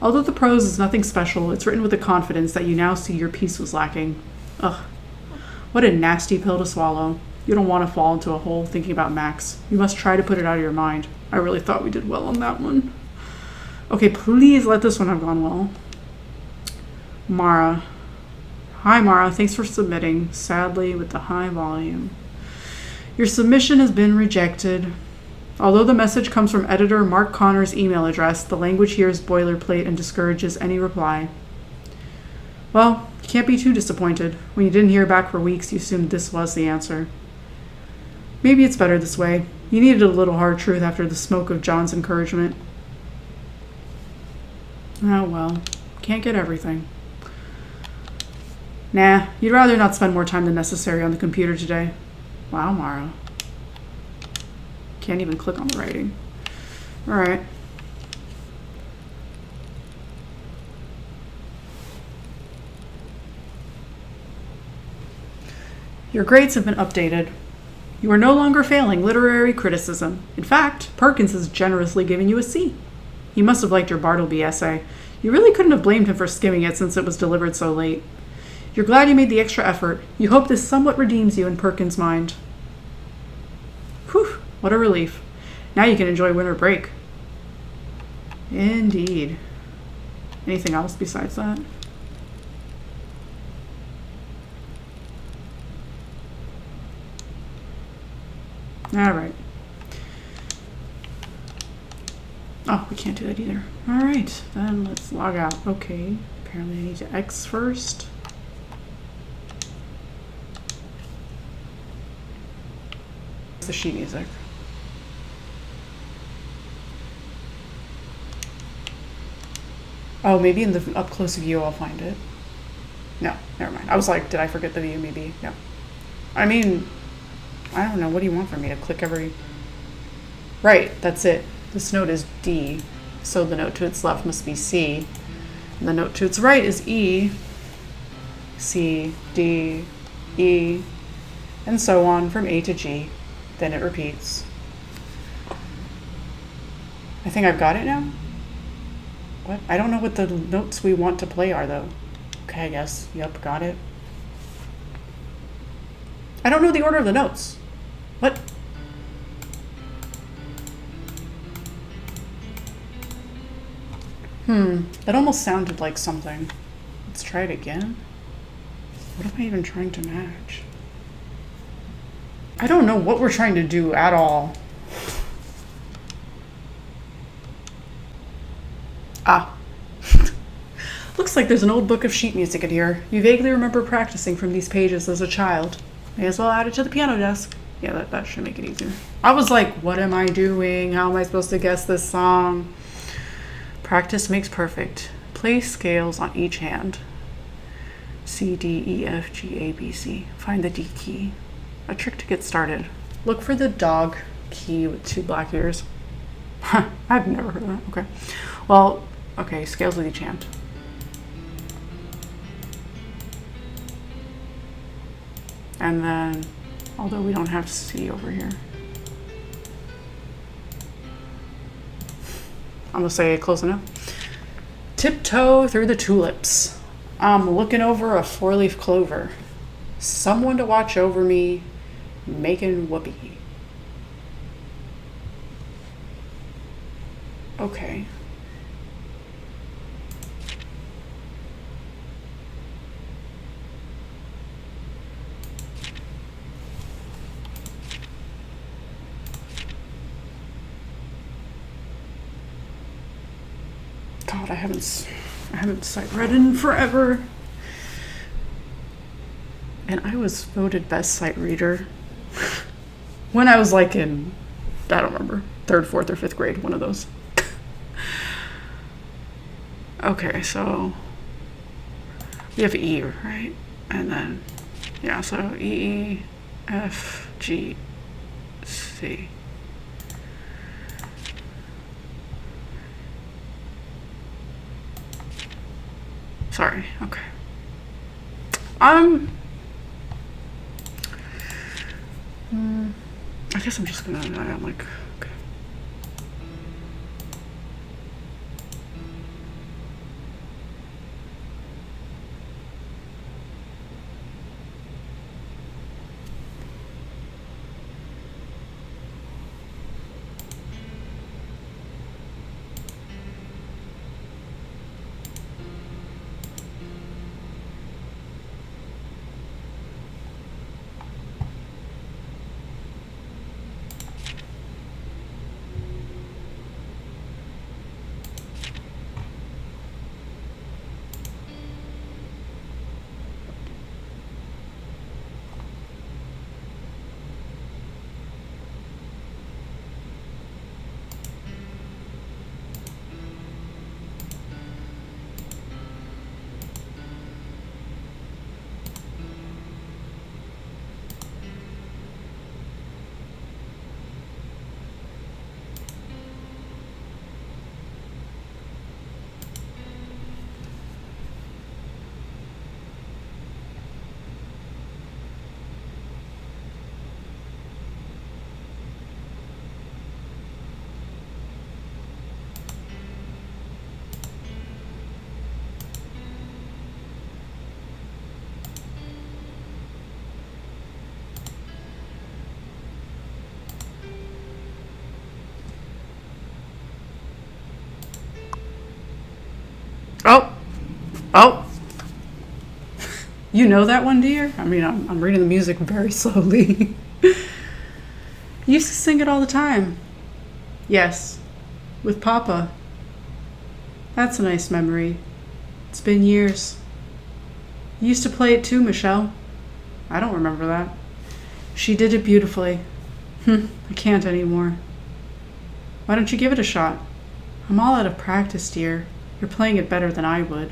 Although the prose is nothing special, it's written with a confidence that you now see your piece was lacking. Ugh. What a nasty pill to swallow. You don't want to fall into a hole thinking about Max. You must try to put it out of your mind. I really thought we did well on that one. Okay, please let this one have gone well. Mara. Hi Mara, thanks for submitting. Sadly, with the high volume. Your submission has been rejected. Although the message comes from editor Mark Connor's email address, the language here is boilerplate and discourages any reply. Well, you can't be too disappointed. When you didn't hear back for weeks, you assumed this was the answer. Maybe it's better this way. You needed a little hard truth after the smoke of John's encouragement. Oh well, can't get everything. Nah, you'd rather not spend more time than necessary on the computer today. Wow, Mara. Can't even click on the writing. Alright. Your grades have been updated. You are no longer failing literary criticism. In fact, Perkins has generously given you a C. He must have liked your Bartleby essay. You really couldn't have blamed him for skimming it since it was delivered so late. You're glad you made the extra effort. You hope this somewhat redeems you in Perkins' mind. Whew, what a relief. Now you can enjoy winter break. Indeed. Anything else besides that? Alright. Oh, we can't do that either. Alright, then let's log out. Okay, apparently I need to X first. The sheet music. Oh, maybe in the up close view I'll find it. No, never mind. I was like, did I forget the view? Maybe. No. I mean, I don't know. What do you want from me? To click every... Right, that's it. This note is D, so the note to its left must be C. And the note to its right is E, C, D, E, and so on from A to G. Then it repeats. I think I've got it now. What? I don't know what the notes we want to play are, though. Okay, I guess. Yep, got it. I don't know the order of the notes. What? That almost sounded like something. Let's try it again. What am I even trying to match? I don't know what we're trying to do at all. Ah. Looks like there's an old book of sheet music in here. You vaguely remember practicing from these pages as a child. May as well add it to the piano desk. Yeah, that should make it easier. I was like, what am I doing? How am I supposed to guess this song? Practice makes perfect. Play scales on each hand. C, D, E, F, G, A, B, C. Find the D key. A trick to get started. Look for the dog key with 2 black ears. I've never heard of that. Okay. Well, okay, scales with each hand. And then, although we don't have C over here. I'm gonna say close enough. Tiptoe through the tulips. I'm looking over a 4-leaf clover. Someone to watch over me, making whoopee. Okay. God, I haven't sight read in forever. And I was voted best sight reader when I was like in, I don't remember, 3rd, 4th, or 5th grade, one of those. Okay, so we have E, right? And then, yeah, so E, F, G, C. Sorry, okay. I guess I'm just gonna, I'm like, okay. Oh, oh. You know that one, dear? I mean, I'm reading the music very slowly. You used to sing it all the time. Yes, with Papa. That's a nice memory. It's been years. You used to play it too, Michelle. I don't remember that. She did it beautifully. I can't anymore. Why don't you give it a shot? I'm all out of practice, dear. You're playing it better than I would.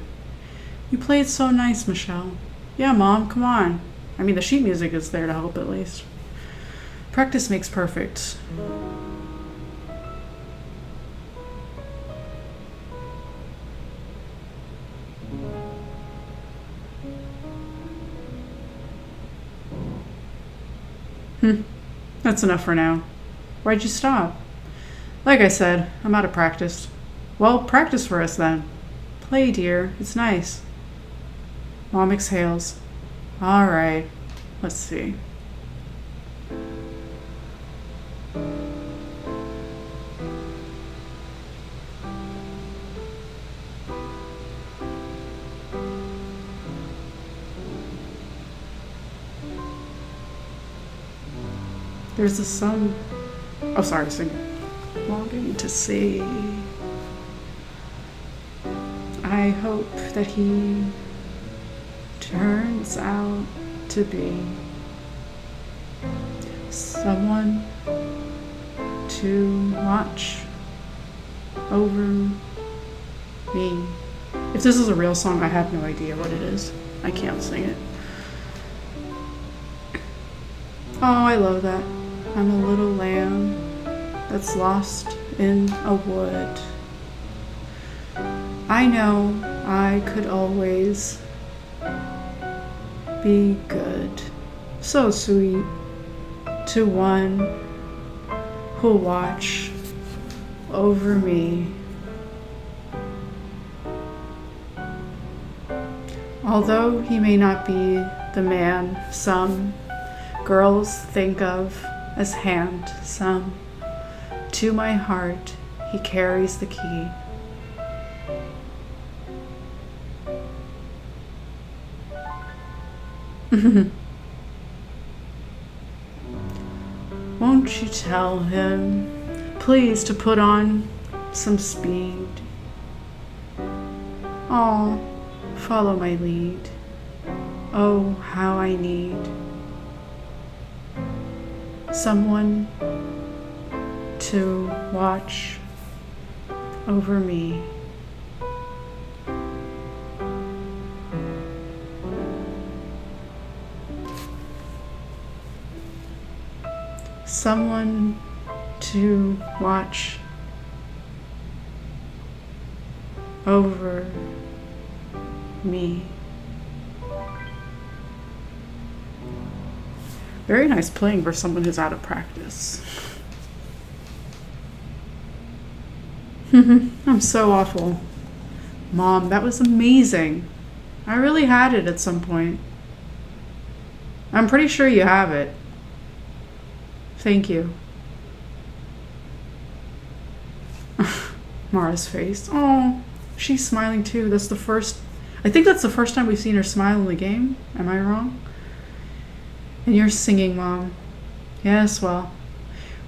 You played so nice, Michelle. Yeah, Mom, come on. I mean, the sheet music is there to help at least. Practice makes perfect. That's enough for now. Why'd you stop? Like I said, I'm out of practice. Well, practice for us then. Play, dear. It's nice. Mom exhales. All right. Let's see. There's a sun. Oh, sorry, sing. Longing to see. I hope that he turns out to be someone to watch over me. If this is a real song, I have no idea what it is. I can't sing it. Oh, I love that. I'm a little lamb that's lost in a wood. I know I could always be good. So sweet to one who'll watch over me. Although he may not be the man some girls think of as handsome, to my heart he carries the key. Won't you tell him, please, to put on some speed? Oh, follow my lead. Oh, how I need someone to watch over me. Someone to watch over me. Very nice playing for someone who's out of practice. I'm so awful. Mom, that was amazing. I really had it at some point. I'm pretty sure you have it. Thank you. Mara's face. Oh, she's smiling too. I think that's the first time we've seen her smile in the game. Am I wrong? And you're singing, Mom. Yes, well,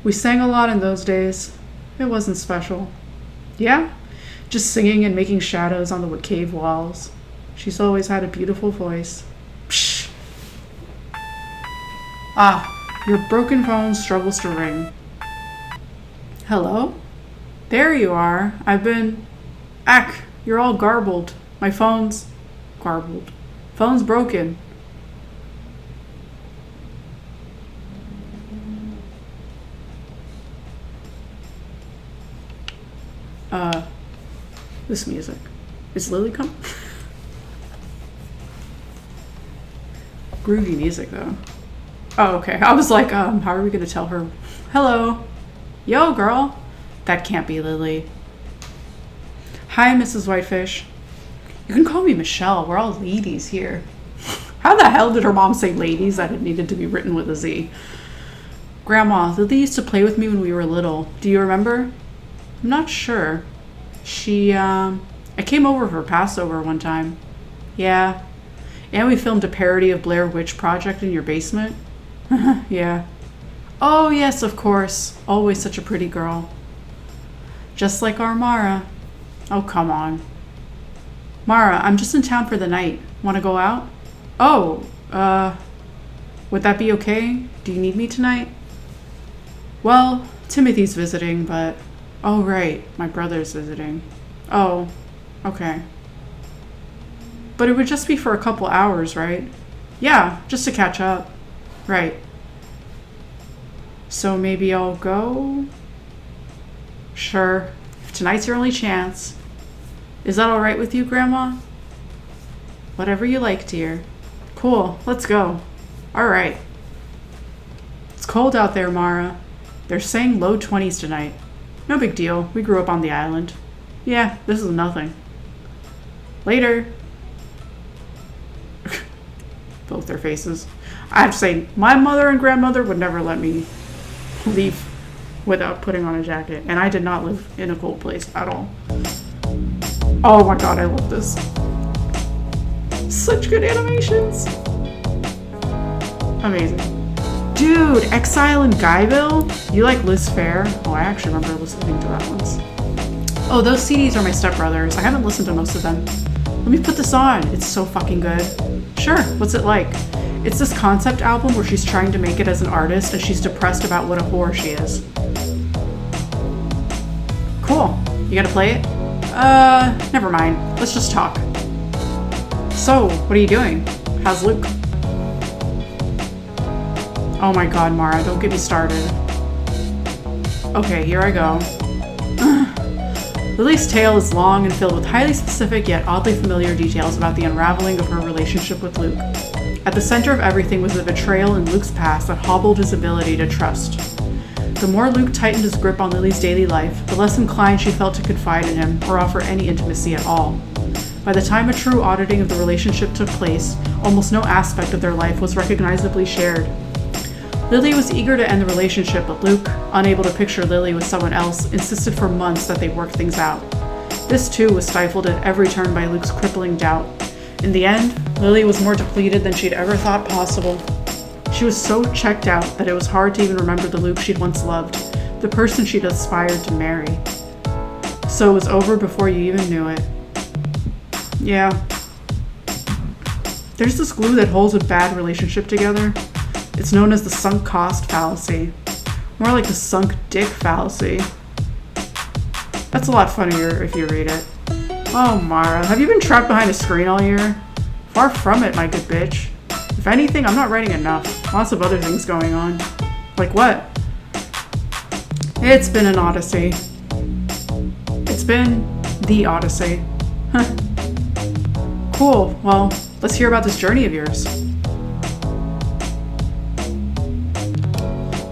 we sang a lot in those days. It wasn't special. Yeah? Just singing and making shadows on the cave walls. She's always had a beautiful voice. Psh. Ah, your broken phone struggles to ring. Hello? There you are. You're all garbled. My phone's garbled. Phone's broken. This music. Is Lily coming? Groovy music, though. Oh, okay. I was like, how are we going to tell her? Hello. Yo, girl. That can't be Lily. Hi, Mrs. Whitefish. You can call me Michelle. We're all ladies here. How the hell did her mom say ladies that it needed to be written with a Z? Grandma, Lily used to play with me when we were little. Do you remember? I'm not sure. I came over for Passover one time. Yeah. And we filmed a parody of Blair Witch Project in your basement. Yeah. Oh, yes, of course. Always such a pretty girl. Just like our Mara. Oh, come on. Mara, I'm just in town for the night. Want to go out? Oh, would that be okay? Do you need me tonight? Well, Timothy's visiting, but... Oh, right. My brother's visiting. Oh, okay. But it would just be for a couple hours, right? Yeah, just to catch up. Right. So maybe I'll go? Sure. If tonight's your only chance. Is that all right with you, Grandma? Whatever you like, dear. Cool. Let's go. All right. It's cold out there, Mara. They're saying low 20s tonight. No big deal. We grew up on the island. Yeah, this is nothing. Later. Both their faces. I have to say, my mother and grandmother would never let me leave without putting on a jacket. And I did not live in a cold place at all. Oh my god, I love this. Such good animations. Amazing. Dude, Exile in Guyville? You like Liz Phair? Oh, I actually remember listening to that once. Oh, those CDs are my stepbrothers. I haven't listened to most of them. Let me put this on. It's so fucking good. Sure, what's it like? It's this concept album where she's trying to make it as an artist and she's depressed about what a whore she is. Cool. You gotta play it? Never mind. Let's just talk. So, what are you doing? How's Luke? Oh my god, Mara, don't get me started. Okay, here I go. Lily's tale is long and filled with highly specific yet oddly familiar details about the unraveling of her relationship with Luke. At the center of everything was the betrayal in Luke's past that hobbled his ability to trust. The more Luke tightened his grip on Lily's daily life, the less inclined she felt to confide in him or offer any intimacy at all. By the time a true auditing of the relationship took place, almost no aspect of their life was recognizably shared. Lily was eager to end the relationship, but Luke, unable to picture Lily with someone else, insisted for months that they work things out. This too was stifled at every turn by Luke's crippling doubt. In the end, Lily was more depleted than she'd ever thought possible. She was so checked out that it was hard to even remember the Luke she'd once loved, the person she'd aspired to marry. So it was over before you even knew it. Yeah. There's this glue that holds a bad relationship together. It's known as the sunk cost fallacy. More like the sunk dick fallacy. That's a lot funnier if you read it. Oh, Mara, have you been trapped behind a screen all year? Far from it, my good bitch. If anything, I'm not writing enough. Lots of other things going on. Like what? It's been an odyssey. It's been the odyssey. Cool. Well, let's hear about this journey of yours.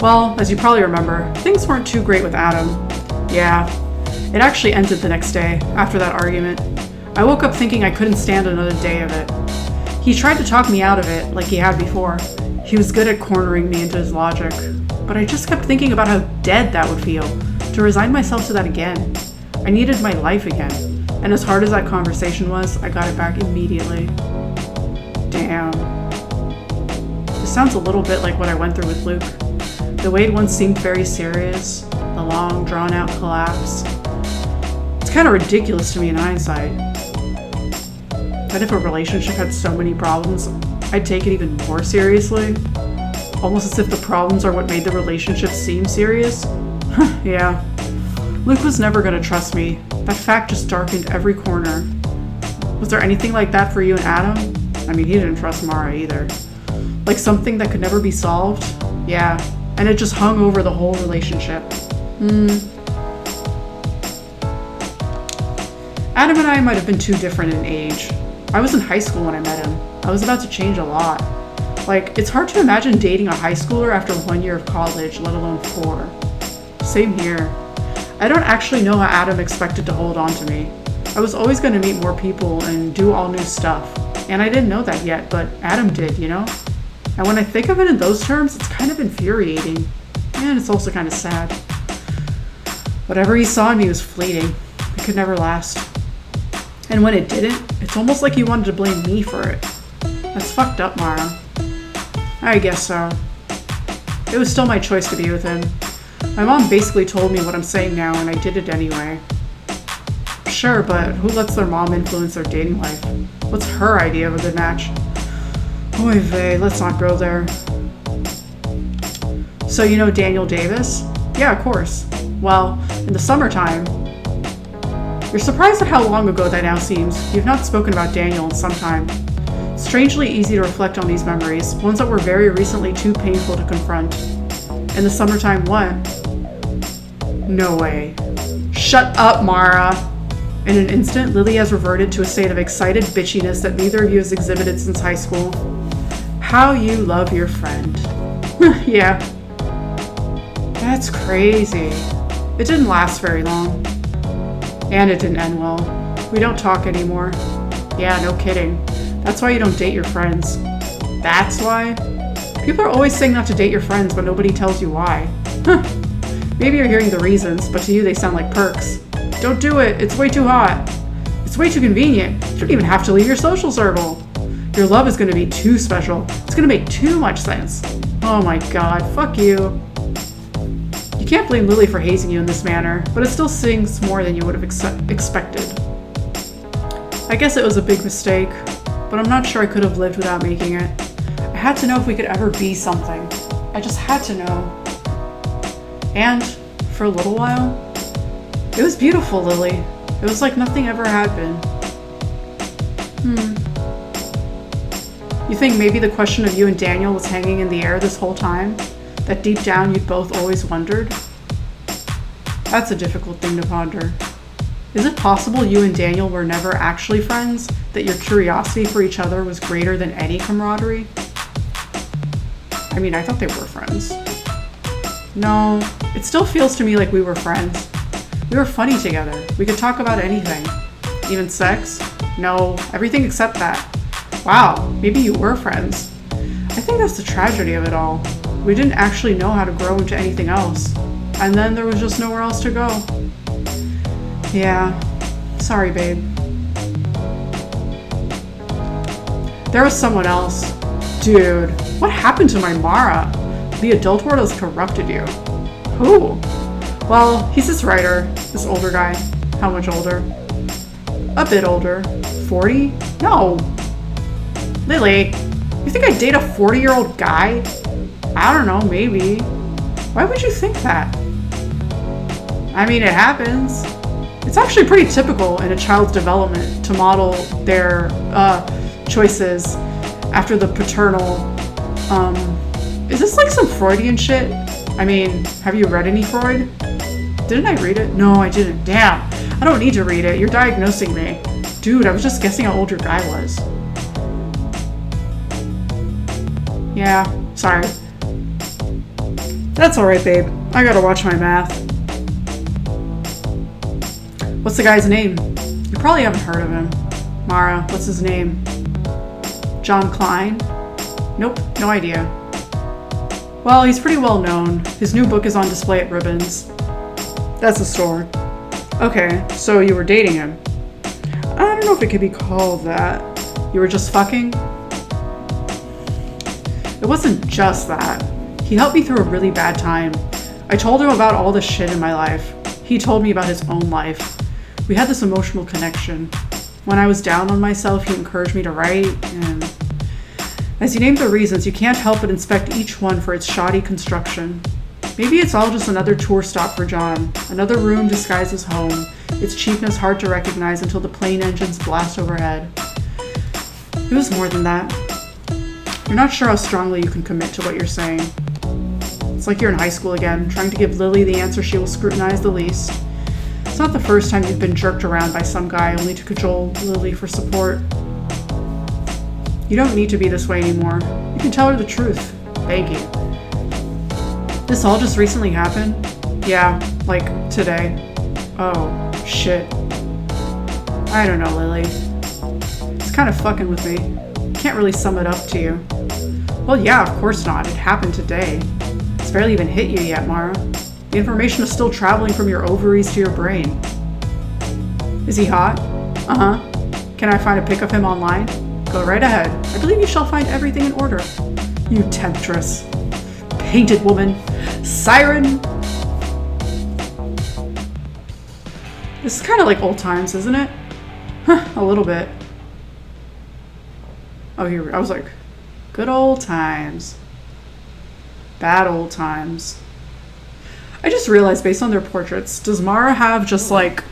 Well, as you probably remember, things weren't too great with Adam. Yeah, it actually ended the next day, after that argument. I woke up thinking I couldn't stand another day of it. He tried to talk me out of it, like he had before. He was good at cornering me into his logic. But I just kept thinking about how dead that would feel, to resign myself to that again. I needed my life again. And as hard as that conversation was, I got it back immediately. Damn. This sounds a little bit like what I went through with Luke. The way it once seemed very serious, the long, drawn-out collapse. It's kind of ridiculous to me in hindsight. But if a relationship had so many problems, I'd take it even more seriously. Almost as if the problems are what made the relationship seem serious. Yeah. Luke was never going to trust me. That fact just darkened every corner. Was there anything like that for you and Adam? I mean, he didn't trust Mara either. Like something that could never be solved? Yeah. And it just hung over the whole relationship. Adam and I might have been too different in age. I was in high school when I met him. I was about to change a lot. Like, it's hard to imagine dating a high schooler after 1 year of college, let alone 4. Same here. I don't actually know how Adam expected to hold on to me. I was always going to meet more people and do all new stuff. And I didn't know that yet, but Adam did, you know? And when I think of it in those terms, it's kind of infuriating. And it's also kind of sad. Whatever he saw in me was fleeting. It could never last. And when it didn't, it's almost like he wanted to blame me for it. That's fucked up, Mara. I guess so. It was still my choice to be with him. My mom basically told me what I'm saying now, and I did it anyway. Sure, but who lets their mom influence their dating life? What's her idea of a good match? Oy vey, let's not go there. So you know Daniel Davis? Yeah, of course. Well, in the summertime... You're surprised at how long ago that now seems. You've not spoken about Daniel in some time. Strangely easy to reflect on these memories, ones that were very recently too painful to confront. In the summertime what? No way. Shut up, Mara! In an instant, Lily has reverted to a state of excited bitchiness that neither of you has exhibited since high school. How you love your friend. Yeah. That's crazy. It didn't last very long. And it didn't end well. We don't talk anymore. Yeah, no kidding. That's why you don't date your friends. That's why? People are always saying not to date your friends, but nobody tells you why. Huh. Maybe you're hearing the reasons, but to you they sound like perks. Don't do it. It's way too hot. It's way too convenient. You don't even have to leave your social circle. Your love is going to be too special. It's going to make too much sense. Oh my god, fuck you. You can't blame Lily for hazing you in this manner, but it still stings more than you would have expected. I guess it was a big mistake, but I'm not sure I could have lived without making it. I had to know if we could ever be something. I just had to know. And, for a little while, it was beautiful, Lily. It was like nothing ever had been. You think maybe the question of you and Daniel was hanging in the air this whole time? That deep down you'd both always wondered? That's a difficult thing to ponder. Is it possible you and Daniel were never actually friends? That your curiosity for each other was greater than any camaraderie? I mean, I thought they were friends. No, it still feels to me like we were friends. We were funny together. We could talk about anything. Even sex? No, everything except that. Wow, maybe you were friends. I think that's the tragedy of it all. We didn't actually know how to grow into anything else. And then there was just nowhere else to go. Yeah, sorry, babe. There was someone else. Dude, what happened to my Mara? The adult world has corrupted you. Who? Well, he's this writer, this older guy. How much older? A bit older. 40? No. Lily, you think I'd date a 40-year-old guy? I don't know, maybe. Why would you think that? I mean, it happens. It's actually pretty typical in a child's development to model their choices after the paternal. Is this like some Freudian shit? I mean, have you read any Freud? Didn't I read it? No, I didn't. Damn. I don't need to read it. You're diagnosing me. Dude, I was just guessing how old your guy was. Yeah, sorry. That's alright, babe. I gotta watch my math. What's the guy's name? You probably haven't heard of him. Mara, what's his name? John Klein? Nope, no idea. Well, he's pretty well known. His new book is on display at Ribbons. That's the store. Okay, so you were dating him. I don't know if it could be called that. You were just fucking? It wasn't just that. He helped me through a really bad time. I told him about all the shit in my life. He told me about his own life. We had this emotional connection. When I was down on myself, he encouraged me to write, and as he named the reasons, you can't help but inspect each one for its shoddy construction. Maybe it's all just another tour stop for John, another room disguised as home, its cheapness hard to recognize until the plane engines blast overhead. It was more than that. You're not sure how strongly you can commit to what you're saying. It's like you're in high school again, trying to give Lily the answer she will scrutinize the least. It's not the first time you've been jerked around by some guy only to cajole Lily for support. You don't need to be this way anymore. You can tell her the truth. Thank you. This all just recently happened? Yeah, like today. Oh, shit. I don't know, Lily. It's kind of fucking with me. Can't really sum it up to you. Well, yeah, of course not. It happened today. It's barely even hit you yet, Mara. The information is still traveling from your ovaries to your brain. Is he hot? Uh-huh. Can I find a pic of him online? Go right ahead. I believe you shall find everything in order. You temptress. Painted woman. Siren. This is kind of like old times, isn't it? Huh, a little bit. Oh, here, I was like, good old times. Bad old times. I just realized based on their portraits, does Mara have just like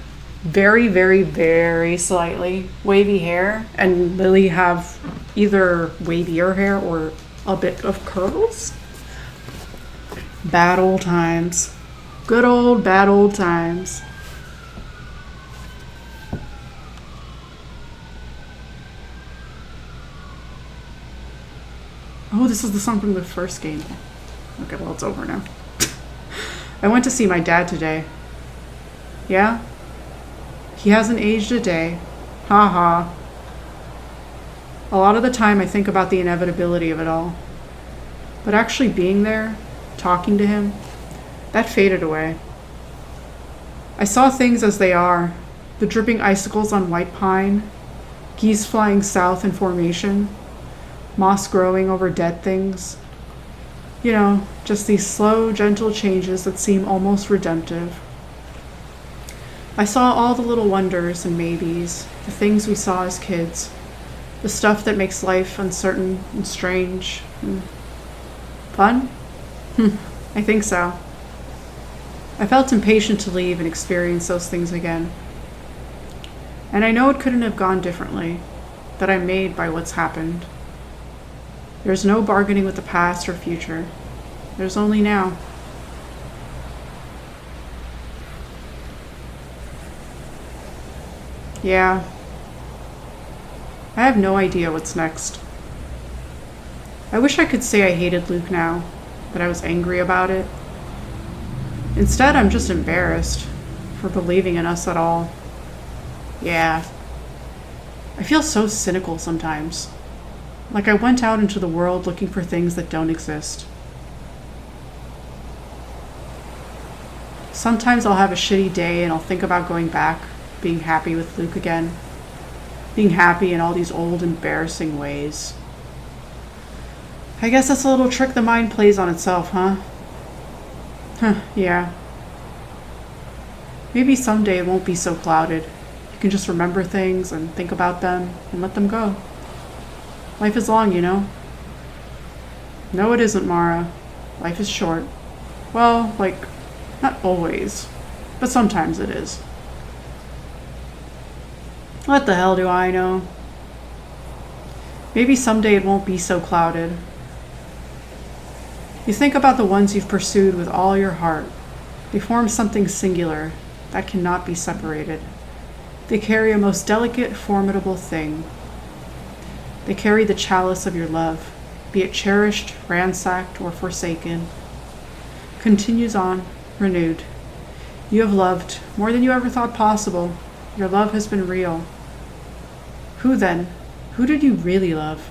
very, very, very slightly wavy hair and Lily have either wavier hair or a bit of curls? Bad old times. Good old bad old times. Oh, this is the song from the first game. Okay, well, it's over now. I went to see my dad today. Yeah? He hasn't aged a day. Ha ha. A lot of the time I think about the inevitability of it all. But actually being there, talking to him, that faded away. I saw things as they are. The dripping icicles on white pine, geese flying south in formation, moss growing over dead things. You know, just these slow, gentle changes that seem almost redemptive. I saw all the little wonders and maybes, the things we saw as kids, the stuff that makes life uncertain and strange and fun? I think so. I felt impatient to leave and experience those things again. And I know it couldn't have gone differently, that I'm made by what's happened. There's no bargaining with the past or future. There's only now. Yeah. I have no idea what's next. I wish I could say I hated Luke now, that I was angry about it. Instead, I'm just embarrassed for believing in us at all. Yeah. I feel so cynical sometimes. Like I went out into the world looking for things that don't exist. Sometimes I'll have a shitty day and I'll think about going back, being happy with Luke again. Being happy in all these old, embarrassing ways. I guess that's a little trick the mind plays on itself, huh? Yeah. Maybe someday it won't be so clouded. You can just remember things and think about them and let them go. Life is long, you know. No, it isn't, Mara. Life is short. Well, like, not always, but sometimes it is. What the hell do I know? Maybe someday it won't be so clouded. You think about the ones you've pursued with all your heart. They form something singular that cannot be separated. They carry a most delicate, formidable thing. They carry the chalice of your love, be it cherished, ransacked, or forsaken. Continues on, renewed. You have loved more than you ever thought possible. Your love has been real. Who then? Who did you really love?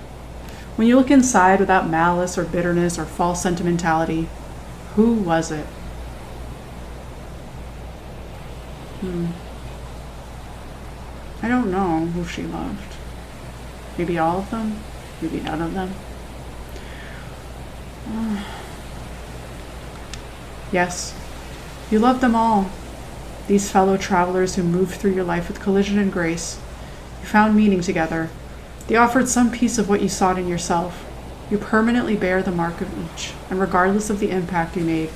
When you look inside without malice or bitterness or false sentimentality, who was it? I don't know who she loved. Maybe all of them? Maybe none of them? Yes, you loved them all. These fellow travelers who moved through your life with collision and grace. You found meaning together. They offered some piece of what you sought in yourself. You permanently bear the mark of each, and regardless of the impact you made,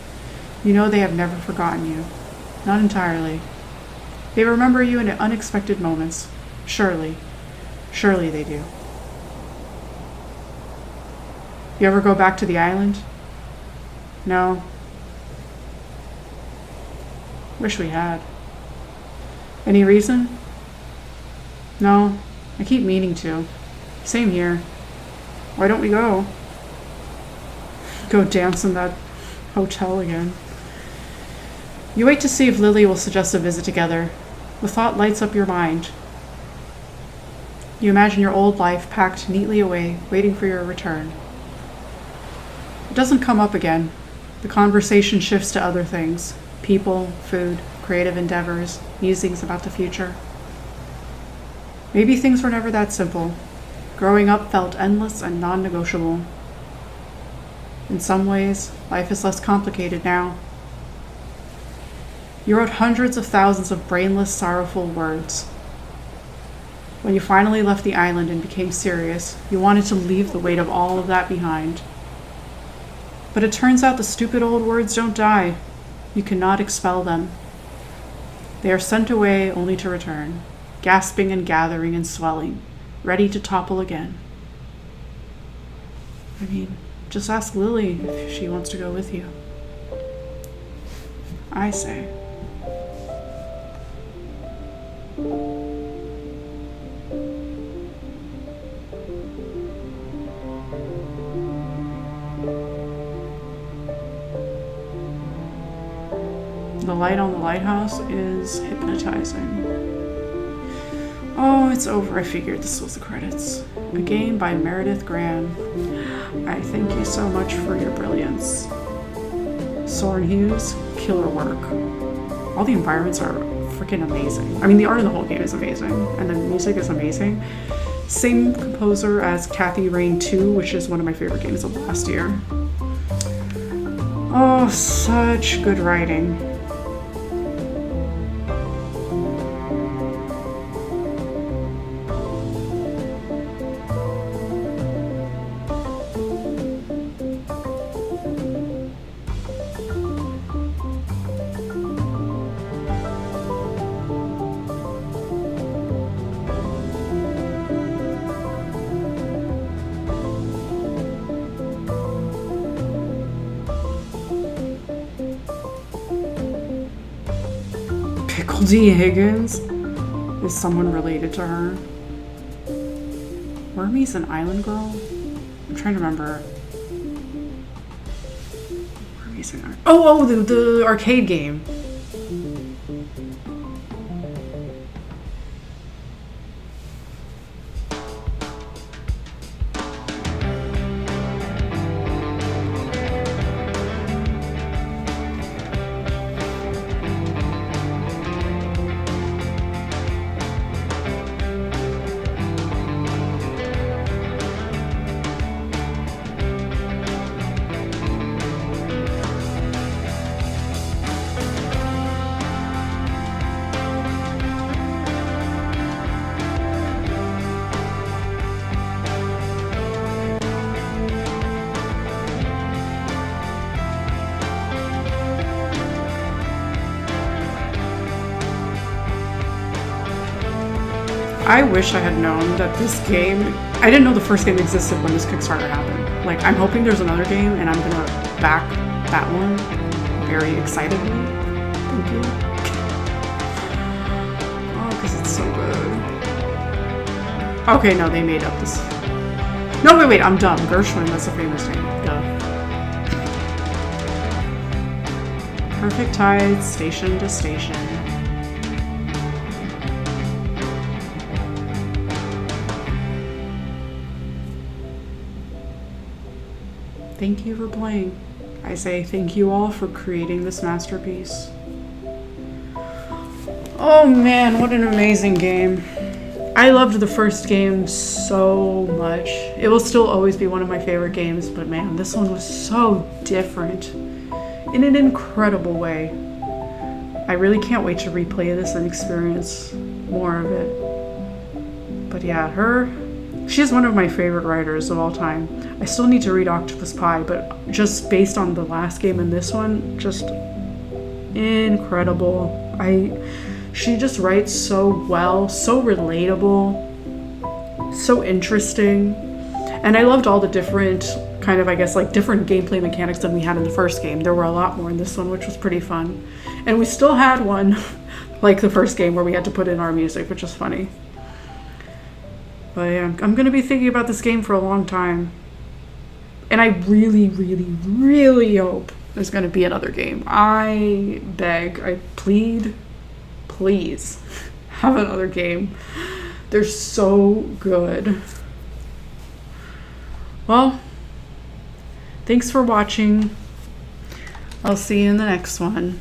you know they have never forgotten you. Not entirely. They remember you in unexpected moments. Surely. Surely they do. You ever go back to the island? No. Wish we had. Any reason? No. I keep meaning to. Same here. Why don't we go? Go dance in that hotel again. You wait to see if Lily will suggest a visit together. The thought lights up your mind. You imagine your old life packed neatly away, waiting for your return. It doesn't come up again. The conversation shifts to other things. People, food, creative endeavors, musings about the future. Maybe things were never that simple. Growing up felt endless and non-negotiable. In some ways, life is less complicated now. You wrote hundreds of thousands of brainless, sorrowful words. When you finally left the island and became serious, you wanted to leave the weight of all of that behind. But it turns out the stupid old words don't die. You cannot expel them. They are sent away only to return, gasping and gathering and swelling, ready to topple again. I mean, just ask Lily if she wants to go with you. I say. The light on the lighthouse is hypnotizing. Oh, it's over. I figured this was the credits. A game by Meredith Gran. I thank you so much for your brilliance. Soren Hughes, killer work. All the environments are freaking amazing. I mean, the art of the whole game is amazing, and the music is amazing. Same composer as Kathy Rain 2, which is one of my favorite games of last year. Oh, such good writing. Pickle D. Higgins? Is someone related to her? Wormy's an island girl? I'm trying to remember. Wormy's an the arcade game. I wish I had known that this game, I didn't know the first game existed when this Kickstarter happened. Like, I'm hoping there's another game and I'm gonna back that one very excitedly. Thank you. Oh, because it's so good. Okay, no, they made up this. No, wait, I'm dumb. Gershwin, that's a famous name. Duh. Perfect tides, station to station. Thank you for playing. I say thank you all for creating this masterpiece. Oh man, what an amazing game. I loved the first game so much. It will still always be one of my favorite games, but man, this one was so different in an incredible way. I really can't wait to replay this and experience more of it. But yeah, she's one of my favorite writers of all time. I still need to read Octopus Pie, but just based on the last game and this one, just incredible. She just writes so well, so relatable, so interesting. And I loved all the different kind of, I guess, like different gameplay mechanics than we had in the first game. There were a lot more in this one, which was pretty fun. And we still had one like the first game where we had to put in our music, which was funny. But yeah, I'm going to be thinking about this game for a long time. And I really, really, really hope there's going to be another game. I beg, I plead, please have another game. They're so good. Well, thanks for watching. I'll see you in the next one.